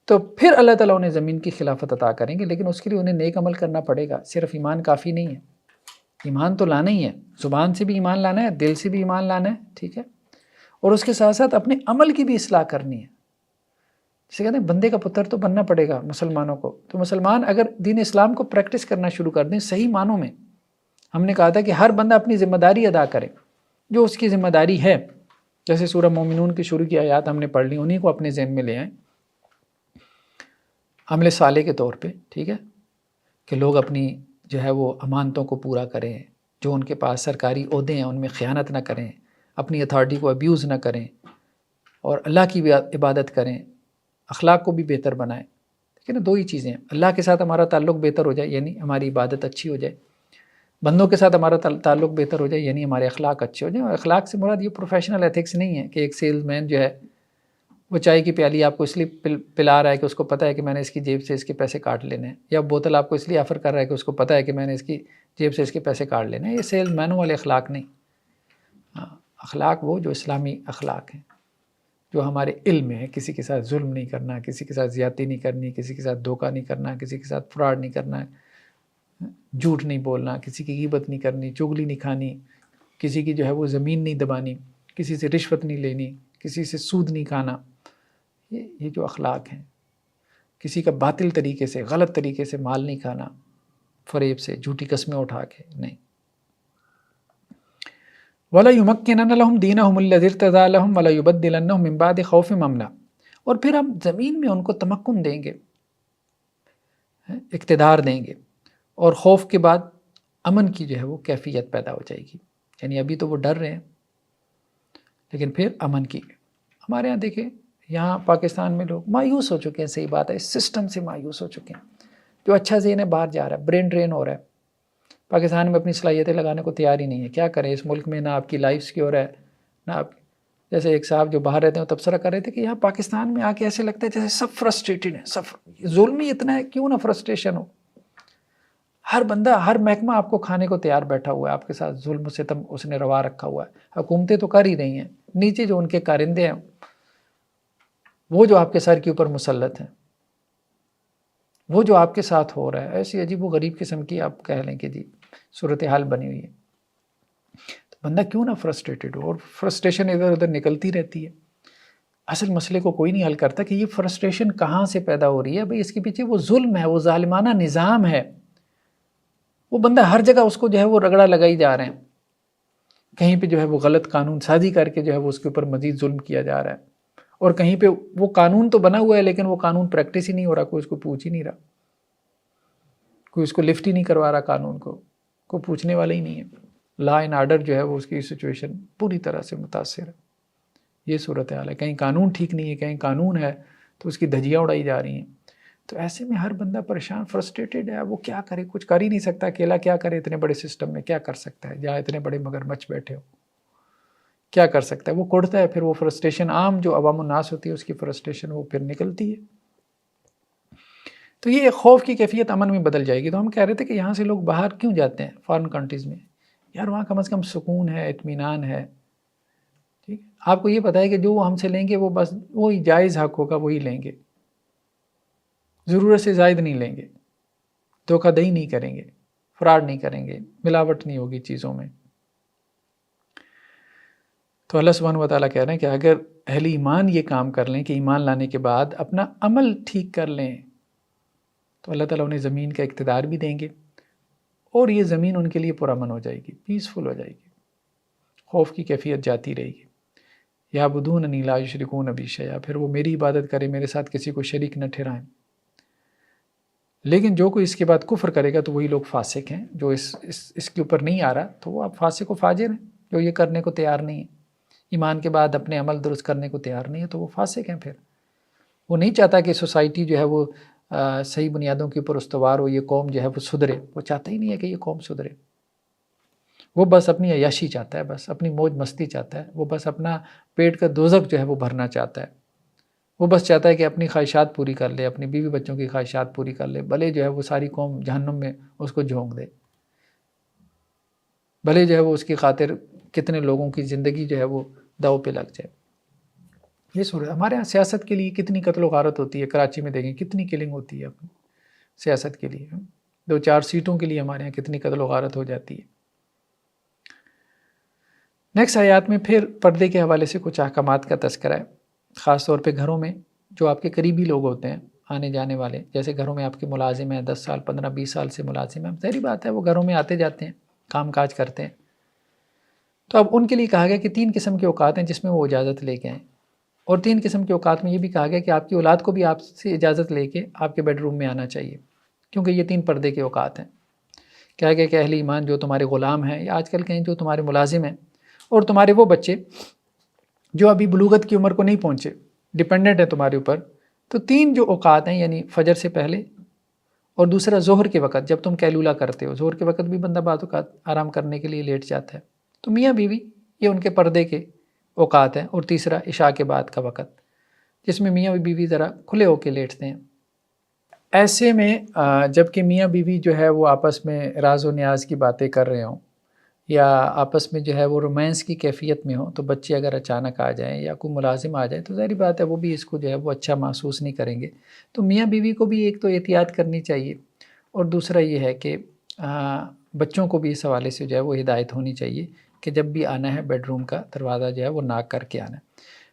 تو پھر اللہ تعالیٰ انہیں زمین کی خلافت عطا کریں گے، لیکن اس کے لیے انہیں نیک عمل کرنا پڑے گا، صرف ایمان کافی نہیں ہے، ایمان تو لانا ہی ہے، زبان سے بھی ایمان لانا ہے، دل سے بھی ایمان لانا ہے، ٹھیک ہے، اور اس کے ساتھ ساتھ اپنے عمل کی بھی اصلاح کرنی ہے۔ جسے کہتے ہیں بندے کا پتر تو بننا پڑے گا مسلمانوں کو، تو مسلمان اگر دین اسلام کو پریکٹس کرنا شروع کر دیں صحیح معنوں میں، ہم نے کہا تھا کہ ہر بندہ اپنی ذمہ داری ادا کرے جو اس کی ذمہ داری ہے، جیسے سورہ مومنون کی شروع کی آیات ہم نے پڑھ لی، انہیں کو اپنے ذہن میں لے آئیں عمل صالح کے طور پہ، ٹھیک ہے، کہ لوگ اپنی جو ہے وہ امانتوں کو پورا کریں، جو ان کے پاس سرکاری عہدے ہیں ان میں خیانت نہ کریں، اپنی اتھارٹی کو ابیوز نہ کریں، اور اللہ کی بھی عبادت کریں، اخلاق کو بھی بہتر بنائیں، ٹھیک ہے نا، دو ہی چیزیں ہیں، اللہ کے ساتھ ہمارا تعلق بہتر ہو جائے یعنی ہماری عبادت اچھی ہو جائے، بندوں کے ساتھ ہمارا تعلق بہتر ہو جائے یعنی ہمارے اخلاق اچھے ہو جائیں۔ اور اخلاق سے مراد یہ پروفیشنل ایتھکس نہیں ہے کہ ایک سیلز مین جو ہے وہ چائے کی پیالی آپ کو اس لیے پلا رہا ہے کہ اس کو پتہ ہے کہ میں نے اس کی جیب سے اس کے پیسے کاٹ لینے ہیں، یا بوتل آپ کو اس لیے آفر کر رہا ہے کہ اس کو پتہ ہے کہ میں نے اس کی جیب سے اس کے پیسے کاٹ لینے ہیں، یہ سیلز مینوں والے اخلاق نہیں۔ اخلاق وہ جو اسلامی اخلاق ہیں، جو ہمارے علم میں ہے، کسی کے ساتھ ظلم نہیں کرنا، کسی کے ساتھ زیادتی نہیں کرنی، کسی کے ساتھ دھوکہ نہیں کرنا، کسی کے ساتھ فراڈ نہیں کرنا، جھوٹ نہیں بولنا، کسی کی غیبت نہیں کرنی، چغلی نہیں کھانی، کسی کی جو ہے وہ زمین نہیں دبانی، کسی سے رشوت نہیں لینی، کسی سے سود نہیں کھانا، یہ جو اخلاق ہیں، کسی کا باطل طریقے سے غلط طریقے سے مال نہیں کھانا، فریب سے، جھوٹی قسمیں اٹھا کے نہیں۔ وَلَا يُمَكِّنَنَّ لَهُمْ دِينَهُمُ الَّذِي ارْتَضَىٰ لَهُمْ وَلَا يُبَدِّلَنَّهُم مِّن بَعْدِ خَوْفِهِمْ أَمْنًا، اور پھر ہم زمین میں ان کو تمکن دیں گے، اقتدار دیں گے، اور خوف کے بعد امن کی جو ہے وہ کیفیت پیدا ہو جائے گی، یعنی ابھی تو وہ ڈر رہے ہیں لیکن پھر امن کی۔ ہمارے ہاں دیکھیں، یہاں پاکستان میں لوگ مایوس ہو چکے ہیں، صحیح بات ہے، اس سسٹم سے مایوس ہو چکے ہیں، جو اچھا ذہن ہے باہر جا رہا ہے، برین ڈرین ہو رہا ہے، پاکستان میں اپنی صلاحیتیں لگانے کو تیار ہی نہیں ہے۔ کیا کریں، اس ملک میں نہ آپ کی لائف سیکیور ہے، نہ آپ، جیسے ایک صاحب جو باہر رہتے ہیں وہ تبصرہ کر رہے تھے کہ یہاں پاکستان میں آ کے ایسے لگتا ہے جیسے سب فرسٹریٹڈ ہیں، سب ظلم ہی اتنا ہے، کیوں نہ فرسٹریشن ہو، ہر بندہ، ہر محکمہ آپ کو کھانے کو تیار بیٹھا ہوا ہے، آپ کے ساتھ ظلم و ستم اس نے روا رکھا ہوا ہے، حکومتیں تو کر ہی رہی ہیں، نیچے جو ان کے کارندے ہیں وہ جو آپ کے سر کے اوپر مسلط ہیں، وہ جو آپ کے ساتھ ہو رہا ہے، ایسی عجیب و غریب قسم کی آپ کہہ لیں کہ جی صورتحال بنی ہوئی ہے، تو بندہ کیوں نہ فرسٹریٹڈ ہو، اور فرسٹریشن ادھر ادھر نکلتی رہتی ہے۔ اصل مسئلے کو کوئی نہیں حل کرتا کہ یہ فرسٹریشن کہاں سے پیدا ہو رہی ہے، بھئی اس کے پیچھے وہ ظلم ہے، وہ ظالمانہ نظام ہے، وہ بندہ ہر جگہ اس کو جو ہے وہ رگڑا لگائی جا رہے ہیں، کہیں پہ جو ہے وہ غلط قانون سازی کر کے جو ہے وہ اس کے اوپر مزید ظلم کیا جا رہا ہے، اور کہیں پہ وہ قانون تو بنا ہوا ہے لیکن وہ قانون پریکٹس ہی نہیں ہو رہا، کوئی اس کو پوچھ ہی نہیں رہا، کوئی اس کو لفٹ ہی نہیں کروا رہا، قانون کو پوچھنے والا ہی نہیں ہے، لا اینڈ آرڈر جو ہے وہ اس کی سچویشن پوری طرح سے متاثر ہے۔ یہ صورتحال ہے، کہیں قانون ٹھیک نہیں ہے، کہیں قانون ہے تو اس کی دھجیاں اڑائی جا رہی ہیں، تو ایسے میں ہر بندہ پریشان، فرسٹریٹڈ ہے، وہ کیا کرے، کچھ کر ہی نہیں سکتا، اکیلا کیا کرے، اتنے بڑے سسٹم میں کیا کر سکتا ہے، جہاں اتنے بڑے مگرمچھ بیٹھے ہو، کیا کر سکتا ہے، وہ کڑتا ہے، پھر وہ فرسٹریشن عام جو عوام الناس ہوتی ہے اس کی فرسٹریشن وہ پھر نکلتی ہے، تو یہ ایک خوف کی کیفیت امن میں بدل جائے گی۔ تو ہم کہہ رہے تھے کہ یہاں سے لوگ باہر کیوں جاتے ہیں فارن کنٹریز میں، یار وہاں کم از کم سکون ہے، اطمینان ہے، ٹھیک ہے، آپ کو یہ پتہ ہے کہ جو ہم سے لیں گے وہ بس وہی جائز حق ہوگا، وہی لیں گے، ضرورت سے زائد نہیں لیں گے، دھوکہ دہی نہیں کریں گے، فراڈ نہیں کریں گے، ملاوٹ نہیں ہوگی چیزوں میں۔ تو اللہ سبحانہ و تعالیٰ کہہ رہے ہیں کہ اگر اہل ایمان یہ کام کر لیں کہ ایمان لانے کے بعد اپنا عمل ٹھیک کر لیں تو اللہ تعالیٰ انہیں زمین کا اقتدار بھی دیں گے، اور یہ زمین ان کے لیے پرامن ہو جائے گی، پیسفل ہو جائے گی، خوف کی کیفیت جاتی رہے گی۔ یعبدوننی لا یشرکون بی شیئا، پھر وہ میری عبادت کرے، میرے ساتھ کسی کو شریک نہ ٹھہرائیں۔ لیکن جو کوئی اس کے بعد کفر کرے گا تو وہی لوگ فاسق ہیں. جو اس کے اوپر نہیں آ رہا تو وہ اب فاسق و فاجر ہیں. جو یہ کرنے کو تیار نہیں ہے، ایمان کے بعد اپنے عمل درست کرنے کو تیار نہیں ہے، تو وہ فاسق ہیں. پھر وہ نہیں چاہتا کہ سوسائٹی جو ہے وہ صحیح بنیادوں کے اوپر استوار ہو، یہ قوم جو ہے وہ سدھرے. وہ چاہتا ہی نہیں ہے کہ یہ قوم سدھرے. وہ بس اپنی عیاشی چاہتا ہے، بس اپنی موج مستی چاہتا ہے. وہ بس اپنا پیٹ کا دوزخ جو ہے وہ بھرنا چاہتا ہے. وہ بس چاہتا ہے کہ اپنی خواہشات پوری کر لے، اپنی بیوی بچوں کی خواہشات پوری کر لے، بھلے جو ہے وہ ساری قوم جہنم میں اس کو جھونک دے، بھلے جو ہے وہ اس کی خاطر کتنے لوگوں کی زندگی جو ہے وہ داؤ پہ لگ جائے. یہ صورت ہمارے یہاں سیاست کے لیے کتنی قتل و غارت ہوتی ہے. کراچی میں دیکھیں کتنی کلنگ ہوتی ہے اپنی سیاست کے لیے. 2-4 سیٹوں کے لیے ہمارے یہاں کتنی قتل و غارت ہو جاتی ہے. نیکسٹ آیات میں پھر پردے کے حوالے سے کچھ احکامات کا تذکرہ ہے، خاص طور پہ گھروں میں جو آپ کے قریبی لوگ ہوتے ہیں، آنے جانے والے. جیسے گھروں میں آپ کے ملازم ہیں، 10 سال 15-20 سال سے ملازم ہیں، ظاہری بات ہے وہ گھروں میں آتے جاتے ہیں، کام کاج کرتے ہیں. تو اب ان کے لیے کہا گیا کہ 3 قسم کے اوقات ہیں جس میں وہ اجازت لے کے آئیں. اور 3 قسم کے اوقات میں یہ بھی کہا گیا کہ آپ کی اولاد کو بھی آپ سے اجازت لے کے آپ کے بیڈ روم میں آنا چاہیے، کیونکہ یہ 3 پردے کے اوقات ہیں. کہا گیا کہ اہل ایمان جو تمہارے غلام ہیں، یا آج کل کہیں جو تمہارے ملازم ہیں، اور تمہارے وہ بچے جو ابھی بلوغت کی عمر کو نہیں پہنچے، ڈیپینڈنٹ ہیں تمہارے اوپر، تو 3 جو اوقات ہیں، یعنی فجر سے پہلے، اور دوسرا ظہر کے وقت جب تم قیلولہ کرتے ہو. ظہر کے وقت بھی بندہ بعض اوقات آرام کرنے کے لیے لیٹ جاتا ہے، تو میاں بیوی یہ ان کے پردے کے اوقات ہیں. اور تیسرا عشاء کے بعد کا وقت، جس میں میاں بیوی ذرا کھلے ہو کے لیٹتے ہیں. ایسے میں جب کہ میاں بیوی جو ہے وہ آپس میں راز و نیاز کی باتیں کر رہے ہوں، یا آپس میں جو ہے وہ رومانس کی کیفیت میں ہوں، تو بچے اگر اچانک آ جائیں یا کوئی ملازم آ جائے تو ظاہری بات ہے وہ بھی اس کو جو ہے وہ اچھا محسوس نہیں کریں گے. تو میاں بیوی کو بھی ایک تو احتیاط کرنی چاہیے، اور دوسرا یہ ہے کہ بچوں کو بھی اس حوالے سے جو ہے وہ ہدایت ہونی چاہیے کہ جب بھی آنا ہے بیڈ روم کا دروازہ جو ہے وہ ناک کر کے آنا ہے.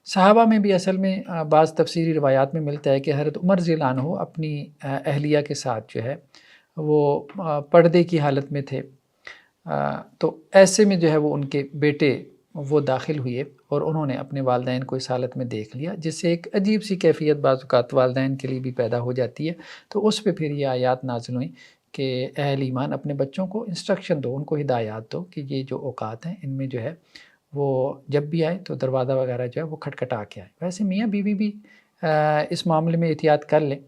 صحابہ میں بھی اصل میں بعض تفسیری روایات میں ملتا ہے کہ حضرت عمر رضی اللہ عنہ اپنی اہلیہ کے ساتھ جو ہے وہ پردے کی حالت میں تھے. تو ایسے میں جو ہے وہ ان کے بیٹے وہ داخل ہوئے اور انہوں نے اپنے والدین کو اس حالت میں دیکھ لیا، جس سے ایک عجیب سی کیفیت بعض اوقات والدین کے لیے بھی پیدا ہو جاتی ہے. تو اس پہ پھر یہ آیات نازل ہوئیں کہ اہل ایمان اپنے بچوں کو انسٹرکشن دو، ان کو ہدایات دو کہ یہ جو اوقات ہیں ان میں جو ہے وہ جب بھی آئے تو دروازہ وغیرہ جو ہے وہ کھٹکھٹا کے آئے. ویسے میاں بیوی بھی اس معاملے میں احتیاط کر لیں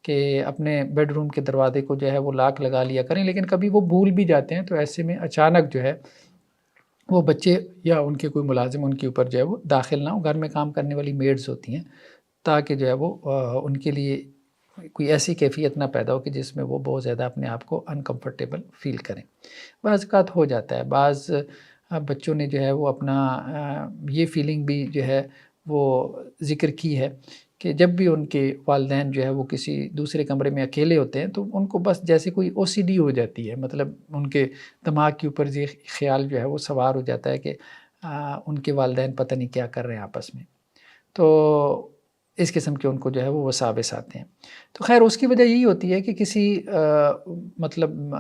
کہ اپنے بیڈ روم کے دروازے کو جو ہے وہ لاک لگا لیا کریں، لیکن کبھی وہ بھول بھی جاتے ہیں تو ایسے میں اچانک جو ہے وہ بچے یا ان کے کوئی ملازم ان کے اوپر جو ہے وہ داخل نہ ہو. گھر میں کام کرنے والی میڈز ہوتی ہیں تاکہ جو ہے وہ ان کے لیے کوئی ایسی کیفیت نہ پیدا ہو کہ جس میں وہ بہت زیادہ اپنے آپ کو انکمفرٹیبل فیل کریں. بعض اوقات ہو جاتا ہے، بعض بچوں نے جو ہے وہ اپنا یہ فیلنگ بھی جو ہے وہ ذکر کی ہے کہ جب بھی ان کے والدین جو ہے وہ کسی دوسرے کمرے میں اکیلے ہوتے ہیں تو ان کو بس جیسے کوئی OCD ہو جاتی ہے، مطلب ان کے دماغ کے اوپر یہ خیال جو ہے وہ سوار ہو جاتا ہے کہ ان کے والدین پتہ نہیں کیا کر رہے ہیں آپس میں. تو اس قسم کے ان کو جو ہے وہ وساوس آتے ہیں. تو خیر اس کی وجہ یہی ہوتی ہے کہ کسی مطلب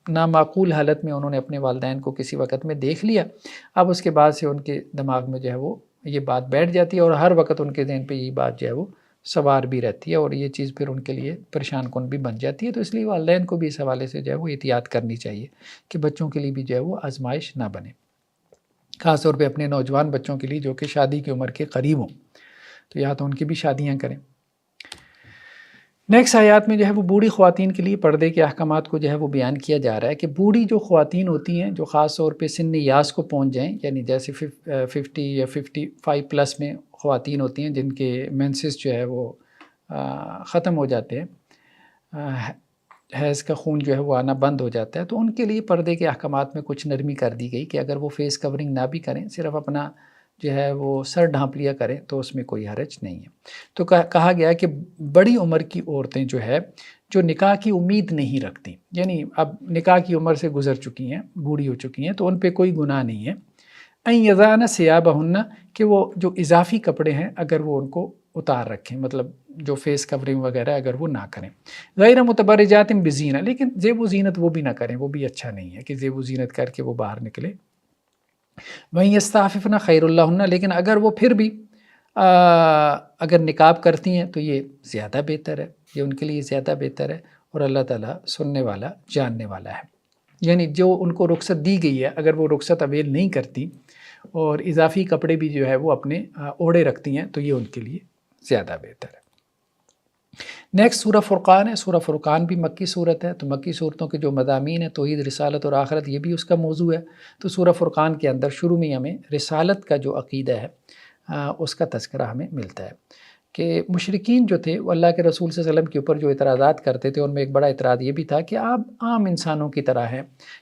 نامعقول حالت میں انہوں نے اپنے والدین کو کسی وقت میں دیکھ لیا، اب اس کے بعد سے ان کے دماغ میں جو ہے وہ یہ بات بیٹھ جاتی ہے اور ہر وقت ان کے ذہن پہ یہ بات جو ہے وہ سوار بھی رہتی ہے، اور یہ چیز پھر ان کے لیے پریشان کن بھی بن جاتی ہے. تو اس لیے والدین کو بھی اس حوالے سے جو ہے وہ احتیاط کرنی چاہیے کہ بچوں کے لیے بھی جو ہے وہ آزمائش نہ بنے، خاص طور پہ اپنے نوجوان بچوں کے لیے جو کہ شادی کی عمر کے قریب ہوں، تو یا تو ان کی بھی شادیاں کریں. نیکسٹ آیات میں جو ہے وہ بوڑھی خواتین کے لیے پردے کے احکامات کو جو ہے وہ بیان کیا جا رہا ہے کہ بوڑھی جو خواتین ہوتی ہیں جو خاص طور پہ سن یاس کو پہنچ جائیں، یعنی جیسے 50 یا 55 پلس میں خواتین ہوتی ہیں جن کے مینسز جو ہے وہ ختم ہو جاتے ہیں، حیض کا خون جو ہے وہ آنا بند ہو جاتا ہے، تو ان کے لیے پردے کے احکامات میں کچھ نرمی کر دی گئی کہ اگر وہ فیس کورنگ نہ بھی کریں، صرف اپنا جو ہے وہ سر ڈھانپ لیا کریں تو اس میں کوئی حرج نہیں ہے. تو کہا گیا کہ بڑی عمر کی عورتیں جو ہے جو نکاح کی امید نہیں رکھتی، یعنی اب نکاح کی عمر سے گزر چکی ہیں، بوڑھی ہو چکی ہیں، تو ان پہ کوئی گناہ نہیں ہے. این یضعن ثیابہن، کہ وہ جو اضافی کپڑے ہیں اگر وہ ان کو اتار رکھیں، مطلب جو فیس کورنگ وغیرہ اگر وہ نہ کریں. غیر متبرجات بزینہ، لیکن زیب و زینت وہ بھی نہ کریں، وہ بھی اچھا نہیں ہے کہ زیب و زینت کر کے وہ باہر نکلے. وہیں یستعففن خیر اللہن، لیکن اگر وہ پھر بھی اگر نقاب کرتی ہیں تو یہ زیادہ بہتر ہے، یہ ان کے لیے زیادہ بہتر ہے. اور اللہ تعالیٰ سننے والا جاننے والا ہے۔ یعنی جو ان کو رخصت دی گئی ہے اگر وہ رخصت اویل نہیں کرتی اور اضافی کپڑے بھی جو ہے وہ اپنے اوڑے رکھتی ہیں تو یہ ان کے لیے زیادہ بہتر ہے۔ نیکسٹ سورہ فرقان ہے۔ سورہ فرقان بھی مکی صورت ہے، تو مکی صورتوں کے جو مضامین ہیں توحید، رسالت اور آخرت، یہ بھی اس کا موضوع ہے۔ تو سورہ فرقان کے اندر شروع میں ہمیں رسالت کا جو عقیدہ ہے اس کا تذکرہ ہمیں ملتا ہے کہ مشرکین جو تھے وہ اللہ کے رسول صلی اللہ علیہ وسلم کے اوپر جو اعتراضات کرتے تھے ان میں ایک بڑا اعتراض یہ بھی تھا کہ آپ عام انسانوں کی طرح ہیں،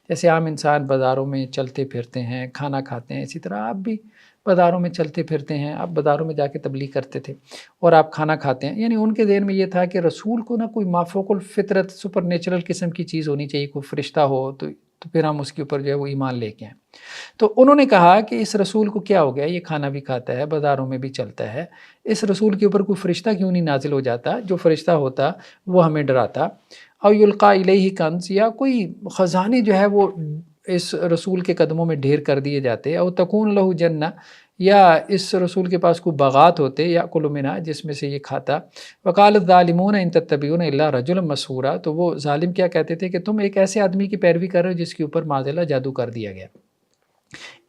جیسے عام انسان بازاروں میں چلتے پھرتے ہیں، کھانا کھاتے ہیں، اسی طرح آپ بھی بازاروں میں چلتے پھرتے ہیں، آپ بازاروں میں جا کے تبلیغ کرتے تھے اور آپ کھانا کھاتے ہیں۔ یعنی ان کے ذہن میں یہ تھا کہ رسول کو نہ کوئی مافوق الفطرت سپر نیچرل قسم کی چیز ہونی چاہیے، کوئی فرشتہ ہو تو پھر ہم اس کے اوپر جو ہے وہ ایمان لے کے آئیں۔ تو انہوں نے کہا کہ اس رسول کو کیا ہو گیا، یہ کھانا بھی کھاتا ہے، بازاروں میں بھی چلتا ہے، اس رسول کے اوپر کوئی فرشتہ کیوں نہیں نازل ہو جاتا، جو فرشتہ ہوتا وہ ہمیں ڈراتا، او یلقا الیہ کنز، یا کوئی خزانے جو ہے وہ اس رسول کے قدموں میں ڈھیر کر دیے جاتے، او تکون لہ جنہ، یا اس رسول کے پاس کوئی باغات ہوتے یا کل منہا جس میں سے یہ کھاتا۔ وقال الظالمون ان تتبعون الا رجلا مسحورا، تو وہ ظالم کیا کہتے تھے کہ تم ایک ایسے آدمی کی پیروی کر رہے ہو جس کے اوپر معاذ اللہ جادو کر دیا گیا۔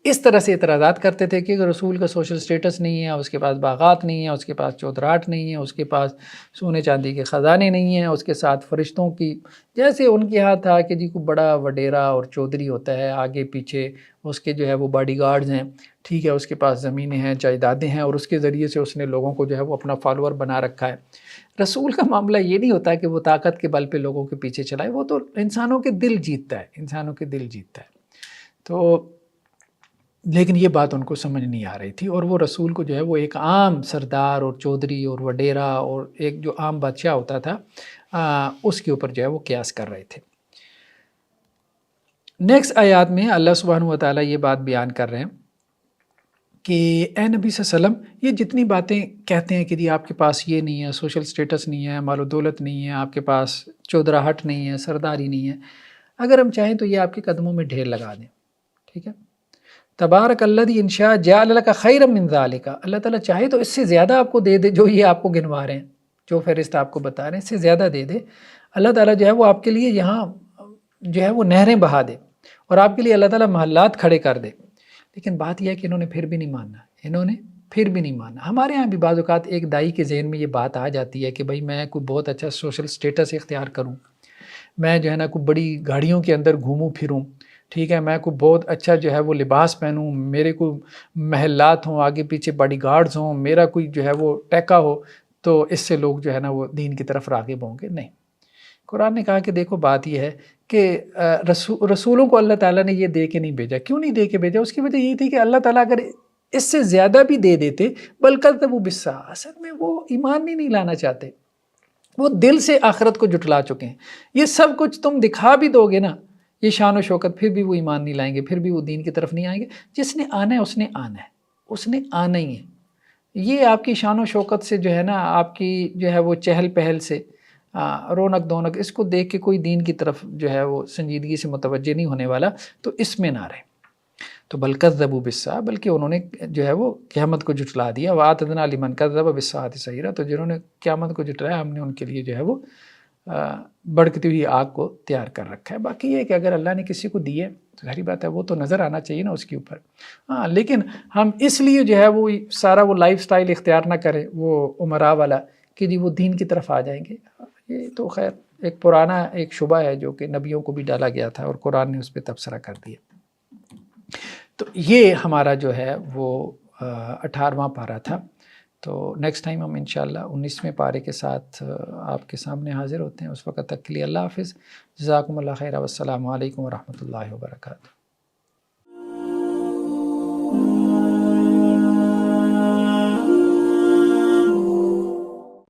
اس طرح سے اعتراضات کرتے تھے کہ رسول کا سوشل سٹیٹس نہیں ہے، اس کے پاس باغات نہیں ہیں، اس کے پاس چودراہٹ نہیں ہے، اس کے پاس سونے چاندی کے خزانے نہیں ہیں، اس کے ساتھ فرشتوں کی جیسے ان کے ہاں تھا کہ جی کو بڑا وڈیرا اور چودھری ہوتا ہے، آگے پیچھے اس کے جو ہے وہ باڈی گارڈز ہیں، ٹھیک ہے، اس کے پاس زمینیں ہیں، جائیدادیں ہیں، اور اس کے ذریعے سے اس نے لوگوں کو جو ہے وہ اپنا فالوور بنا رکھا ہے۔ رسول کا معاملہ یہ نہیں ہوتا کہ وہ طاقت کے بل پہ لوگوں کے پیچھے چلائے، وہ تو انسانوں کے دل جیتتا ہے، انسانوں کے دل جیتتا ہے۔ تو لیکن یہ بات ان کو سمجھ نہیں آ رہی تھی، اور وہ رسول کو جو ہے وہ ایک عام سردار اور چودھری اور وڈیرا اور ایک جو عام بادشاہ ہوتا تھا اس کے اوپر جو ہے وہ قیاس کر رہے تھے۔ نیکسٹ آیات میں اللہ سبحانہ و تعالیٰ یہ بات بیان کر رہے ہیں کہ اے نبی صلی اللہ علیہ وسلم، یہ جتنی باتیں کہتے ہیں کہ جی آپ کے پاس یہ نہیں ہے، سوشل سٹیٹس نہیں ہے، مال و دولت نہیں ہے، آپ کے پاس چودراہٹ نہیں ہے، سرداری نہیں ہے، اگر ہم چاہیں تو یہ آپ کے قدموں میں ڈھیر لگا دیں، ٹھیک ہے۔ تبارک الذی ان شاء جعل لک خیرا من ذالک، اللہ تعالیٰ چاہے تو اس سے زیادہ آپ کو دے دے، جو یہ آپ کو گنوا رہے ہیں، جو فہرست آپ کو بتا رہے ہیں، اس سے زیادہ دے دے۔ اللہ تعالیٰ جو ہے وہ آپ کے لیے یہاں جو ہے وہ نہریں بہا دے، اور آپ کے لیے اللہ تعالیٰ محلات کھڑے کر دے۔ لیکن بات یہ ہے کہ انہوں نے پھر بھی نہیں ماننا، انہوں نے پھر بھی نہیں ماننا۔ ہمارے ہاں بھی بعض اوقات ایک دائی کے ذہن میں یہ بات آ جاتی ہے کہ بھائی میں کوئی بہت اچھا سوشل سٹیٹس اختیار کروں، میں جو ہے نا کوئی بڑی گاڑیوں کے اندر گھوموں پھروں، ٹھیک ہے، میں کوئی بہت اچھا جو ہے وہ لباس پہنوں، میرے کوئی محلات ہوں، آگے پیچھے باڈی گارڈز ہوں، میرا کوئی جو ہے وہ ٹیکا ہو، تو اس سے لوگ جو ہے نا وہ دین کی طرف راغب ہوں گے۔ نہیں، قرآن نے کہا کہ دیکھو بات یہ ہے کہ رسولوں کو اللہ تعالیٰ نے یہ دے کے نہیں بھیجا۔ کیوں نہیں دے کے بھیجا؟ اس کی وجہ یہ تھی کہ اللہ تعالیٰ اگر اس سے زیادہ بھی دے دیتے، بلکہ بالساعة، اصل میں وہ ایمان نہیں لانا چاہتے، وہ دل سے آخرت کو جھٹلا چکے ہیں۔ یہ سب کچھ تم دکھا بھی دو گے نا، یہ شان و شوکت، پھر بھی وہ ایمان نہیں لائیں گے، پھر بھی وہ دین کی طرف نہیں آئیں گے۔ جس نے آنا ہے اس نے آنا ہے، اس نے آنا ہی ہے۔ یہ آپ کی شان و شوکت سے جو ہے نا، آپ کی جو ہے وہ چہل پہل سے، رونق دونق، اس کو دیکھ کے کوئی دین کی طرف جو ہے وہ سنجیدگی سے متوجہ نہیں ہونے والا، تو اس میں نہ رہے۔ تو بل کذبوا بالساعة، بلکہ انہوں نے جو ہے وہ قیامت کو جھٹلا دیا۔ وَأَعْتَدْنَا لِمَنْ كَذَّبَ بِالسَّاعَةِ سَعِيرًا، تو جنہوں نے قیامت کو جھٹلایا ہم نے ان کے لیے جو ہے وہ بڑکتی ہوئی آگ کو تیار کر رکھا ہے۔ باقی یہ ہے کہ اگر اللہ نے کسی کو دی ہے تو ظاہری بات ہے وہ تو نظر آنا چاہیے نا اس کے اوپر، ہاں، لیکن ہم اس لیے جو ہے وہ سارا وہ لائف سٹائل اختیار نہ کریں وہ عمراء والا کہ جی وہ دین کی طرف آ جائیں گے۔ یہ تو خیر ایک پرانا ایک شبہ ہے جو کہ نبیوں کو بھی ڈالا گیا تھا اور قرآن نے اس پہ تبصرہ کر دیا۔ تو یہ ہمارا جو ہے وہ 18واں پارہ تھا۔ تو نیکسٹ ٹائم ہم انشاءاللہ 19ویں پارے کے ساتھ آپ کے سامنے حاضر ہوتے ہیں۔ اس وقت تک کے لیے اللہ حافظ، جزاکم اللہ خیر، والسلام علیکم ورحمۃ اللہ وبرکاتہ۔